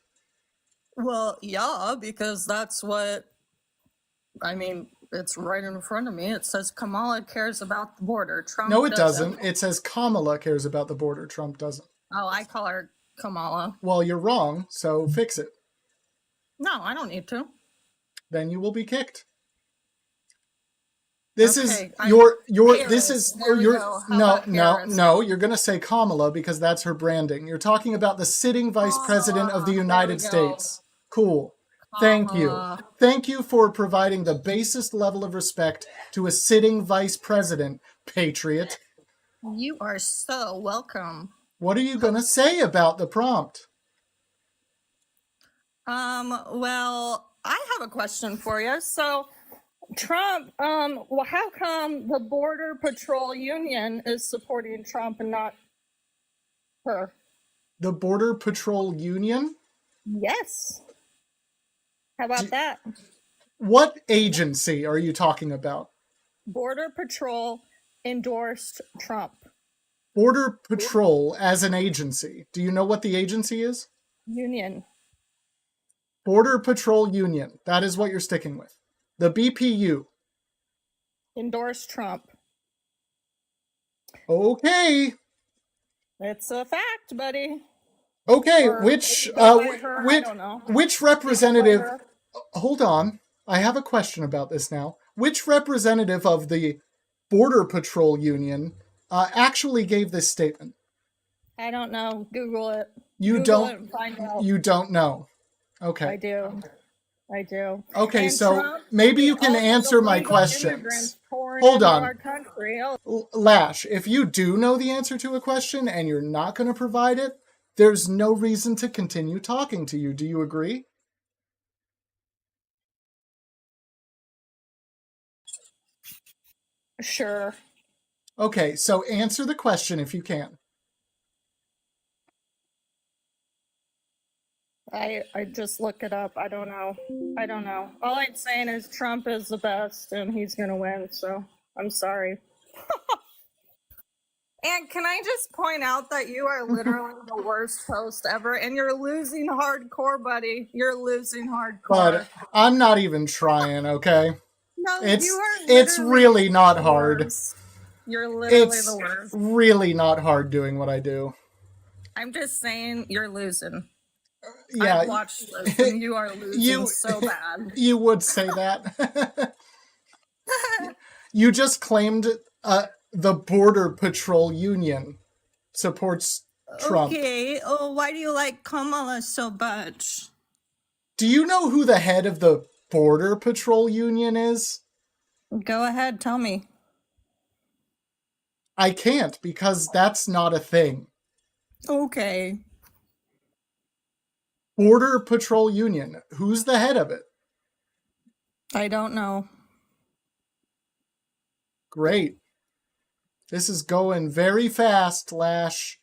Well, yeah, because that's what, I mean, it's right in front of me. It says Kamala cares about the border. Trump No, it doesn't. It says Kamala cares about the border. Trump doesn't. Oh, I call her Kamala. Well, you're wrong, so fix it. No, I don't need to. Then you will be kicked. This Okay, is your Harris? no, you're going to say Kamala because that's her branding. You're talking about the sitting vice president of the United States. Cool. Thank you. Thank you for providing the basest level of respect to a sitting vice president, patriot. You are so welcome. What are you going to say about the prompt? Well, I have a question for you. So, Trump, well, how come the Border Patrol Union is supporting Trump and not her? The Border Patrol Union? Yes. How about that? What agency are you talking about? Border Patrol endorsed Trump. Border Patrol as an agency. Do you know what the agency is? Union. Border Patrol Union. That is what you're sticking with. The BPU. Endorsed Trump. Okay. It's a fact, buddy. Okay, Or which I don't know. representative? Hold on. I have a question about this now. Which representative of the Border Patrol Union actually gave this statement? I don't know. Google it. You Google don't. it and find out. You don't know. Okay. I do. I do. Okay, And so Trump, maybe you can all these answer my illegal questions. immigrants pouring Hold into on. our country. Lash, if you do know the answer to a question and you're not going to provide it, there's no reason to continue talking to you. Do you agree? Sure. Okay, so answer the question if you can. I just look it up. I don't know. I don't know. All I'm saying is Trump is the best and he's going to win. So I'm sorry. And can I just point out that you are literally the worst host ever and you're losing hardcore, buddy. You're losing hardcore. But I'm not even trying, okay? No, It's you are it's literally really not the hard. worst. You're literally It's the worst. really not hard doing what I do. I'm just saying you're losing. Yeah. I've watched this and you are losing so bad. You would say that. You just claimed the Border Patrol Union supports Trump. Okay. Oh, why do you like Kamala so much? Do you know who the head of the Border Patrol Union is? Go ahead, tell me. I can't because that's not a thing. Okay. Border Patrol Union. Who's the head of it? I don't know. Great. This is going very fast, Lash.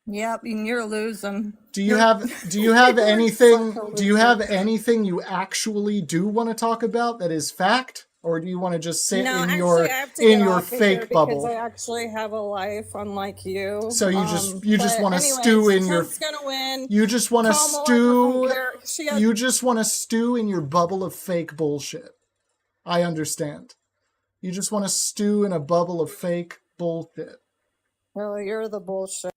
Yep, and you're losing. Do you have anything you actually do want to talk about that is fact? Or do you want to just sit No, in actually, your I have to get off of here fake bubble? because I actually have a life, unlike you. So you just want to but stew in your. Trump's gonna win. You just want to Kamala stew. doesn't care. She has- You just want to stew in your bubble of fake bullshit. I understand. You just want to stew in a bubble of fake bullshit. Well, you're the bullshit.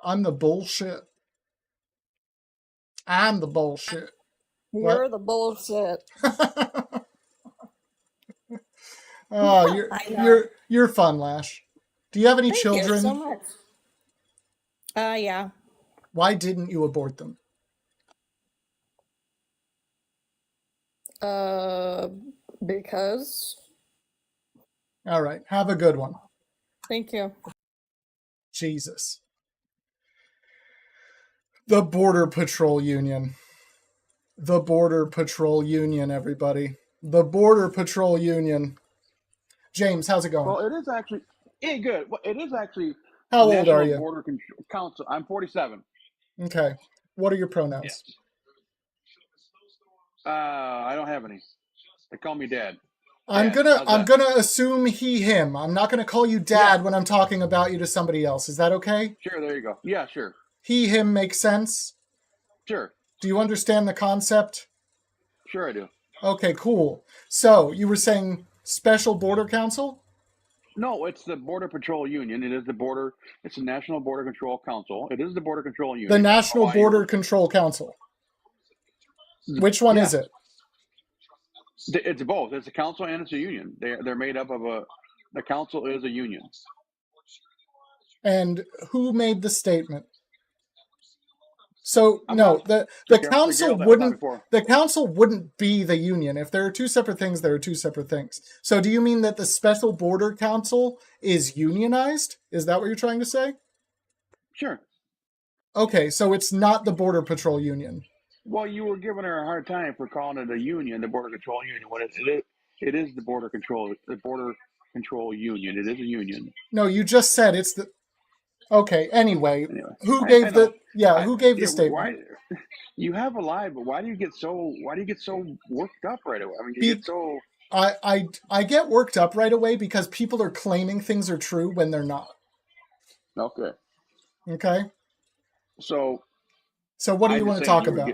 I'm the bullshit. I'm the bullshit. You're What? the bullshit. Oh, you're fun, Lash. Do you have any Thank children? you so much. Yeah. Why didn't you abort them? Because. All right. Have a good one. Thank you. Jesus. The Border Patrol Union. The Border Patrol Union, everybody. The Border Patrol Union. James, how's it going? Well, it is actually good. Well, it is actually. How old National are you? Border Council. I'm 47. Okay. What are your pronouns? Yes. I don't have any. They call me Dad. I'm gonna assume he, him. I'm not gonna call you Dad when I'm talking about you to somebody else. Is that okay? Sure, there you go. Yeah, sure. He, him makes sense? Sure. Do you understand the concept? Sure I do. Okay, cool. So, you were saying Special Border Council? No, it's the Border Patrol Union. It is it's the National Border Control Council. It is the Border Control Union. The National Border Control Council. Which one is it? It's both. It's a council and it's a union. They're made up of the council is a union. And who made the statement? So the council wouldn't be the union. If there are two separate things, there are two separate things. So do you mean that the Special Border Council is unionized? Is that what you're trying to say? Sure. Okay, so it's not the Border Patrol Union. Well, you were giving her a hard time for calling it a union, the Border Control Union. When it is the Border Control Union. It is a union. No, you just said it's the. Okay. Anyway, who gave the statement? Why, you have a lie, but why do you get so worked up right away? I mean, you get so. I get worked up right away because people are claiming things are true when they're not. Okay. Okay. So what do you want to talk about?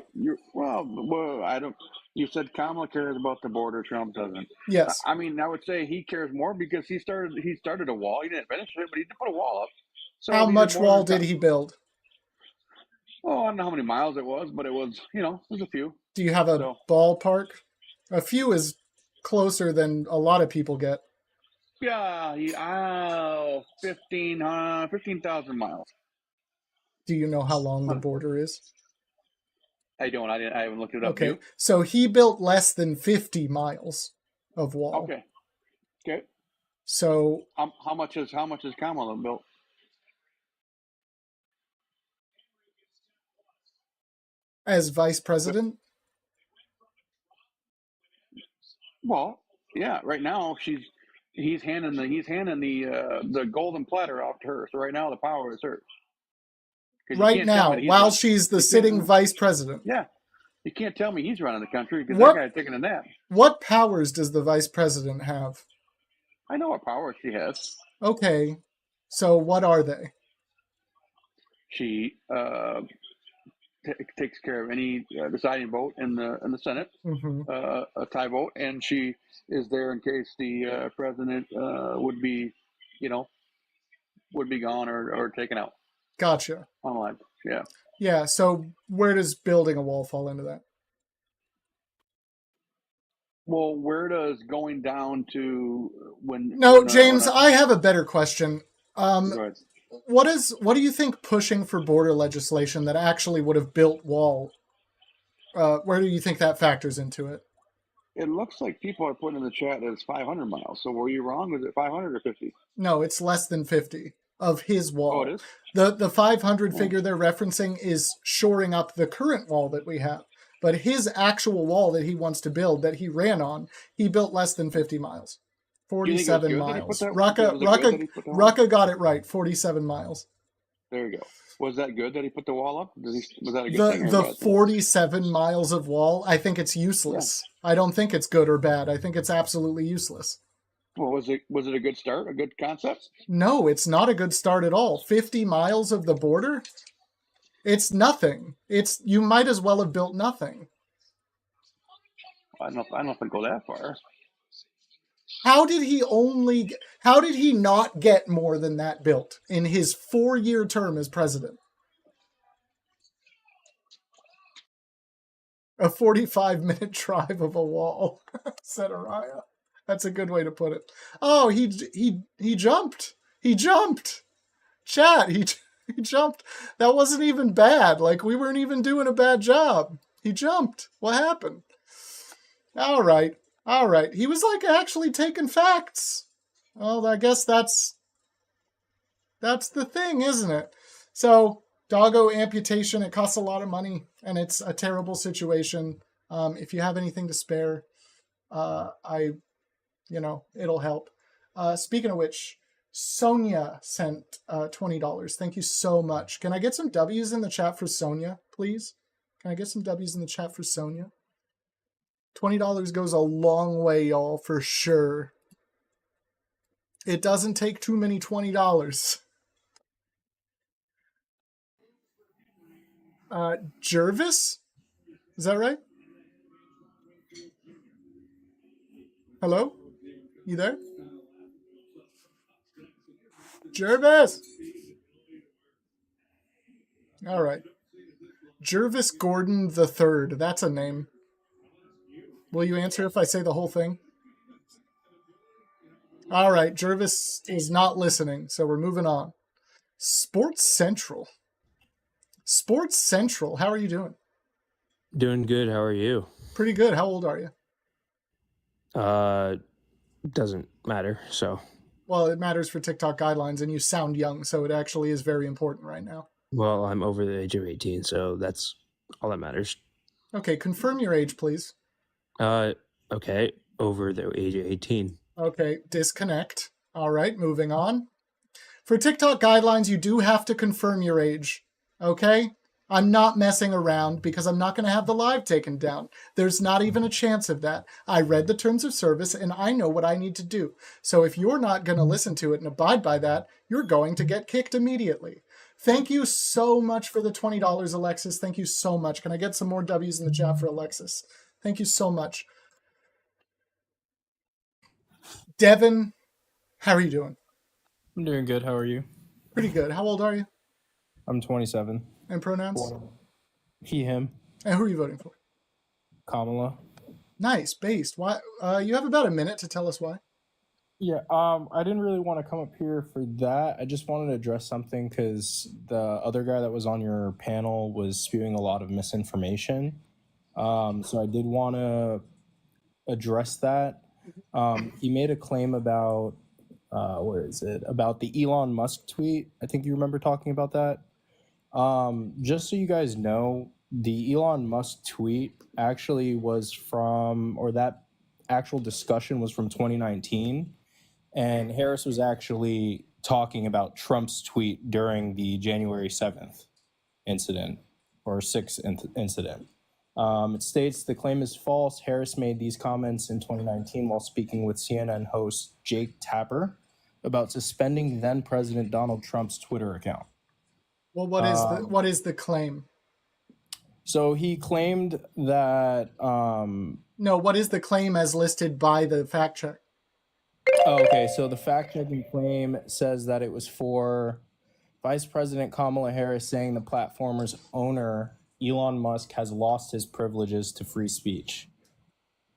Well, I don't. You said Kamala cares about the border. Trump doesn't. Yes. I mean, I would say he cares more because he started a wall. He didn't finish it, but he did put a wall up. So how much wall did he build? Oh, I don't know how many miles it was, but it was, it was a few. Do you have a ballpark? A few is closer than a lot of people get. Yeah, 15,000 miles. Do you know how long the border is? I don't. I haven't looked it up. Okay, You? so he built less than 50 miles of wall. Okay. Okay. So how much is Kamala built? As vice president? Well, yeah. Right now, he's handing the golden platter off to her. So right now, the power is hers. Right now, while she's the sitting vice president. Yeah, you can't tell me he's running the country because that guy's taking a nap. What powers does the vice president have? I know what powers she has. Okay, so what are they? She takes care of any deciding vote in the Senate, a tie vote, and she is there in case the president would be gone or taken out. Gotcha. Online, yeah. Yeah. So where does building a wall fall into that? Well, where does going down to when? No, James, I have a better question. What do you think pushing for border legislation that actually would have built wall? Where do you think that factors into it? It looks like people are putting in the chat that it's 500 miles. So were you wrong? Was it 500 or 50? No, it's less than 50 of his wall. Oh, it is? The 500 figure they're referencing is shoring up the current wall that we have. But his actual wall that he wants to build, that he ran on, he built less than 50 miles. 47 miles. Raka got it right. 47 miles. There you go. Was that good that he put the wall up? Was that a good thing? The 47 miles of wall, I think it's useless. Yeah. I don't think it's good or bad. I think it's absolutely useless. Well, was it a good start? A good concept? No, it's not a good start at all. 50 miles of the border? It's nothing. You might as well have built nothing. I don't know if I'd go that far. How did he not get more than that built in his 4-year term as president? A 45-minute drive of a wall, said Araya. That's a good way to put it. Oh, he jumped. He jumped. Chat, he jumped. That wasn't even bad. Like, we weren't even doing a bad job. He jumped. What happened? All right. He was like actually taking facts. Well, I guess that's the thing, isn't it? So, doggo amputation, it costs a lot of money, and it's a terrible situation. If you have anything to spare, it'll help. Speaking of which, Sonia sent $20. Thank you so much. Can I get some W's in the chat for Sonia, please? Can I get some W's in the chat for Sonia? $20 goes a long way, y'all, for sure. It doesn't take too many $20. Jervis? Is that right? Hello? You there? Jervis! All right. Jervis Gordon III. That's a name. Will you answer if I say the whole thing? All right. Jervis is not listening, so we're moving on. Sports Central. How are you doing? Doing good. How are you? Pretty good. How old are you? Doesn't matter, so. Well, it matters for TikTok guidelines, and you sound young, so it actually is very important right now. Well, I'm over the age of 18, so that's all that matters. Okay, confirm your age, please. Okay, over the age of 18. Okay, disconnect. All right, moving on. For TikTok guidelines, you do have to confirm your age. Okay? I'm not messing around because I'm not going to have the live taken down. There's not even a chance of that. I read the terms of service and I know what I need to do. So if you're not going to listen to it and abide by that, you're going to get kicked immediately. Thank you so much for the $20, Alexis. Thank you so much. Can I get some more W's in the chat for Alexis? Thank you so much. Devin, how are you doing? I'm doing good. How are you? Pretty good. How old are you? I'm 27. And pronouns? He, him. And who are you voting for? Kamala. Nice, based. Why? You have about a minute to tell us why. Yeah, I didn't really want to come up here for that. I just wanted to address something because the other guy that was on your panel was spewing a lot of misinformation. So I did want to address that. He made a claim about, where is it? About the Elon Musk tweet. I think you remember talking about that. Just so you guys know, the Elon Musk tweet actually was from, or that actual discussion was from 2019. And Harris was actually talking about Trump's tweet during the January 7th incident or 6th incident. It states the claim is false. Harris made these comments in 2019 while speaking with CNN host Jake Tapper about suspending then President Donald Trump's Twitter account. Well, what is the claim? So he claimed that. No, what is the claim as listed by the fact check? Oh, okay, so the fact-checking claim says that it was for Vice President Kamala Harris saying the platform's owner, Elon Musk, has lost his privileges to free speech.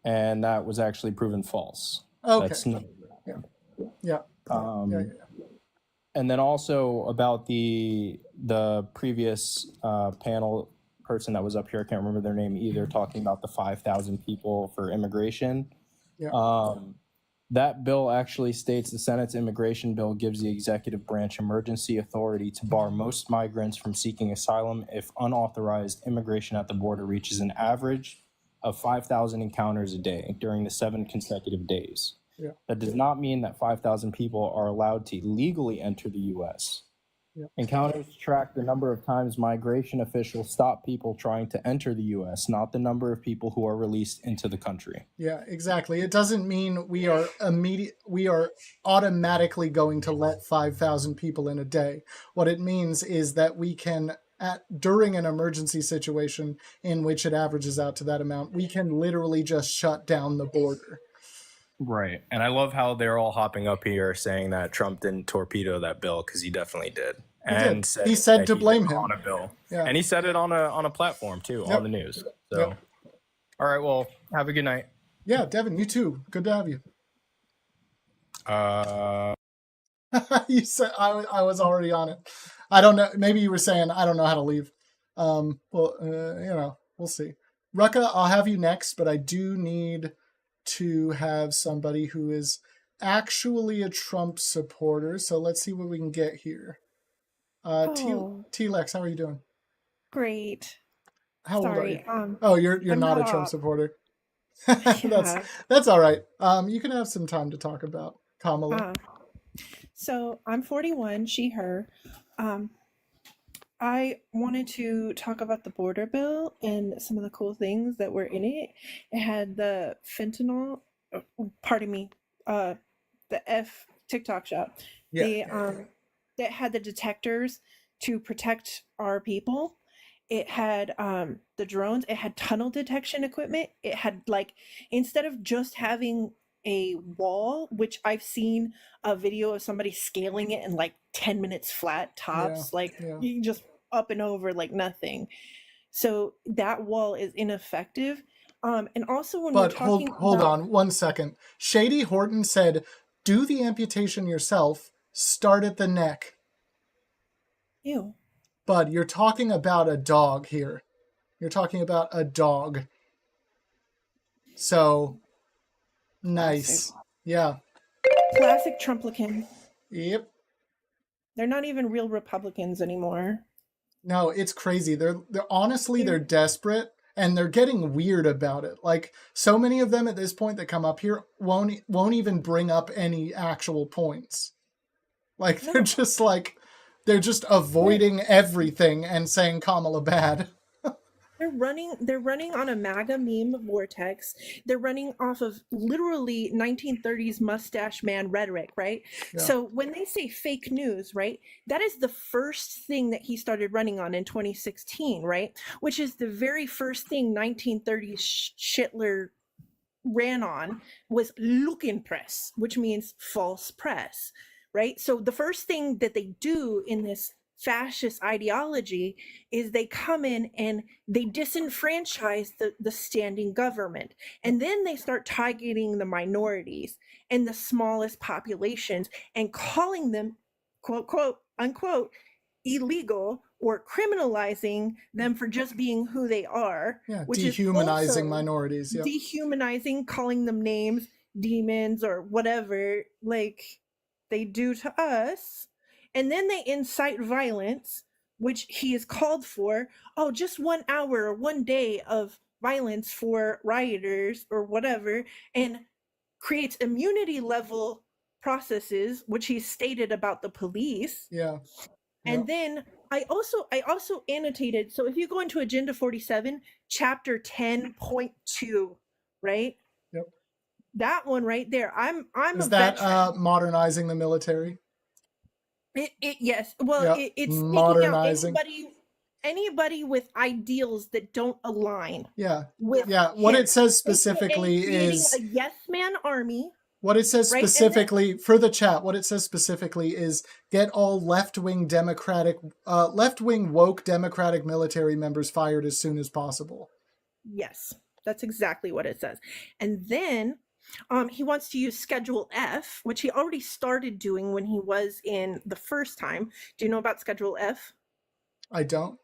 And that was actually proven false. Okay. That's Yeah. And then also about the previous panel person that was up here, I can't remember their name either, talking about the 5,000 people for immigration. Yeah. That bill actually states the Senate's immigration bill gives the executive branch emergency authority to bar most migrants from seeking asylum if unauthorized immigration at the border reaches an average of 5,000 encounters a day during the 7 consecutive days. Yeah. That does not mean that 5,000 people are allowed to legally enter the U.S. Yeah. Encounters track the number of times migration officials stop people trying to enter the U.S., not the number of people who are released into the country. Yeah, exactly. It doesn't mean we are automatically going to let 5,000 people in a day. What it means is that we can, during an emergency situation in which it averages out to that amount, we can literally just shut down the border. Right. And I love how they're all hopping up here saying that Trump didn't torpedo that bill, because he definitely did. He said to blame him on a bill. Yeah. And he said it on a platform too, on the news. So, all right. Well, have a good night. Yeah, Devin, you too. Good to have you. You said I was already on it. I don't know. Maybe you were saying I don't know how to leave. Well, we'll see. Rucka, I'll have you next, but I do need to have somebody who is actually a Trump supporter. So let's see what we can get here. T-Lex, how are you doing? Great. How Sorry, old are you? Oh, you're not a Trump supporter. That's all right. You can have some time to talk about Kamala. So I'm 41, she, her. I wanted to talk about the border bill and some of the cool things that were in it. It had the fentanyl, the TikTok shop. Yeah. That had the detectors to protect our people. It had the drones. It had tunnel detection equipment. It had, like, instead of just having a wall, which I've seen a video of somebody scaling it in like 10 minutes flat tops, you just up and over like nothing. So that wall is ineffective. And also when we're talking hold on 1 second. Shady Horton said, do the amputation yourself, start at the neck. Ew. Bud, you're talking about a dog here. You're talking about a dog. So, nice. Yeah. Classic Trumplican. Yep. They're not even real Republicans anymore. No, it's crazy. They're honestly, they're desperate, and they're getting weird about it. Like, so many of them at this point that come up here won't even bring up any actual points. Like, they're just avoiding everything and saying Kamala bad. They're running on a MAGA meme vortex. They're running off of literally 1930s mustache man rhetoric, right? Yeah. So when they say fake news, right, that is the first thing that he started running on in 2016, right? Which is the very first thing 1930s Schittler ran on was Lügenpresse, which means false press, right? So the first thing that they do in this fascist ideology is they come in and they disenfranchise the standing government, and then they start targeting the minorities and the smallest populations and calling them, quote, quote, unquote, illegal, or criminalizing them for just being who they are, which dehumanizing is minorities. Yep. Dehumanizing, calling them names, demons, or whatever, like they do to us. And then they incite violence, which he is called for. Oh, just 1 hour or 1 day of violence for rioters or whatever, and creates immunity level processes, which he stated about the police. Yeah. And then I also annotated, so if you go into Agenda 47, chapter 10.2, right? Yep. That one right there. I'm Is a that veteran. modernizing the military? Yes. Well, it's modernizing. taking out anybody with ideals that don't align. Yeah. With What him. it says specifically is a yes man army. What it says right? specifically for the chat, what it says specifically is get all left-wing woke Democratic military members fired as soon as possible. Yes, that's exactly what it says. And then he wants to use Schedule F, which he already started doing when he was in the first time. Do you know about Schedule F? I don't.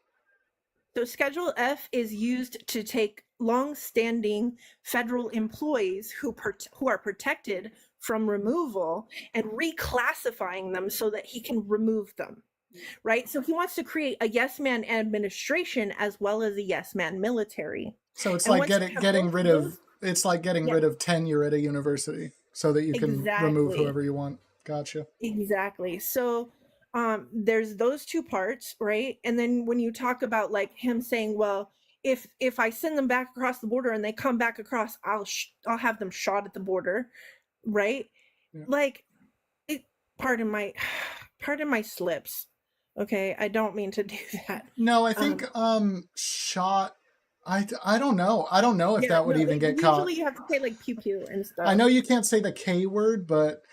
So Schedule F is used to take long-standing federal employees who are protected from removal and reclassifying them so that he can remove them, right? So he wants to create a yes man administration as well as a yes man military. So it's like getting rid of tenure at a university so that you can remove whoever you want. Gotcha. Exactly. So there's those two parts, right? And then when you talk about like him saying, well, if I send them back across the border and they come back across, I'll have them shot at the border, right? Yeah. Like, pardon my slips. Okay, I don't mean to do that. No, I think shot. I don't know. I don't know if that would even get caught. Usually you have to say like pew pew and stuff. I know you can't say the K word, but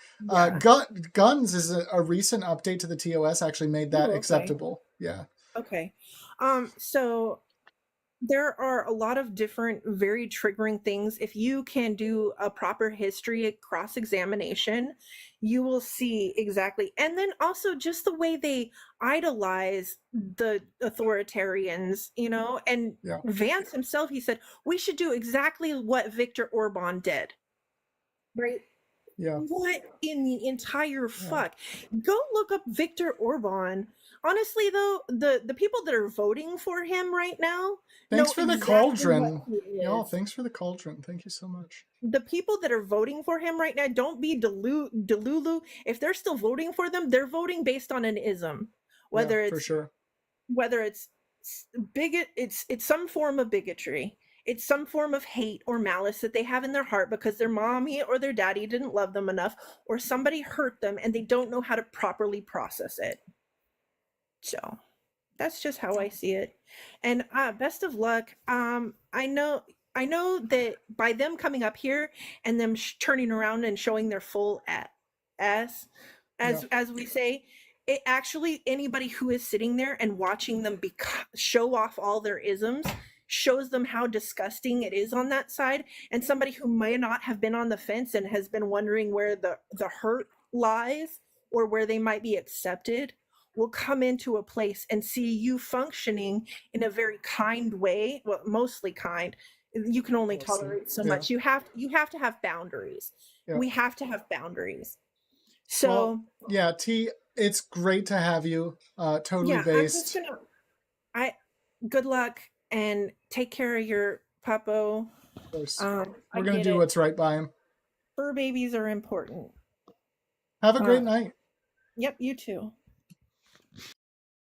guns is a recent update to the TOS actually made that acceptable. Yeah. Okay. So there are a lot of different very triggering things. If you can do a proper history cross-examination, you will see exactly. And then also just the way they idolize the authoritarians, and Vance himself, he said, we should do exactly what Viktor Orban did. Right? Yeah. What in the entire fuck? Go look up Viktor Orban. Honestly, though, the people that are voting for him right now. Thanks for the cauldron. No, thanks for the cauldron. Thank you so much. The people that are voting for him right now, don't be delulu. If they're still voting for them, they're voting based on an ism. Whether it's for sure. Whether it's bigot, it's some form of bigotry. It's some form of hate or malice that they have in their heart because their mommy or their daddy didn't love them enough, or somebody hurt them and they don't know how to properly process it. So that's just how I see it. And best of luck. I know that by them coming up here and them turning around and showing their full ass, as we say, it actually, anybody who is sitting there and watching them show off all their isms shows them how disgusting it is on that side. And somebody who may not have been on the fence and has been wondering where the hurt lies or where they might be accepted will come into a place and see you functioning in a very kind way. Well, mostly kind. You can only tolerate so much. You have to have boundaries. Yeah. We have to have boundaries. So T, it's great to have you. Totally based. Good luck and take care of your puppo. Of course. We're gonna do what's right by him. Fur babies are important. Have a great night. Yep, you too.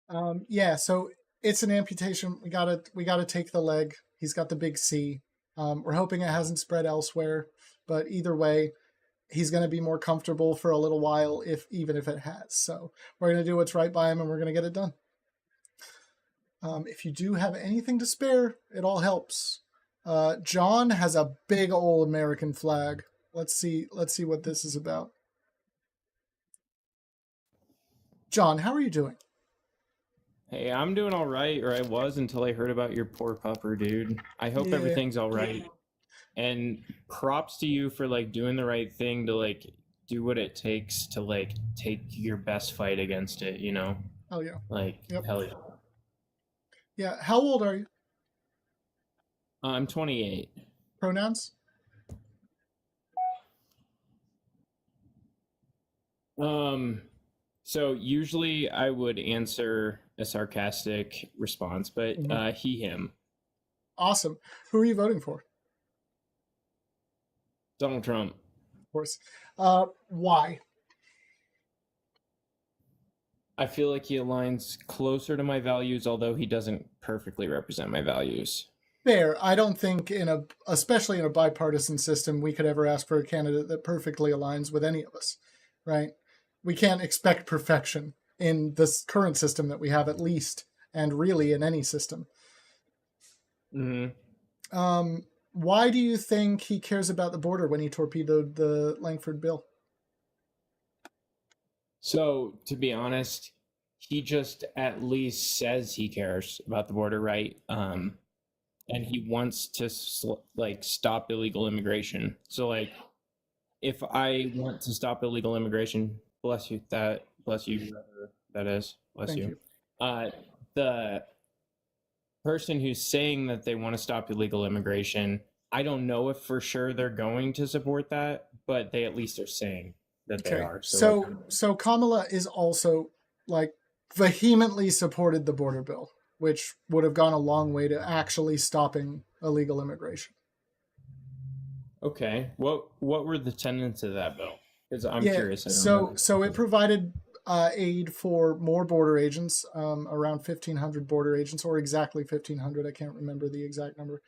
So it's an amputation. We gotta take the leg. He's got the big C. We're hoping it hasn't spread elsewhere, but either way, he's going to be more comfortable for a little while, even if it has. So we're going to do what's right by him, and we're going to get it done. If you do have anything to spare, it all helps. John has a big old American flag. Let's see what this is about. John, how are you doing? Hey, I'm doing all right, or I was until I heard about your poor pupper, dude. I hope everything's all right. And props to you for like doing the right thing to like do what it takes to like take your best fight against it, you know? Oh yeah. Like, hell yeah. Yeah. How old are you? I'm 28. Pronouns? So usually I would answer a sarcastic response, but he, him. Awesome. Who are you voting for? Donald Trump. Of course. Why? I feel like he aligns closer to my values, although he doesn't perfectly represent my values. Fair. I don't think especially in a bipartisan system, we could ever ask for a candidate that perfectly aligns with any of us, right? We can't expect perfection in this current system that we have, at least, and really in any system. Why do you think he cares about the border when he torpedoed the Langford bill? So, to be honest, he just at least says he cares about the border, right? And he wants to like stop illegal immigration. So, like, if I want to stop illegal immigration, bless you, whoever that is, bless Thank you. The person who's saying that they want to stop illegal immigration, I don't know if for sure they're going to support that, but they at least are saying that they are. So Kamala is also like vehemently supported the border bill, which would have gone a long way to actually stopping illegal immigration. Okay, what were the tenets of that bill? Because I'm curious. So it provided aid for more border agents, around 1,500 border agents, or exactly 1,500. I can't remember the exact number.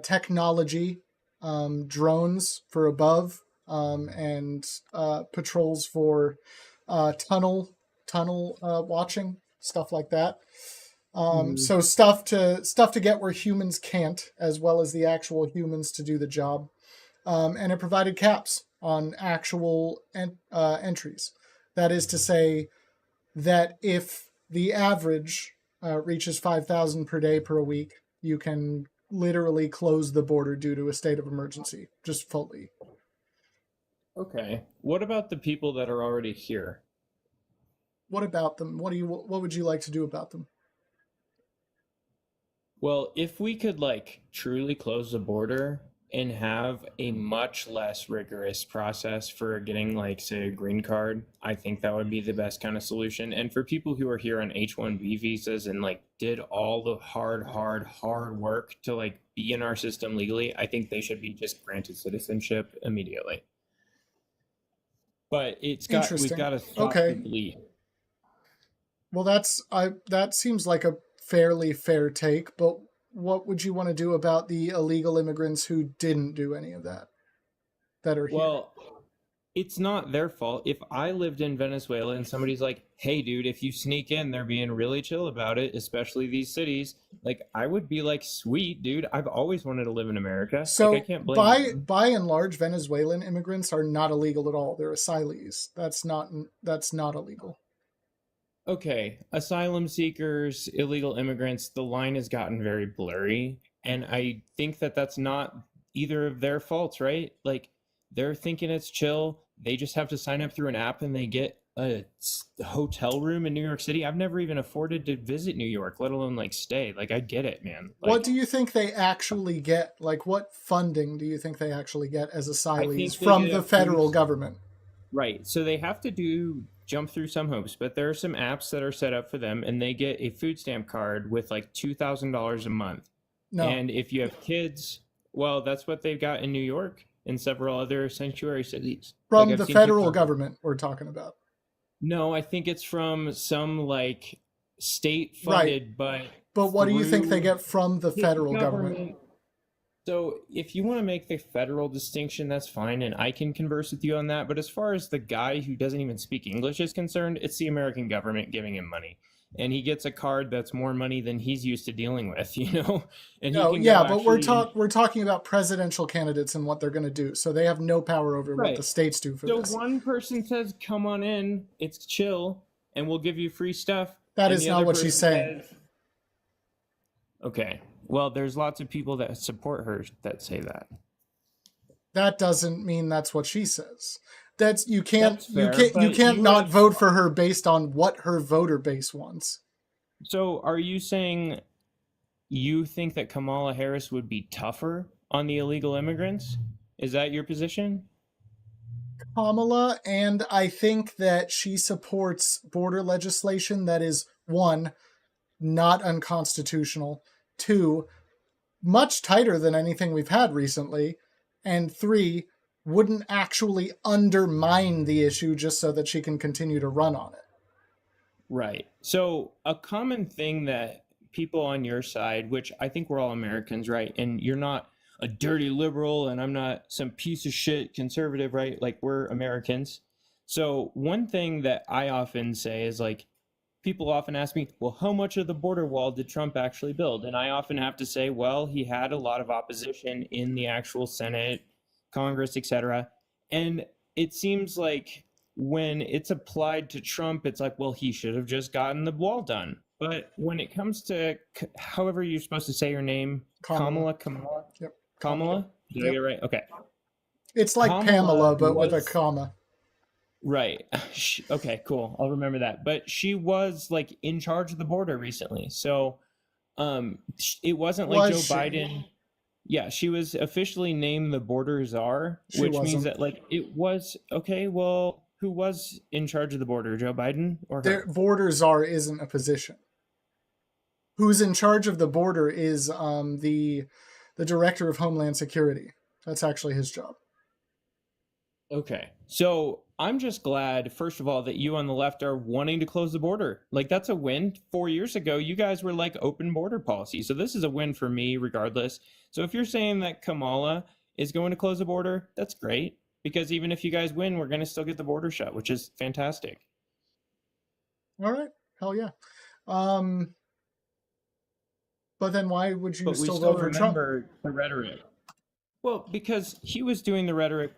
Technology, drones for above, and patrols for tunnel watching, stuff like that. So stuff to get where humans can't, as well as the actual humans to do the job. And it provided caps on actual entries. That is to say that if the average reaches 5,000 per day per week, you can literally close the border due to a state of emergency, just fully. Okay. What about the people that are already here? What about them? What would you like to do about them? Well, if we could like truly close the border and have a much less rigorous process for getting like say a green card, I think that would be the best kind of solution. And for people who are here on H-1B visas and like did all the hard work to like be in our system legally, I think they should be just granted citizenship immediately. But we've got to stop the bleed. Well, that seems like a fairly fair take, but what would you want to do about the illegal immigrants who didn't do any of that are here? Well, it's not their fault. If I lived in Venezuela and somebody's like, hey, dude, if you sneak in, they're being really chill about it, especially these cities, like I would be like, sweet, dude, I've always wanted to live in America. So like, I can't blame you. by and large, Venezuelan immigrants are not illegal at all. They're asylees. That's not illegal. Okay, asylum seekers, illegal immigrants, the line has gotten very blurry. And I think that that's not either of their faults, right? Like, they're thinking it's chill. They just have to sign up through an app and they get a hotel room in New York City. I've never even afforded to visit New York, let alone like stay. Like, I get it, man. Like, what do you think they actually get? Like, what funding do you think they actually get as asylees from the federal government? Right. So they have to jump through some hoops, but there are some apps that are set up for them and they get a food stamp card with like $2,000 a month. No. And if you have kids, well, that's what they've got in New York and several other sanctuary cities. From the federal government we're talking about. No, I think it's from some like state funded, right. But what do you think they get from the federal government? So if you want to make the federal distinction, that's fine, and I can converse with you on that. But as far as the guy who doesn't even speak English is concerned, it's the American government giving him money. And he gets a card that's more money than he's used to dealing with, you know? And but we're talking about presidential candidates and what they're going to do. So they have no power over what the states do for this. So one person says, come on in, it's chill, and we'll give you free stuff. That is not what she's saying. Okay. Well, there's lots of people that support her that say that. That doesn't mean that's what she says. You can't you not vote for her based on what her voter base wants. So are you saying you think that Kamala Harris would be tougher on the illegal immigrants? Is that your position? Kamala, and I think that she supports border legislation that is, 1, not unconstitutional, 2, much tighter than anything we've had recently, and 3, wouldn't actually undermine the issue just so that she can continue to run on it. Right. So a common thing that people on your side, which I think we're all Americans, right? And you're not a dirty liberal and I'm not some piece of shit conservative, right? Like, we're Americans. So one thing that I often say is, like, people often ask me, well, how much of the border wall did Trump actually build? And I often have to say, well, he had a lot of opposition in the actual Senate, Congress, etc. And it seems like when it's applied to Trump, it's like, well, he should have just gotten the wall done. But when it comes to, however you're supposed to say your name, Kamala? Yep. Kamala? Did I get it right? Okay. It's like Pamela, but with a comma. Right. Okay, cool. I'll remember that. But she was, like, in charge of the border recently. So it wasn't like Joe Biden. Yeah, she was officially named the border czar, which means that, like, it was okay. Well, who was in charge of the border? Joe Biden or her? Border czar isn't a position. Who's in charge of the border is the director of Homeland Security. That's actually his job. Okay. So I'm just glad, first of all, that you on the left are wanting to close the border. Like, that's a win. 4 years ago, you guys were like open border policy. So this is a win for me regardless. So if you're saying that Kamala is going to close the border, that's great. Because even if you guys win, we're going to still get the border shut, which is fantastic. All right. Hell yeah. But then why would you still vote for Trump? The rhetoric. Well, because he was doing the rhetoric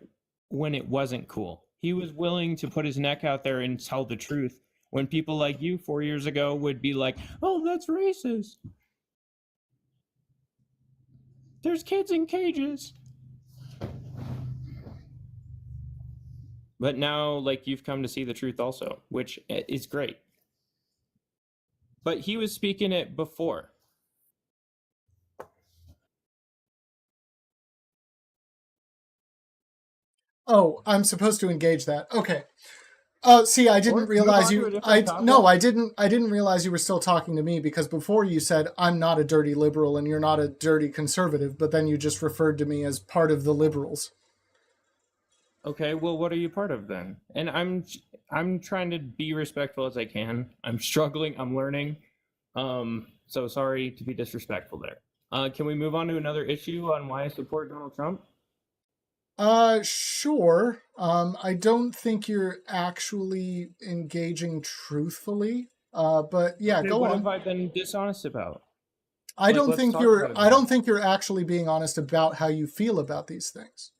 when it wasn't cool. He was willing to put his neck out there and tell the truth when people like you 4 years ago would be like, oh, that's racist. There's kids in cages. But now, like, you've come to see the truth also, which is great. But he was speaking it before. Oh, I'm supposed to engage that. Okay. See, I didn't realize you. I didn't realize you were still talking to me, because before you said I'm not a dirty liberal and you're not a dirty conservative, but then you just referred to me as part of the liberals. Okay, well, what are you part of then? And I'm trying to be respectful as I can. I'm struggling. I'm learning. So sorry to be disrespectful there. Can we move on to another issue on why I support Donald Trump? Sure. I don't think you're actually engaging truthfully. But yeah, go on. What have I been dishonest about? I don't think you're actually being honest about how you feel about these things.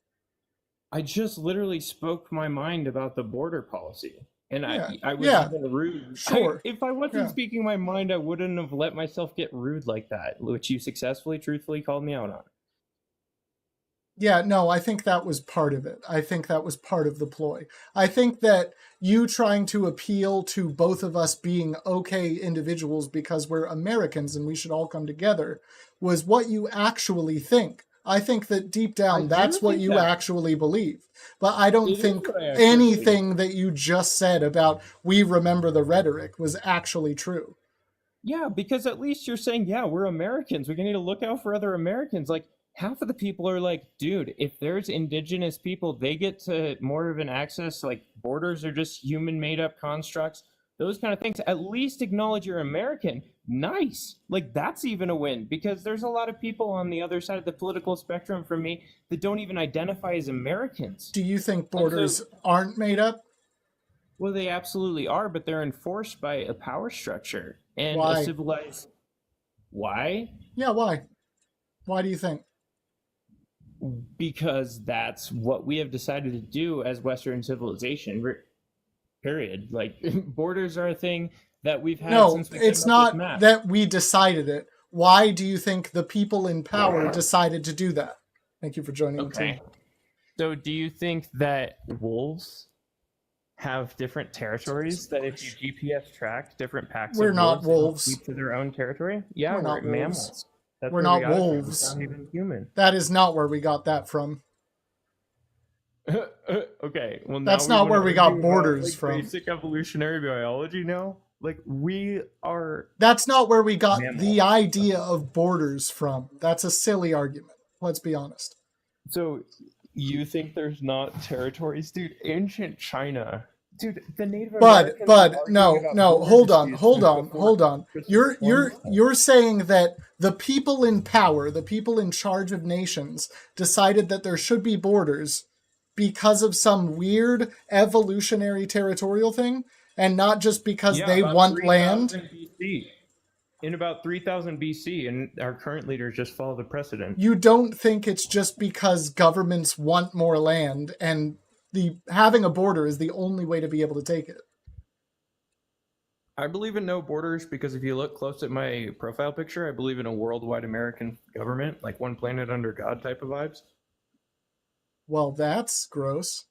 I just literally spoke my mind about the border policy. And I was even rude. Sure. If I wasn't speaking my mind, I wouldn't have let myself get rude like that, which you successfully, truthfully called me out on. Yeah, no, I think that was part of it. I think that was part of the ploy. I think that you trying to appeal to both of us being okay individuals because we're Americans and we should all come together was what you actually think. I think that deep down, that's what you actually believe. But I don't think anything that you just said about we remember the rhetoric was actually true. Yeah, because at least you're saying, yeah, we're Americans. We need to look out for other Americans. Like, half of the people are like, dude, if there's indigenous people, they get to more of an access. Like, borders are just human made up constructs. Those kind of things. At least acknowledge you're American. Nice. Like, that's even a win, because there's a lot of people on the other side of the political spectrum from me that don't even identify as Americans. Do you think borders aren't made up? Well, they absolutely are, but they're enforced by a power structure and a civilized. Why? Yeah, why? Why do you think? Because that's what we have decided to do as Western civilization. Period. Like, borders are a thing. that we've had No, since we it's came up with not maps. that we decided it. Why do you think the people in power decided to do that? Thank you for joining the team. So do you think that wolves have different territories, that if you GPS track different packs We're of not wolves, wolves. each to their own territory? Yeah, We're not mammals. wolves. That's We're where we not got it from. wolves. It's not even human. That is not where we got that from. Okay, well now That's not where we got borders from. Basic evolutionary biology now? Like, we are... That's not where we got mammals. the idea of borders from. That's a silly argument. Let's be honest. So, you think there's not territories? Dude, ancient China... Dude, the Native Americans... Bud, no, hold on. You're saying that the people in power, the people in charge of nations, decided that there should be borders because of some weird evolutionary territorial thing, and not just because they want land? BC. In about 3000 BC, and our current leaders just follow the precedent. You don't think it's just because governments want more land and having a border is the only way to be able to take it? I believe in no borders because if you look close at my profile picture, I believe in a worldwide American government, like one planet under God type of vibes. Well, that's gross.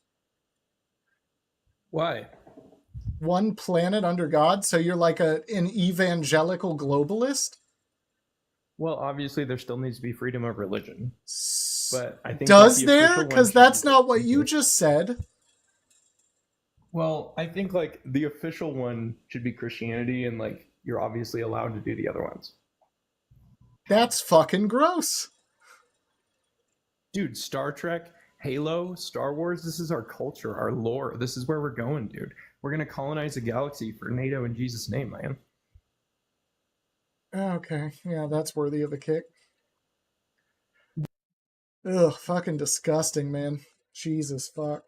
Why? One planet under God? So you're like an evangelical globalist? Well, obviously there still needs to be freedom of religion. But I think does there? Because that's not what you just said. Well, I think like the official one should be Christianity, and like you're obviously allowed to do the other ones. That's fucking gross. Dude, Star Trek, Halo, Star Wars, this is our culture, our lore. This is where we're going, dude. We're going to colonize a galaxy for NATO in Jesus' name, man. Okay, yeah, that's worthy of a kick. Ugh, fucking disgusting, man. Jesus fuck.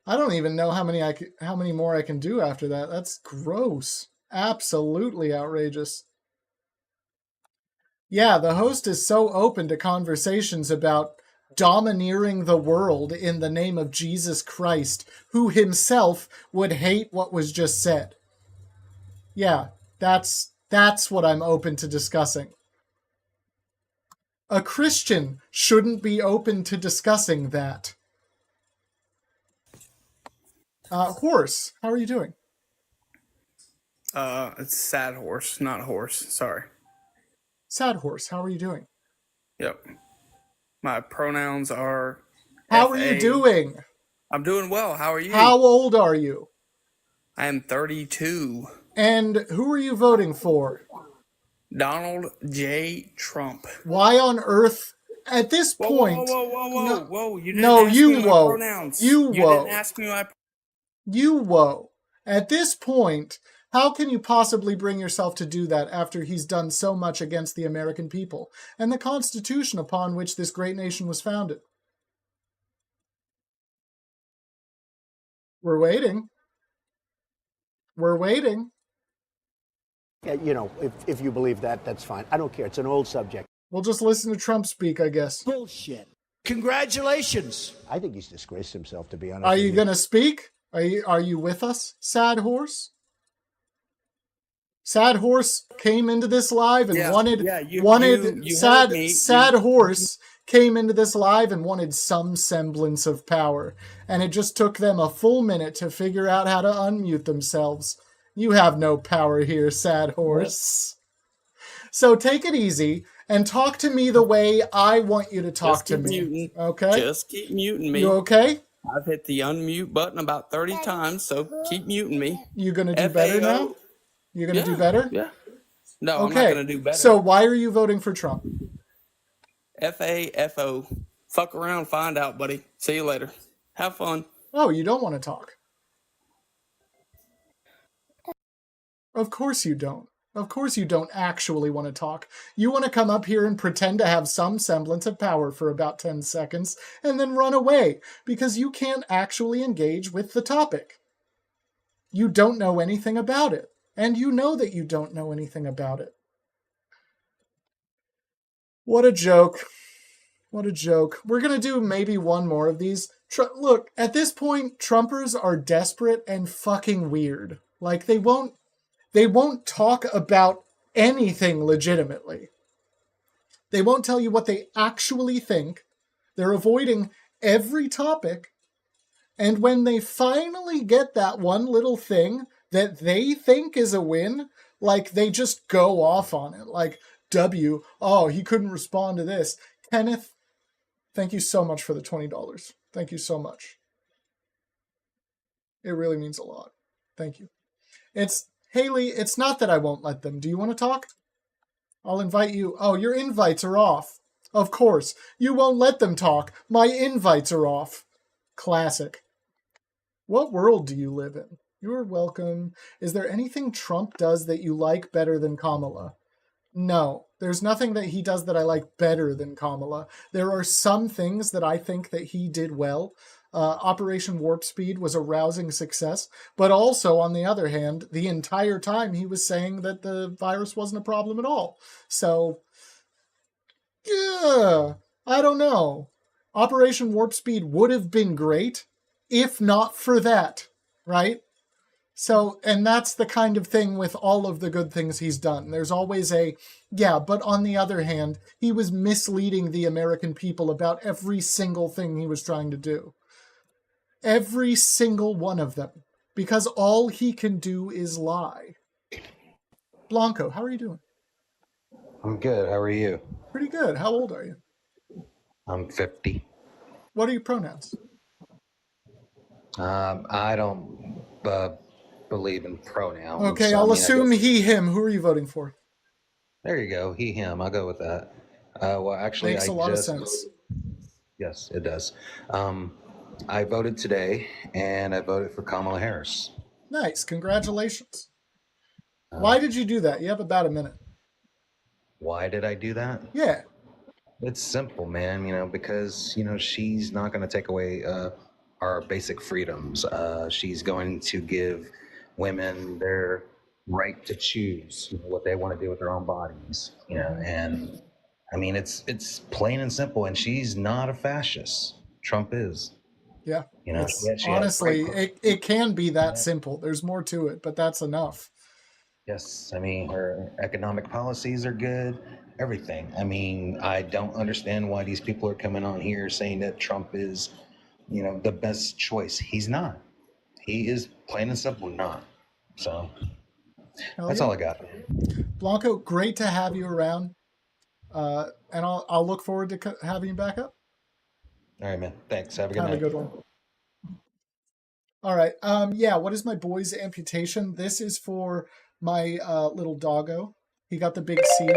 I don't even know how many more I can do after that. That's gross. Absolutely outrageous. Yeah, the host is so open to conversations about domineering the world in the name of Jesus Christ, who himself would hate what was just said. Yeah, that's what I'm open to discussing. A Christian shouldn't be open to discussing that. Horse, how are you doing? It's Sad Horse, not Horse. Sorry. Sad Horse, how are you doing? Yep. My pronouns are... How are you doing? I'm doing well. How are you? How old are you? I am 32. And who are you voting for? Donald J. Trump. Why on earth... At this point... Whoa. You didn't ask me my pronouns. You didn't ask me my... At this point, how can you possibly bring yourself to do that after he's done so much against the American people and the Constitution upon which this great nation was founded? We're waiting. Yeah, you know, if you believe that, that's fine. I don't care. It's an old subject. We'll just listen to Trump speak, I guess. Bullshit. Congratulations. I think he's disgraced himself, to be honest. Are you going to speak? Are you with us, Sad Horse? Sad Horse came into this live and Sad Horse came into this live and wanted some semblance of power. And it just took them a full minute to figure out how to unmute themselves. You have no power here, Sad Horse. So take it easy and talk to me the way I want you to talk to me. Muting. Okay? Just keep muting me. You okay? I've hit the unmute button about 30 times, so keep muting me. You gonna do better now? You're gonna do better? Yeah. No, Okay. I'm not gonna do better. So why are you voting for Trump? FAFO. Fuck around, find out, buddy. See you later. Have fun. Oh, you don't want to talk. Of course you don't. Of course you don't actually want to talk. You want to come up here and pretend to have some semblance of power for about 10 seconds and then run away because you can't actually engage with the topic. You don't know anything about it. And you know that you don't know anything about it. What a joke. What a joke. We're going to do maybe one more of these. Look, at this point, Trumpers are desperate and fucking weird. Like they won't talk about anything legitimately. They won't tell you what they actually think. They're avoiding every topic. And when they finally get that one little thing that they think is a win, like they just go off on it. Like, he couldn't respond to this. Kenneth, thank you so much for the $20. Thank you so much. It really means a lot. Thank you. Haley, it's not that I won't let them. Do you want to talk? I'll invite you. Oh, your invites are off. Of course. You won't let them talk. My invites are off. Classic. What world do you live in? You're welcome. Is there anything Trump does that you like better than Kamala? No, there's nothing that he does that I like better than Kamala. There are some things that I think that he did well. Operation Warp Speed was a rousing success, but also, on the other hand, the entire time he was saying that the virus wasn't a problem at all. So, yeah, I don't know. Operation Warp Speed would have been great if not for that, right? So, and that's the kind of thing with all of the good things he's done. There's always but on the other hand, he was misleading the American people about every single thing he was trying to do. Every single one of them. Because all he can do is lie. Blanco, how are you doing? I'm good. How are you? Pretty good. How old are you? I'm 50. What are your pronouns? I don't believe in pronouns. Okay, I'll assume he, him. Who are you voting for? There you go. He, him. I'll go with that. Well, actually, makes a lot of sense. Yes, it does. I voted today, and I voted for Kamala Harris. Nice. Congratulations. Why did you do that? You have about a minute. Why did I do that? Yeah. It's simple, man, because, she's not going to take away our basic freedoms. She's going to give women their right to choose what they want to do with their own bodies, and I mean, it's plain and simple. And she's not a fascist. Trump is. Yeah. Honestly, it can be that simple. There's more to it, but that's enough. Yes. I mean, her economic policies are good. Everything. I mean, I don't understand why these people are coming on here saying that Trump is, the best choice. He's not. He is plain and simple not. So that's all I got. Blanco, great to have you around. And I'll look forward to having you back up. All right, man. Thanks. Have a good night. Have a good one. All right. What is my boy's amputation? This is for my little doggo. He got the big C.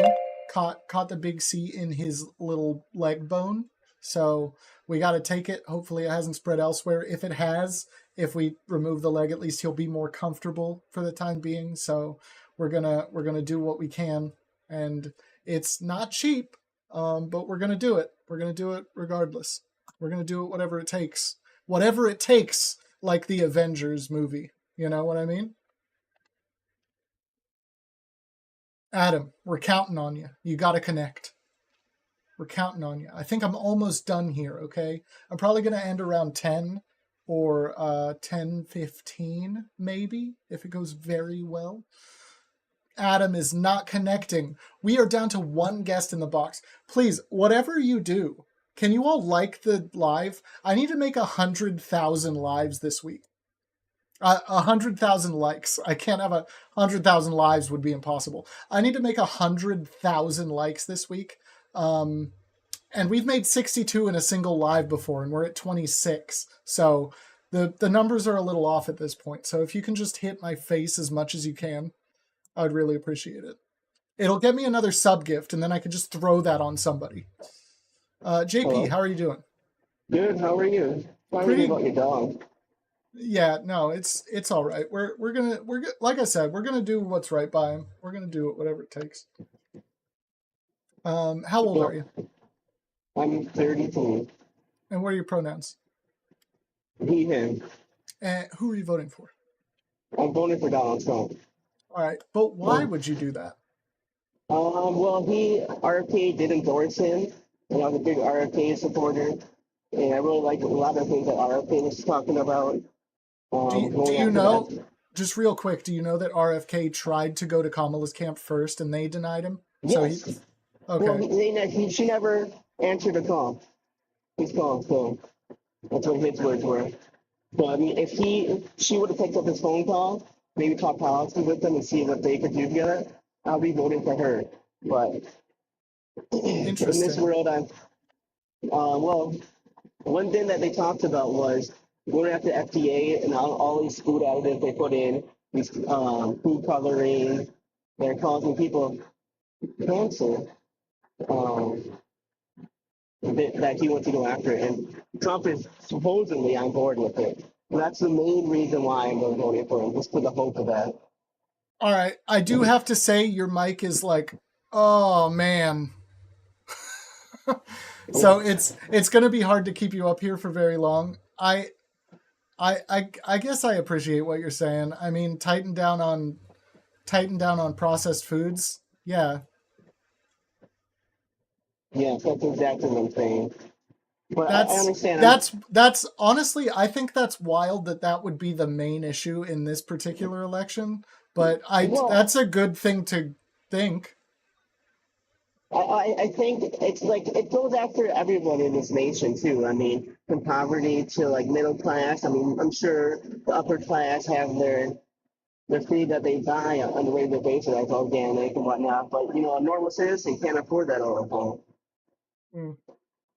Caught the big C in his little leg bone. So we got to take it. Hopefully it hasn't spread elsewhere. If it has, if we remove the leg, at least he'll be more comfortable for the time being. So we're gonna do what we can, and it's not cheap, but we're gonna do it. We're gonna do it regardless. We're gonna do it whatever it takes. Whatever it takes, like the Avengers movie. You know what I mean? Adam, we're counting on you. You got to connect. We're counting on you. I think I'm almost done here, okay? I'm probably going to end around 10 or 10:15, maybe, if it goes very well. Adam is not connecting. We are down to one guest in the box. Please, whatever you do, can you all like the live? I need to make 100,000 lives this week. 100,000 likes. I can't have 100,000 lives, would be impossible. I need to make 100,000 likes this week. And we've made 62 in a single live before, and we're at 26. So the numbers are a little off at this point. So if you can just hit my face as much as you can, I would really appreciate it. It'll get me another sub gift, and then I can just throw that on somebody. JP, hello. How are you doing? Good. How are you? Sorry about your dog. Yeah, no, it's all right. We're gonna like I said, we're gonna do what's right by him. We're gonna do it whatever it takes. How old are you? I'm 32. And what are your pronouns? He, him. And who are you voting for? I'm voting for Donald Trump. All right, but why would you do that? Well, RFK did endorse him, and I was a big RFK supporter, and I really liked a lot of things that RFK was talking about. Do you know? just real quick, do you know that RFK tried to go to Kamala's camp first and they denied him? Yes. So Well, she never answered a call. His call, so that's what his words were. So I mean, if she would have picked up his phone call, maybe talk policy with them and see what they could do together, I'll be voting for her. But in this world, well, one thing that they talked about was going after FDA and all these food additives they put in, these food coloring, they're causing people cancer. That he wants to go after, and Trump is supposedly on board with it. And that's the main reason why I'm voting for him, just for the hope of that. All right, I do have to say your mic is like, oh man. So it's going to be hard to keep you up here for very long. I guess I appreciate what you're saying. I mean, tighten down on processed foods. Yeah. Yes, that's exactly what I'm saying. But I understand. That's honestly, I think that's wild that would be the main issue in this particular election. But that's a good thing to think. I think it's like it goes after everyone in this nation too. I mean, from poverty to like middle class. I mean, I'm sure the upper class have their food that they buy on a regular basis, like organic and whatnot. But you know, a normal citizen can't afford that all the time.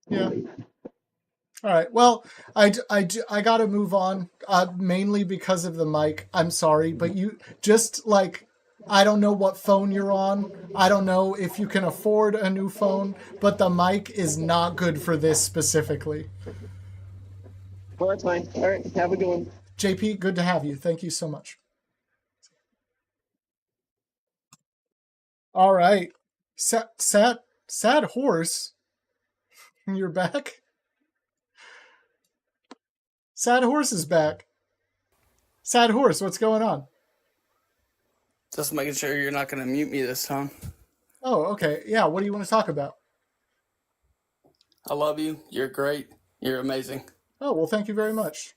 Yeah. All right. Well, I got to move on, mainly because of the mic. I'm sorry, but you just like, I don't know what phone you're on. I don't know if you can afford a new phone, but the mic is not good for this specifically. Well, that's fine. All right. Have a good one. JP, good to have you. Thank you so much. All right. Sad horse. You're back? Sad horse is back. Sad horse, what's going on? Just making sure you're not going to mute me this time. Oh, okay. Yeah, what do you want to talk about? I love you. You're great. You're amazing. Oh, well, thank you very much.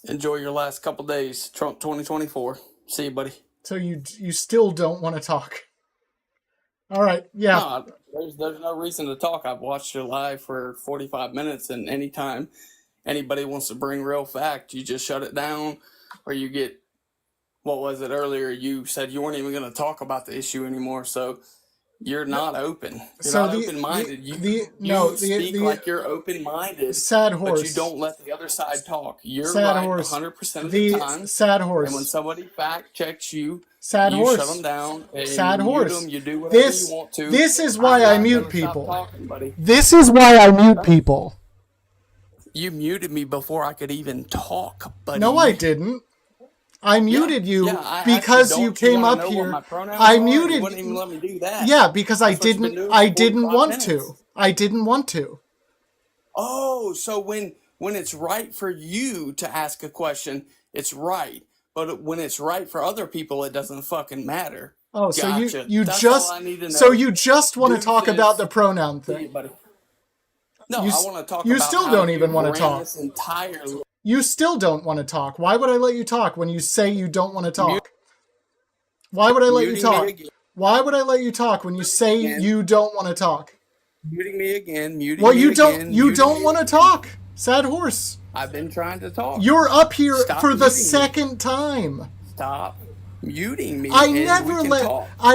Enjoy your last couple days. Trump 2024. See you, buddy. So you still don't want to talk? All right. Yeah. No, there's no reason to talk. I've watched your live for 45 minutes, and anytime anybody wants to bring real fact, you just shut it down, or you get, what was it earlier? You said you weren't even going to talk about the issue anymore, so you're not open. You're not open-minded. You speak like you're open-minded, Sad horse. But you don't let the other side talk. You're sad right horse. 100% of the time. Sad horse. And when somebody fact checks you, sad you horse. shut them down. And sad you horse. Mute them, you do whatever you want to. This is why I mute people. Talking, this is why I mute people. You muted me before I could even talk, buddy. No, I didn't. I muted you because you came up here. I muted. You wouldn't even let me do that. Yeah, because I didn't want to. I didn't want to. Oh, so when it's right for you to ask a question, it's right. But when it's right for other people, it doesn't fucking matter. Oh, so gotcha. you That's just all I need to know. So you just want to talk about the pronoun thing. See you, buddy. No, I want to talk. You about still how don't even want to talk. This entire. You still don't want to talk. Why would I let you talk when you say you don't want to talk? Why would I let you talk? Why would I let you talk when you say you don't want to talk? Muting me again. Muting well, me you don't. Again, you don't want to talk. Sad horse. I've been trying to talk. You're up here for the second time. Stop muting me. I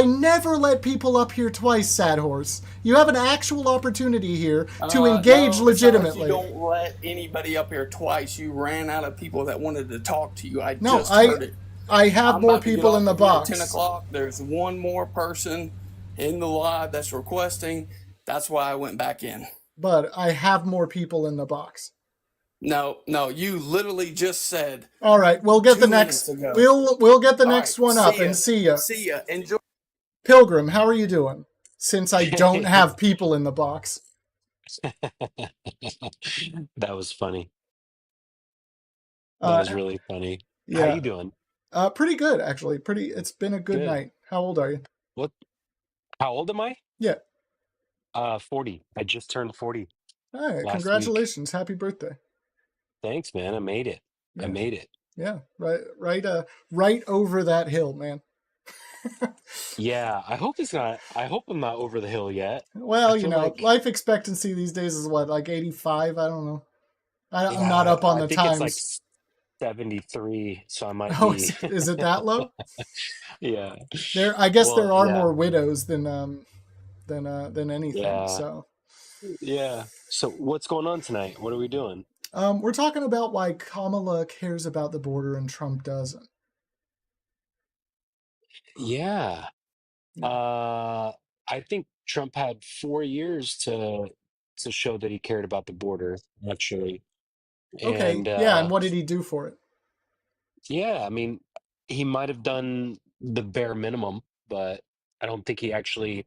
never let people up here twice, Sad horse. You have an actual opportunity here to engage legitimately. You don't let anybody up here twice. You ran out of people that wanted to talk to you. I heard it. I have more people in the box. At 10 o'clock, there's one more person in the live that's requesting. That's why I went back in. But I have more people in the box. No, you literally just said. All right, we'll get the next. We'll get the next one up and see ya. See ya. Enjoy. Pilgrim, how are you doing? Since I don't have people in the box. That was funny. That was really funny. Yeah. How you doing? Pretty good actually. It's been a good night. How old are you? What? How old am I? Yeah. 40. I just turned 40. All right, congratulations. Happy birthday. Thanks, man. I made it. I made it. Yeah, right over that hill, man. Yeah, I hope it's not. I hope I'm not over the hill yet. I Well, feel like, life expectancy these days is what, like 85? I don't know. I'm not yeah, up on I the think it's like times. 73, so I might Oh, be. is it that low? Yeah. I guess Well, there are yeah, more widows than anything. yeah, So, yeah. So what's going on tonight? What are we doing? we're talking about why Kamala cares about the border and Trump doesn't. Yeah. I think Trump had 4 years to show that he cared about the border, actually. Okay, And yeah, and what did he do for it? yeah, I mean, he might have done the bare minimum, but I don't think he actually.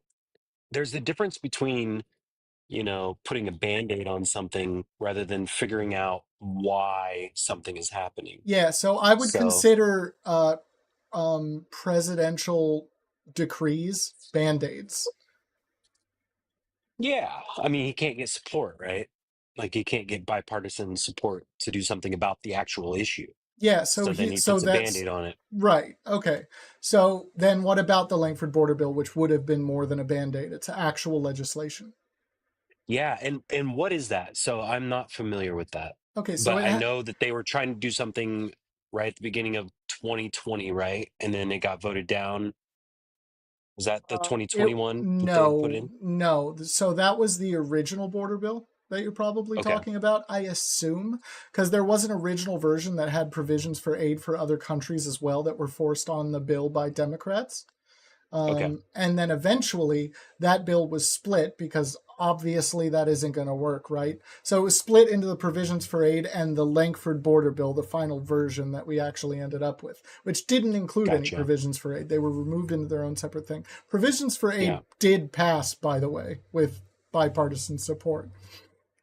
There's the difference between, putting a band-aid on something rather than figuring out why something is happening. Yeah, so I would So, consider presidential decrees band-aids. yeah, I mean, he can't get support, right? Like, he can't get bipartisan support to do something about the actual issue. Yeah, So then he puts a that's band-aid on it. right. Okay. So then what about the Langford border bill, which would have been more than a band-aid? It's actual legislation. Yeah, and what is that? So I'm not familiar with that. Okay, so But I know that they were trying to do something right at the beginning of 2020, right? And then it got voted down. Was that the 2021 that they put in? no. So that was the original border bill that you're probably Okay. talking about, I assume, because there was an original version that had provisions for aid for other countries as well that were forced on the bill by Democrats. Okay. And then eventually that bill was split because obviously that isn't going to work, right? So it was split into the provisions for aid and the Langford border bill, the final version that we actually ended up with, which didn't include any Gotcha. provisions for aid. They were removed into their own separate thing. Provisions for aid Yeah. did pass, by the way, with bipartisan support.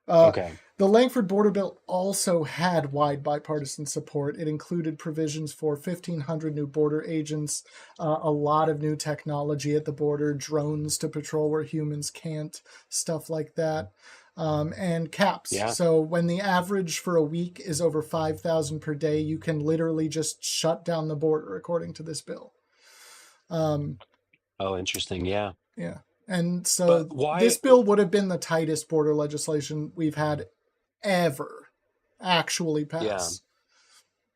Okay. The Langford border bill also had wide bipartisan support. It included provisions for 1,500 new border agents, a lot of new technology at the border, drones to patrol where humans can't, stuff like that, and caps. Yeah. So when the average for a week is over 5,000 per day, you can literally just shut down the border, according to this bill. Oh, interesting. Yeah. Yeah. And so But why? this bill would have been the tightest border legislation we've had ever actually pass.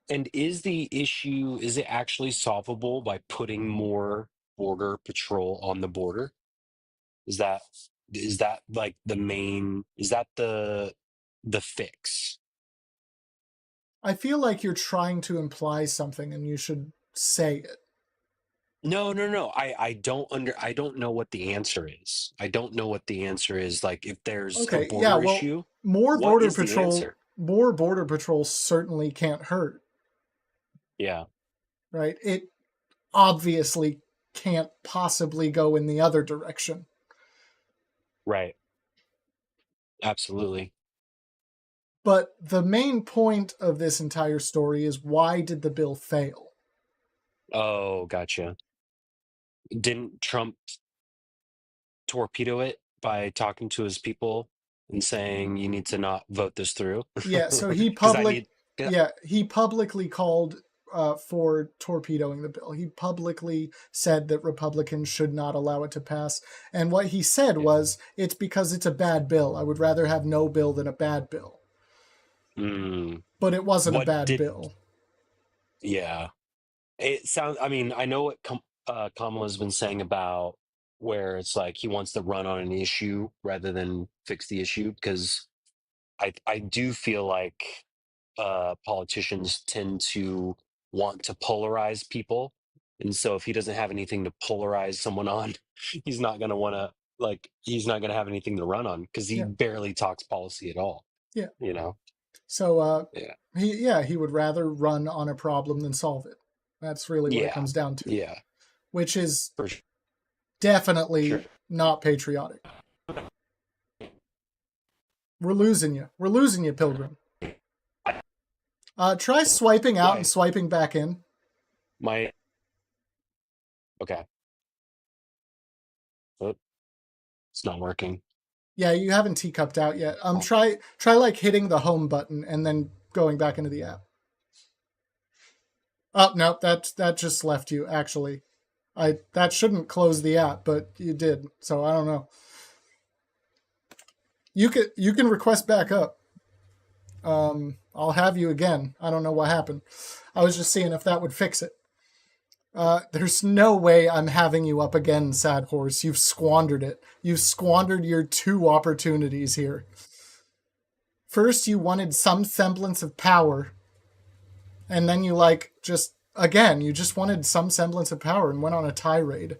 Yeah. And is it actually solvable by putting more border patrol on the border? Is that like is that the fix? I feel like you're trying to imply something and you should say it. No. I don't know what the answer is. I don't know what the answer is. Like, if there's a Okay, yeah, border well, issue, more what border is the answer? patrol certainly can't hurt, Yeah. right? It obviously can't possibly go in the other direction. Right. Absolutely. But the main point of this entire story is, why did the bill fail? Oh, gotcha. Didn't Trump torpedo it by talking to his people and saying you need to not vote this through? Yeah, so he publicly called for torpedoing the bill. He publicly said that Republicans should not allow it to pass. And what he said was, it's because it's a bad bill. I would rather have no bill than a bad bill. But it wasn't a bad bill. Yeah. It sounds, I mean, I know what Kamala's been saying about where it's like he wants to run on an issue rather than fix the issue, because I do feel like politicians tend to want to polarize people. And so if he doesn't have anything to polarize someone on, he's not going to want to, he's not going to have anything to run on, because he barely talks policy at all. Yeah. You know? So Yeah. he would rather run on a problem than solve it. That's really what it comes down to. Yeah. Which is definitely not patriotic. We're losing you. We're losing you, Pilgrim. Try swiping out and swiping back in. Okay. Oh, it's not working. Yeah, you haven't teacupped out yet. Try like hitting the home button and then going back into the app. Oh no, that just left you. Actually, that shouldn't close the app, but you did. So I don't know. You can request back up. I'll have you again. I don't know what happened. I was just seeing if that would fix it. There's no way I'm having you up again, Sad Horse. You've squandered it. You've squandered your 2 opportunities here. First, you wanted some semblance of power, and then you just wanted some semblance of power and went on a tirade.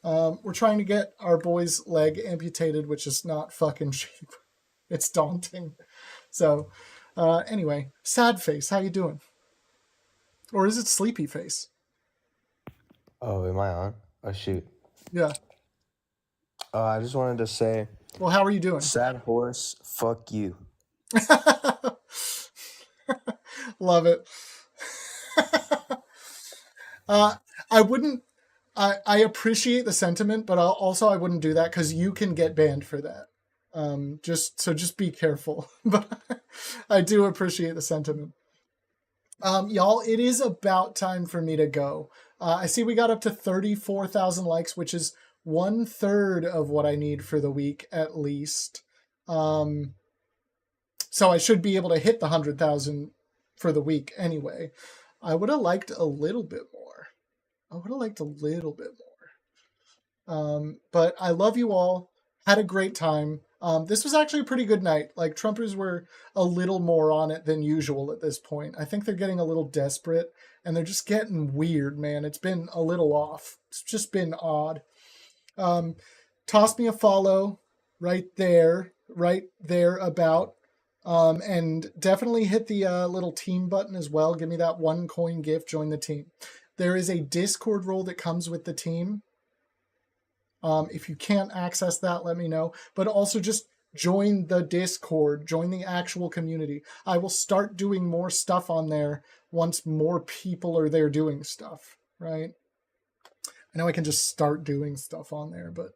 We're trying to get our boy's leg amputated, which is not fucking cheap. It's daunting. So, anyway, Sad Face, how you doing? Or is it Sleepy Face? Oh, am I on? Oh, shoot. Yeah. I just wanted to say... Well, how are you doing? Sad Horse, fuck you. Love it. I appreciate the sentiment, but I wouldn't do that because you can get banned for that. Just be careful. But I do appreciate the sentiment. Y'all, it is about time for me to go. I see we got up to 34,000 likes, which is 1/3 of what I need for the week at least. So I should be able to hit the 100,000 for the week anyway. I would have liked a little bit more. But I love you all. Had a great time. This was actually a pretty good night. Like, Trumpers were a little more on it than usual at this point. I think they're getting a little desperate, and they're just getting weird, man. It's been a little off. It's just been odd. Toss me a follow right there about. And definitely hit the little team button as well. Give me that 1 coin gift. Join the team. There is a Discord role that comes with the team. If you can't access that, let me know. But also just join the Discord. Join the actual community. I will start doing more stuff on there once more people are there doing stuff, right? I know I can just start doing stuff on there, but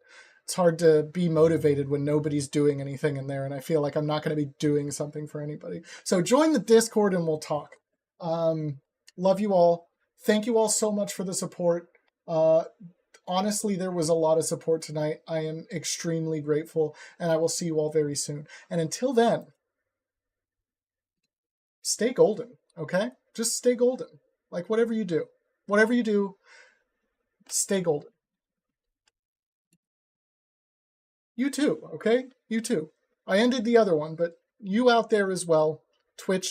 it's hard to be motivated when nobody's doing anything in there, and I feel like I'm not going to be doing something for anybody. So join the Discord and we'll talk. Love you all. Thank you all so much for the support. Honestly, there was a lot of support tonight. I am extremely grateful, and I will see you all very soon. And until then, stay golden, okay? Just stay golden. Like, whatever you do, stay golden. You too, okay? You too. I ended the other one, but you out there as well. Twitch,